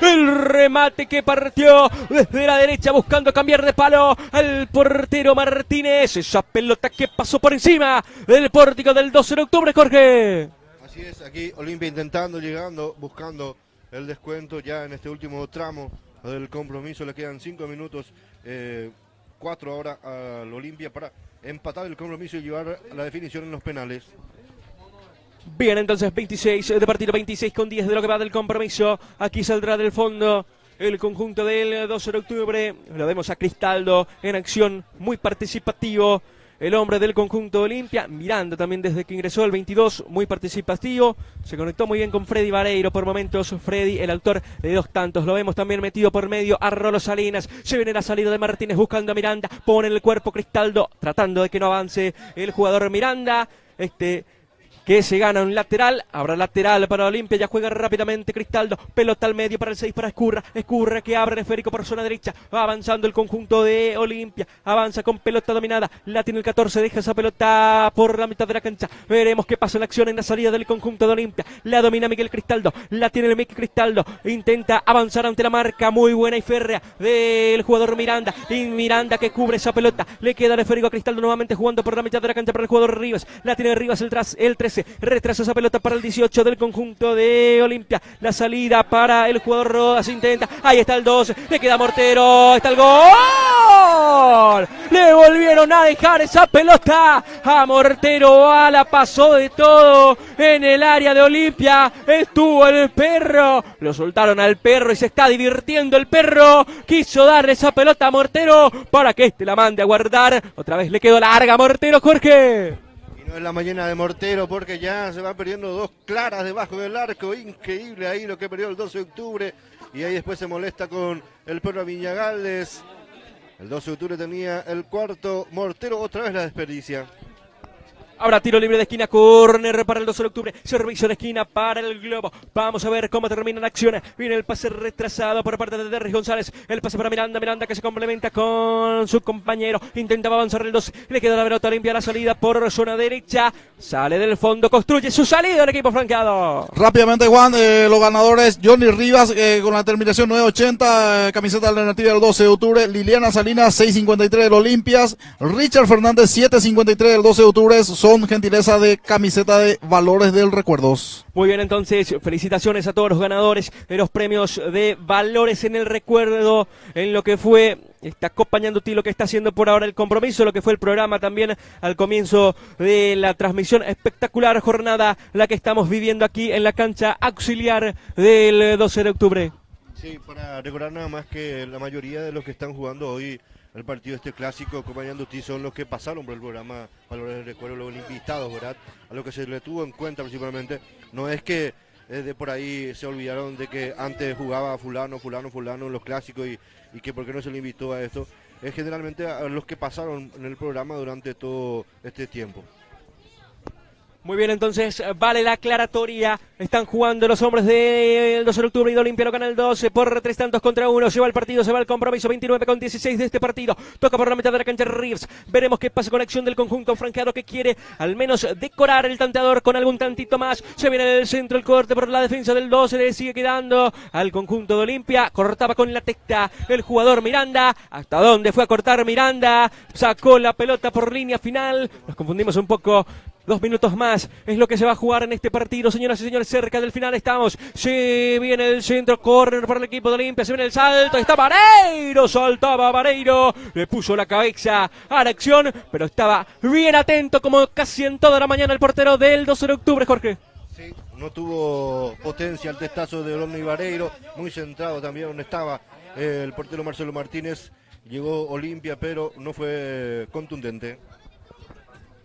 el remate que partió desde la derecha buscando cambiar de palo al portero Martínez, esa pelota que pasó por encima del pórtico del 12 de octubre, Jorge. Así es, aquí Olimpia intentando, llegando, buscando el descuento ya en este último tramo del compromiso, le quedan 5 minutos, 4 ahora al Olimpia para empatar el compromiso y llevar a la definición en los penales. Bien, entonces 26 de partido, 26 con 10 de lo que va del compromiso. Aquí saldrá del fondo el conjunto del 12 de octubre. Lo vemos a Cristaldo en acción, muy participativo. El hombre del conjunto de Olimpia, Miranda también desde que ingresó el 22, muy participativo. Se conectó muy bien con Freddy Vareiro por momentos. Freddy, el autor de 2 tantos. Lo vemos también metido por medio a Rolo Salinas. Se viene la salida de Martínez buscando a Miranda. Pone el cuerpo Cristaldo, tratando de que no avance el jugador Miranda. Que se gana un lateral, habrá lateral para Olimpia, ya juega rápidamente Cristaldo, pelota al medio para el 6 para Escurra que abre el esférico por zona derecha, va avanzando el conjunto de Olimpia, avanza con pelota dominada, la tiene el 14, deja esa pelota por la mitad de la cancha, veremos qué pasa en la acción en la salida del conjunto de Olimpia, la domina Miguel Cristaldo, la tiene el Miguel Cristaldo, intenta avanzar ante la marca muy buena y férrea del jugador Miranda, y Miranda que cubre esa pelota, le queda el esférico a Cristaldo nuevamente jugando por la mitad de la cancha para el jugador Rivas, la tiene Rivas el 13, retrasa esa pelota para el 18 del conjunto de Olimpia, la salida para el jugador Rodas, intenta, ahí está el 12, le queda Mortero, está el gol, le volvieron a dejar esa pelota a Mortero, Bala pasó de todo en el área de Olimpia, estuvo el Perro, lo soltaron al Perro y se está divirtiendo el Perro, quiso darle esa pelota a Mortero para que la mande a guardar, otra vez le quedó larga a Mortero, Jorge. No es la mañana de Mortero porque ya se van perdiendo 2 claras debajo del arco. Increíble ahí lo que perdió el 12 de octubre. Y ahí después se molesta con el Perro Viñagales. El 12 de octubre tenía el cuarto. Mortero otra vez la desperdicia. Ahora tiro libre de esquina, córner para el 12 de octubre, servicio de esquina para el Globo. Vamos a ver cómo termina la acción. Viene el pase retrasado por parte de Derris González. El pase para Miranda, Miranda que se complementa con su compañero. Intentaba avanzar el 12, le queda la pelota limpia a la salida por zona derecha. Sale del fondo, construye su salida el equipo franqueado. Rápidamente, Juan, los ganadores: Johnny Rivas con la terminación 980, camiseta alternativa del 12 de octubre. Liliana Salinas 653 del Olimpias. Richard Fernández 753 del 12 de octubre. Son gentileza de camiseta de Valores del Recuerdos. Muy bien, entonces, felicitaciones a todos los ganadores de los premios de Valores en el Recuerdo, en lo que fue está acompañando lo que está haciendo por ahora el compromiso, lo que fue el programa también al comienzo de la transmisión. Espectacular jornada la que estamos viviendo aquí en la cancha auxiliar del 12 de octubre. Sí, para recordar nada más que la mayoría de los que están jugando hoy el partido clásico acompañando a ti son los que pasaron por el programa Valores del Recuerdo, los invitados, ¿verdad? A lo que se le tuvo en cuenta principalmente. No es que de por ahí se olvidaron de que antes jugaba fulano en los clásicos y que por qué no se le invitó a esto. Es generalmente a los que pasaron en el programa durante todo este tiempo. Muy bien, entonces vale la aclaratoria. Están jugando los hombres del 12 de octubre y de Olimpia lo gana el 12 por 3 tantos contra 1. Se va el partido, se va el compromiso. 29-16 de este partido. Toca por la mitad de la cancha Reeves. Veremos qué pasa con acción del conjunto franqueado que quiere al menos decorar el tanteador con algún tantito más. Se viene el centro, el corte por la defensa del 12. Le sigue quedando al conjunto de Olimpia. Cortaba con la tecta el jugador Miranda. ¿Hasta dónde fue a cortar Miranda? Sacó la pelota por línea final. Nos confundimos un poco. 2 minutos más es lo que se va a jugar en este partido, señoras y señores. Cerca del final estamos. Se viene el centro, corner para el equipo de Olimpia. Se viene el salto. Está Vareiro. Saltaba Vareiro. Le puso la cabeza a la acción, pero estaba bien atento, como casi en toda la mañana, el portero del 12 de octubre, Jorge. Sí, no tuvo potencia el testazo de Omni Vareiro. Muy centrado también donde estaba el portero Marcelo Martínez. Llegó Olimpia, pero no fue contundente.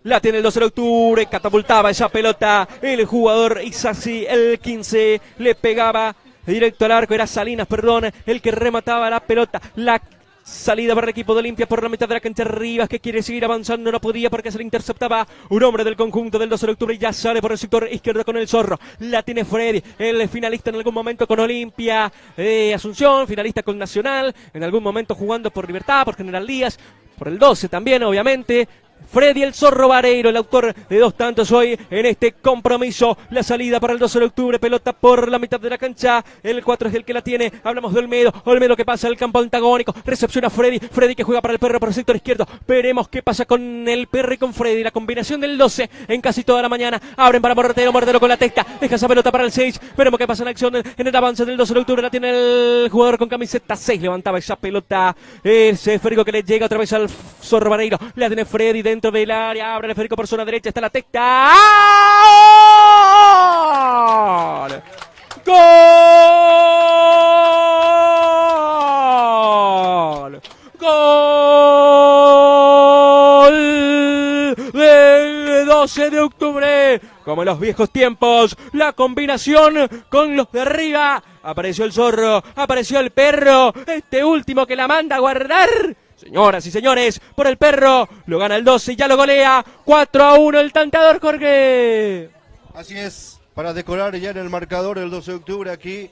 La tiene el 12 de octubre, catapultaba esa pelota el jugador Isasi, el 15, le pegaba directo al arco, era Salinas, perdón, el que remataba la pelota. La salida para el equipo de Olimpia por la mitad de la cancha. Rivas, que quiere seguir avanzando, no podía porque se le interceptaba un hombre del conjunto del 12 de octubre y ya sale por el sector izquierdo con el Zorro. La tiene Freddy, el finalista en algún momento con Olimpia Asunción, finalista con Nacional, en algún momento jugando por Libertad, por General Díaz, por el 12 también, obviamente. Freddy el Zorro Vareiro, el autor de 2 tantos hoy en este compromiso. La salida para el 12 de octubre, pelota por la mitad de la cancha. El 4 es el que la tiene. Hablamos de Olmedo. Olmedo que pasa al campo antagónico. Recepciona a Freddy. Freddy que juega para el Perro por el sector izquierdo. Veremos qué pasa con el Perro y con Freddy. La combinación del 12 en casi toda la mañana. Abren para Mortero. Mortero con la testa. Deja esa pelota para el 6. Veremos qué pasa en la acción en el avance del 12 de octubre. La tiene el jugador con camiseta 6. Levantaba esa pelota. Ese esférico que le llega otra vez al Zorro Vareiro. La tiene Freddy dentro del área, abre el esférico por zona derecha, está la tecta. ¡Gol! ¡Gol! ¡Gol! Del 12 de octubre, como en los viejos tiempos, la combinación con los de arriba. Apareció el Zorro, apareció el Perro, este último que la manda a guardar. Señoras y señores, por el Perro, lo gana el 12 y ya lo golea. 4-1 el tanteador, Jorge. Así es, para decorar ya en el marcador el 12 de octubre aquí,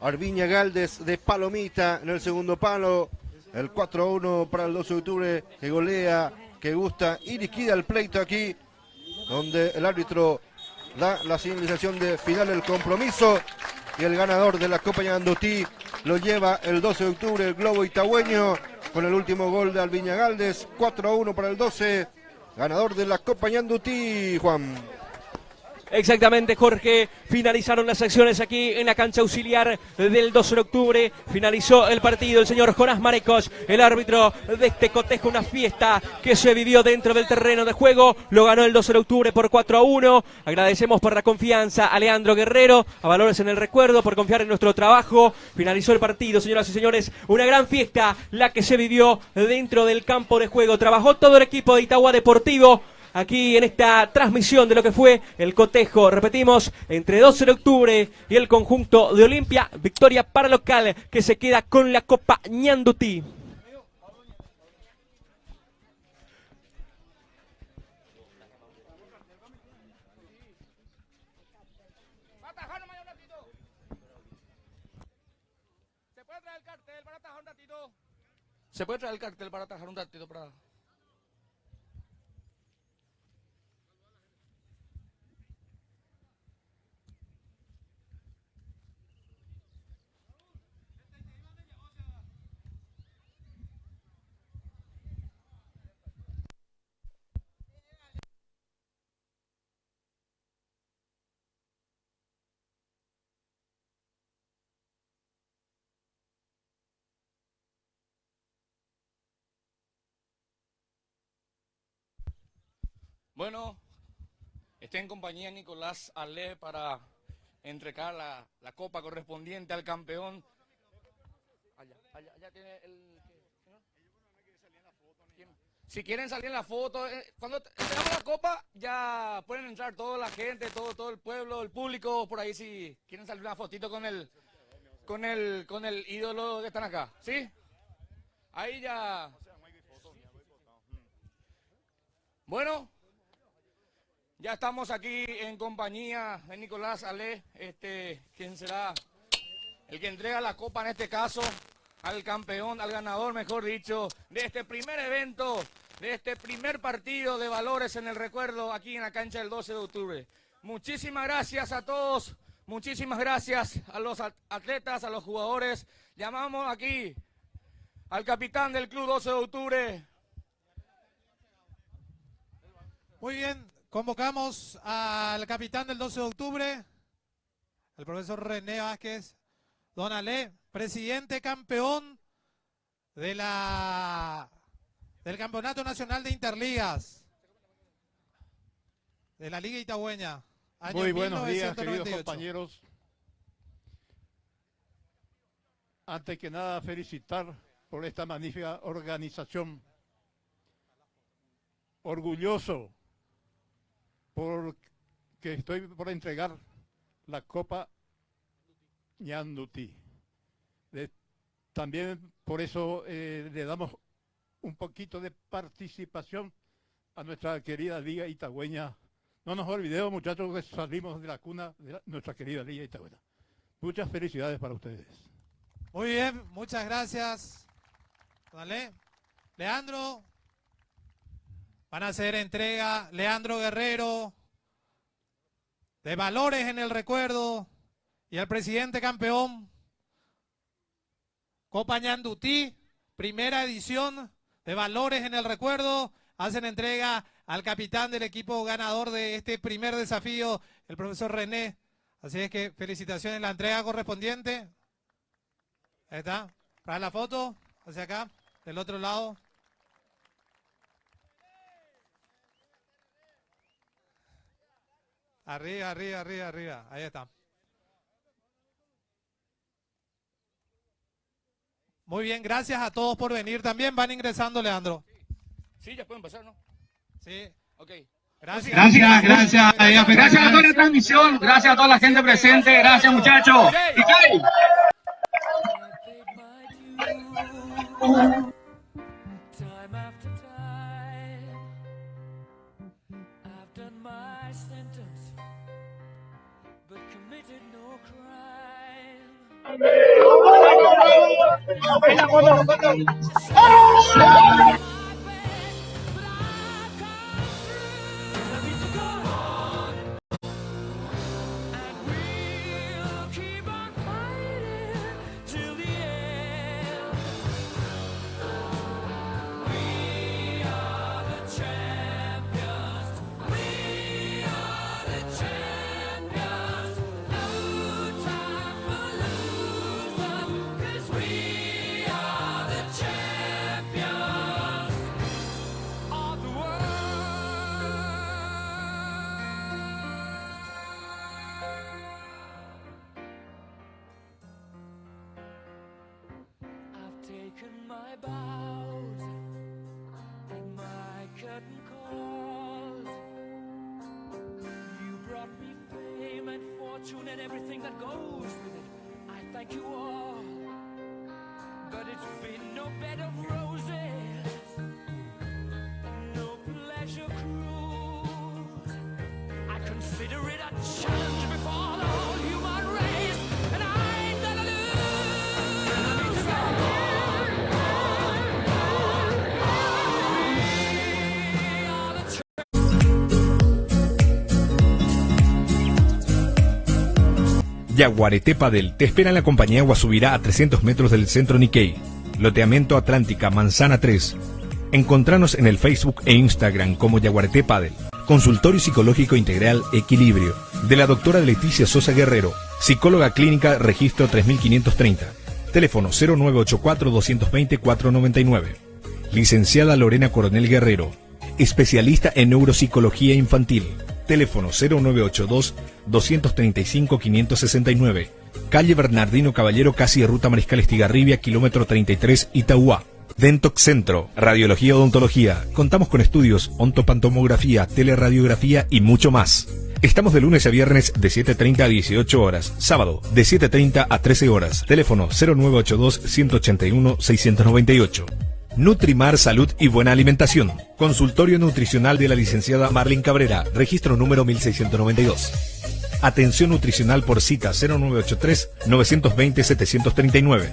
Arviña Galdes de Palomita en el segundo palo. El 4-1 para el 12 de octubre, que golea, que gusta y liquida el pleito aquí, donde el árbitro da la señalización de final del compromiso. Y el ganador de la Copa Ñandutí lo lleva el 12 de octubre, el Globo Itagüeño, con el último gol de Arviña Galdes. 4-1 para el 12, ganador de la Copa Ñandutí, Juan. Exactamente, Jorge. Finalizaron las acciones aquí en la cancha auxiliar del 12 de octubre. Finalizó el partido el señor Jonás Marecos, el árbitro de este cotejo. Una fiesta que se vivió dentro del terreno de juego. Lo ganó el 12 de octubre por 4-1. Agradecemos por la confianza a Leandro Guerrero, a Valores en el Recuerdo, por confiar en nuestro trabajo. Finalizó el partido, señoras y señores. Una gran fiesta la que se vivió dentro del campo de juego. Trabajó todo el equipo de Itagua Deportivo aquí en esta transmisión de lo que fue el cotejo, repetimos, entre 12 de octubre y el conjunto de Olimpia. Victoria para el local que se queda con la Copa Ñandutí. ¿Se puede traer el cartel para trabajar un ratito para...? Bueno, estoy en compañía de Nicolás Ale para entregar la copa correspondiente al campeón. Allá tiene el... Si quieren salir en la foto, cuando entregamos la copa ya pueden entrar toda la gente, todo el pueblo, el público, por ahí si quieren salir una fotito con el ídolo que están acá, ¿sí? Ahí ya... Bueno... Ya estamos aquí en compañía de Nicolás Ale, quien será el que entrega la copa en este caso al campeón, al ganador, mejor dicho, de este primer evento, de este primer partido de valores en el recuerdo aquí en la cancha del 12 de octubre. Muchísimas gracias a todos, muchísimas gracias a los atletas, a los jugadores. Llamamos aquí al capitán del Club 12 de octubre. Muy bien. Convocamos al capitán del 12 de octubre, el profesor René Vázquez, don Ale, presidente campeón de del Campeonato Nacional de Interligas, de la Liga Itagüeña. Muy buenos días, queridos compañeros. Antes que nada, felicitar por esta magnífica organización. Orgulloso porque estoy por entregar la Copa Ñanduti. También por eso le damos un poquito de participación a nuestra querida Liga Itagüeña. No nos olvidemos, muchachos, que salimos de la cuna de nuestra querida Liga Itagüeña. Muchas felicidades para ustedes. Muy bien, muchas gracias. Dale. Leandro. Van a hacer entrega Leandro Guerrero de valores en el recuerdo y al presidente campeón Copa Ñandutí, primera edición de valores en el recuerdo. Hacen entrega al capitán del equipo ganador de este primer desafío, el profesor René. Así es que felicitaciones en la entrega correspondiente. Ahí está. Para la foto, hacia acá, del otro lado. Arriba, arriba, arriba, arriba. Ahí está. Muy bien, gracias a todos por venir. También van ingresando, Leandro. Sí, ya pueden pasar, ¿no? Sí. Ok. Gracias. Gracias a toda la transmisión, gracias a toda la gente presente, gracias muchachos. And everything that goes with it, I thank you all, but it's been no bed of roses, no pleasure cruise. I consider it a challenge before the whole human race, and I ain't gonna lose. Yaguareté Padel te espera en la compañía Guasubirá a 300 metros del centro Nikkei. Loteamiento Atlántica, Manzana 3. Encontranos en el Facebook e Instagram como Yaguareté Padel. Consultorio Psicológico Integral Equilibrio, de la doctora Leticia Sosa Guerrero, psicóloga clínica, registro 3530. Teléfono 0984-220-499. Licenciada Lorena Coronel Guerrero, especialista en neuropsicología infantil. Teléfono 0982-235-569. Calle Bernardino Caballero, casi Ruta Mariscal Estigarribia, kilómetro 33, Itauguá. Dentox Centro, Radiología Odontología. Contamos con estudios, ontopantomografía, teleradiografía y mucho más. Estamos de lunes a viernes de 7:30 a 18 horas. Sábado de 7:30 a 13 horas. Teléfono 0982-181-698. Nutrimar Salud y Buena Alimentación. Consultorio nutricional de la licenciada Marlene Cabrera. Registro número 1692. Atención nutricional por cita 0983-920-739.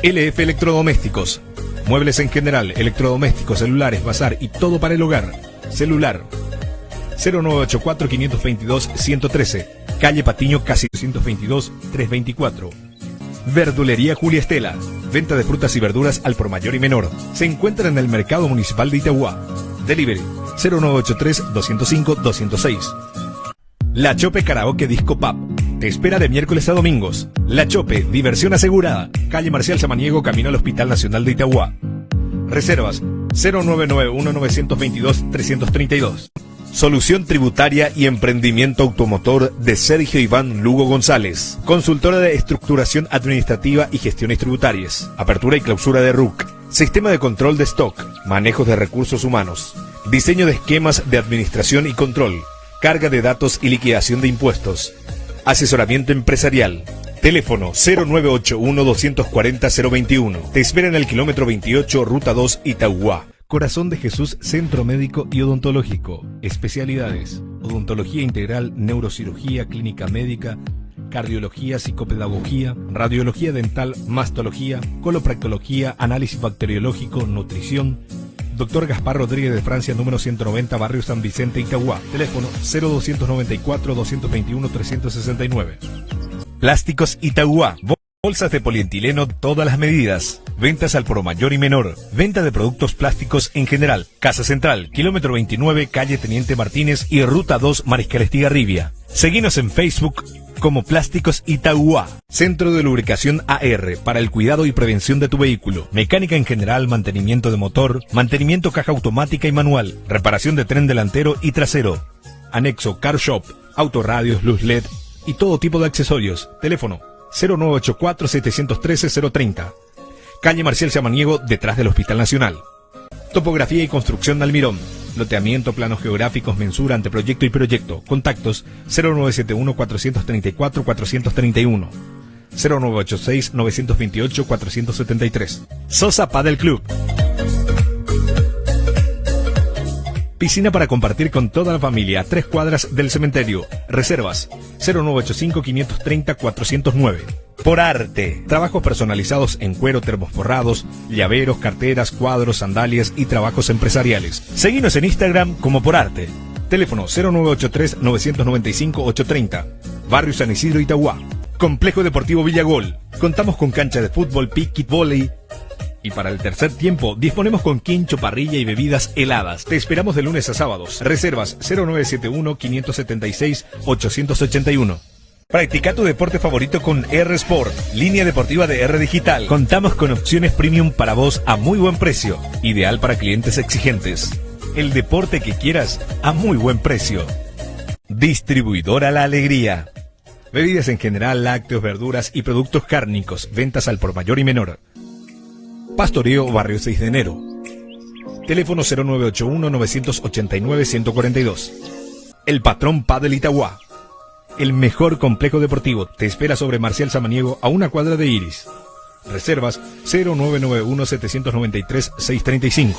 LF Electrodomésticos. Muebles en general, electrodomésticos, celulares, bazar y todo para el hogar. Celular 0984-522-113. Calle Patiño, casi 222-324. Verdulería Julia Estela. Venta de frutas y verduras al por mayor y menor. Se encuentra en el Mercado Municipal de Itauguá. Delivery 0983-205-206. La Chope Karaoke Disco Pub. Te espera de miércoles a domingos. La Chope, diversión asegurada. Calle Marcial Samaniego, camino al Hospital Nacional de Itauguá. Reservas 0991-922-332. Solución tributaria y emprendimiento automotor de Sergio Iván Lugo González. Consultora de estructuración administrativa y gestiones tributarias. Apertura y clausura de RUC. Sistema de control de stock. Manejos de recursos humanos. Diseño de esquemas de administración y control. Carga de datos y liquidación de impuestos. Asesoramiento empresarial. Teléfono 0981-240-021. Te espera en el kilómetro 28, Ruta 2, Itauguá. Corazón de Jesús Centro Médico y Odontológico. Especialidades: odontología integral, neurocirugía, clínica médica, cardiología, psicopedagogía, radiología dental, mastología, colopractología, análisis bacteriológico, nutrición. Dr. Gaspar Rodríguez de Francia, número 190, Barrio San Vicente, Itauguá. Teléfono 0294-221-369. Plásticos Itauguá. Bolsas de polietileno, todas las medidas. Ventas al por mayor y menor. Venta de productos plásticos en general. Casa Central, kilómetro 29, calle Teniente Martínez y Ruta 2, Mariscal Estigarribia. Seguinos en Facebook como Plásticos Itauguá. Centro de Lubricación AR, para el cuidado y prevención de tu vehículo. Mecánica en general, mantenimiento de motor, mantenimiento caja automática y manual, reparación de tren delantero y trasero. Anexo Car Shop, autorradios, luz LED y todo tipo de accesorios. Teléfono 0984-713-030. Calle Marcial Samaniego, detrás del Hospital Nacional. Topografía y construcción Almirón. Loteamiento, planos geográficos, mensura, anteproyecto y proyecto. Contactos 0971-434-431. 0986-928-473. Sosa Padel Club. Piscina para compartir con toda la familia, 3 cuadras del cementerio. Reservas 0985-530-409. Por Arte. Trabajos personalizados en cuero, termoforrados, llaveros, carteras, cuadros, sandalias y trabajos empresariales. Seguinos en Instagram como Por Arte. Teléfono 0983-995-830. Barrio San Isidro, Itauguá. Complejo Deportivo Villagol. Contamos con cancha de fútbol, piquet, vóley. Y para el tercer tiempo disponemos con quincho, parrilla y bebidas heladas. Te esperamos de lunes a sábados. Reservas 0971-576-881. Practica tu deporte favorito con R Sport, línea deportiva de R Digital. Contamos con opciones premium para vos a muy buen precio, ideal para clientes exigentes. El deporte que quieras a muy buen precio. Distribuidora La Alegría. Bebidas en general, lácteos, verduras y productos cárnicos. Ventas al por mayor y menor. Pastoreo, Barrio 6 de enero. Teléfono 0981-989-142. El Patrón Padel Itauguá. El mejor complejo deportivo. Te espera sobre Marcial Samaniego, a una cuadra de Iris. Reservas 0991-793-635.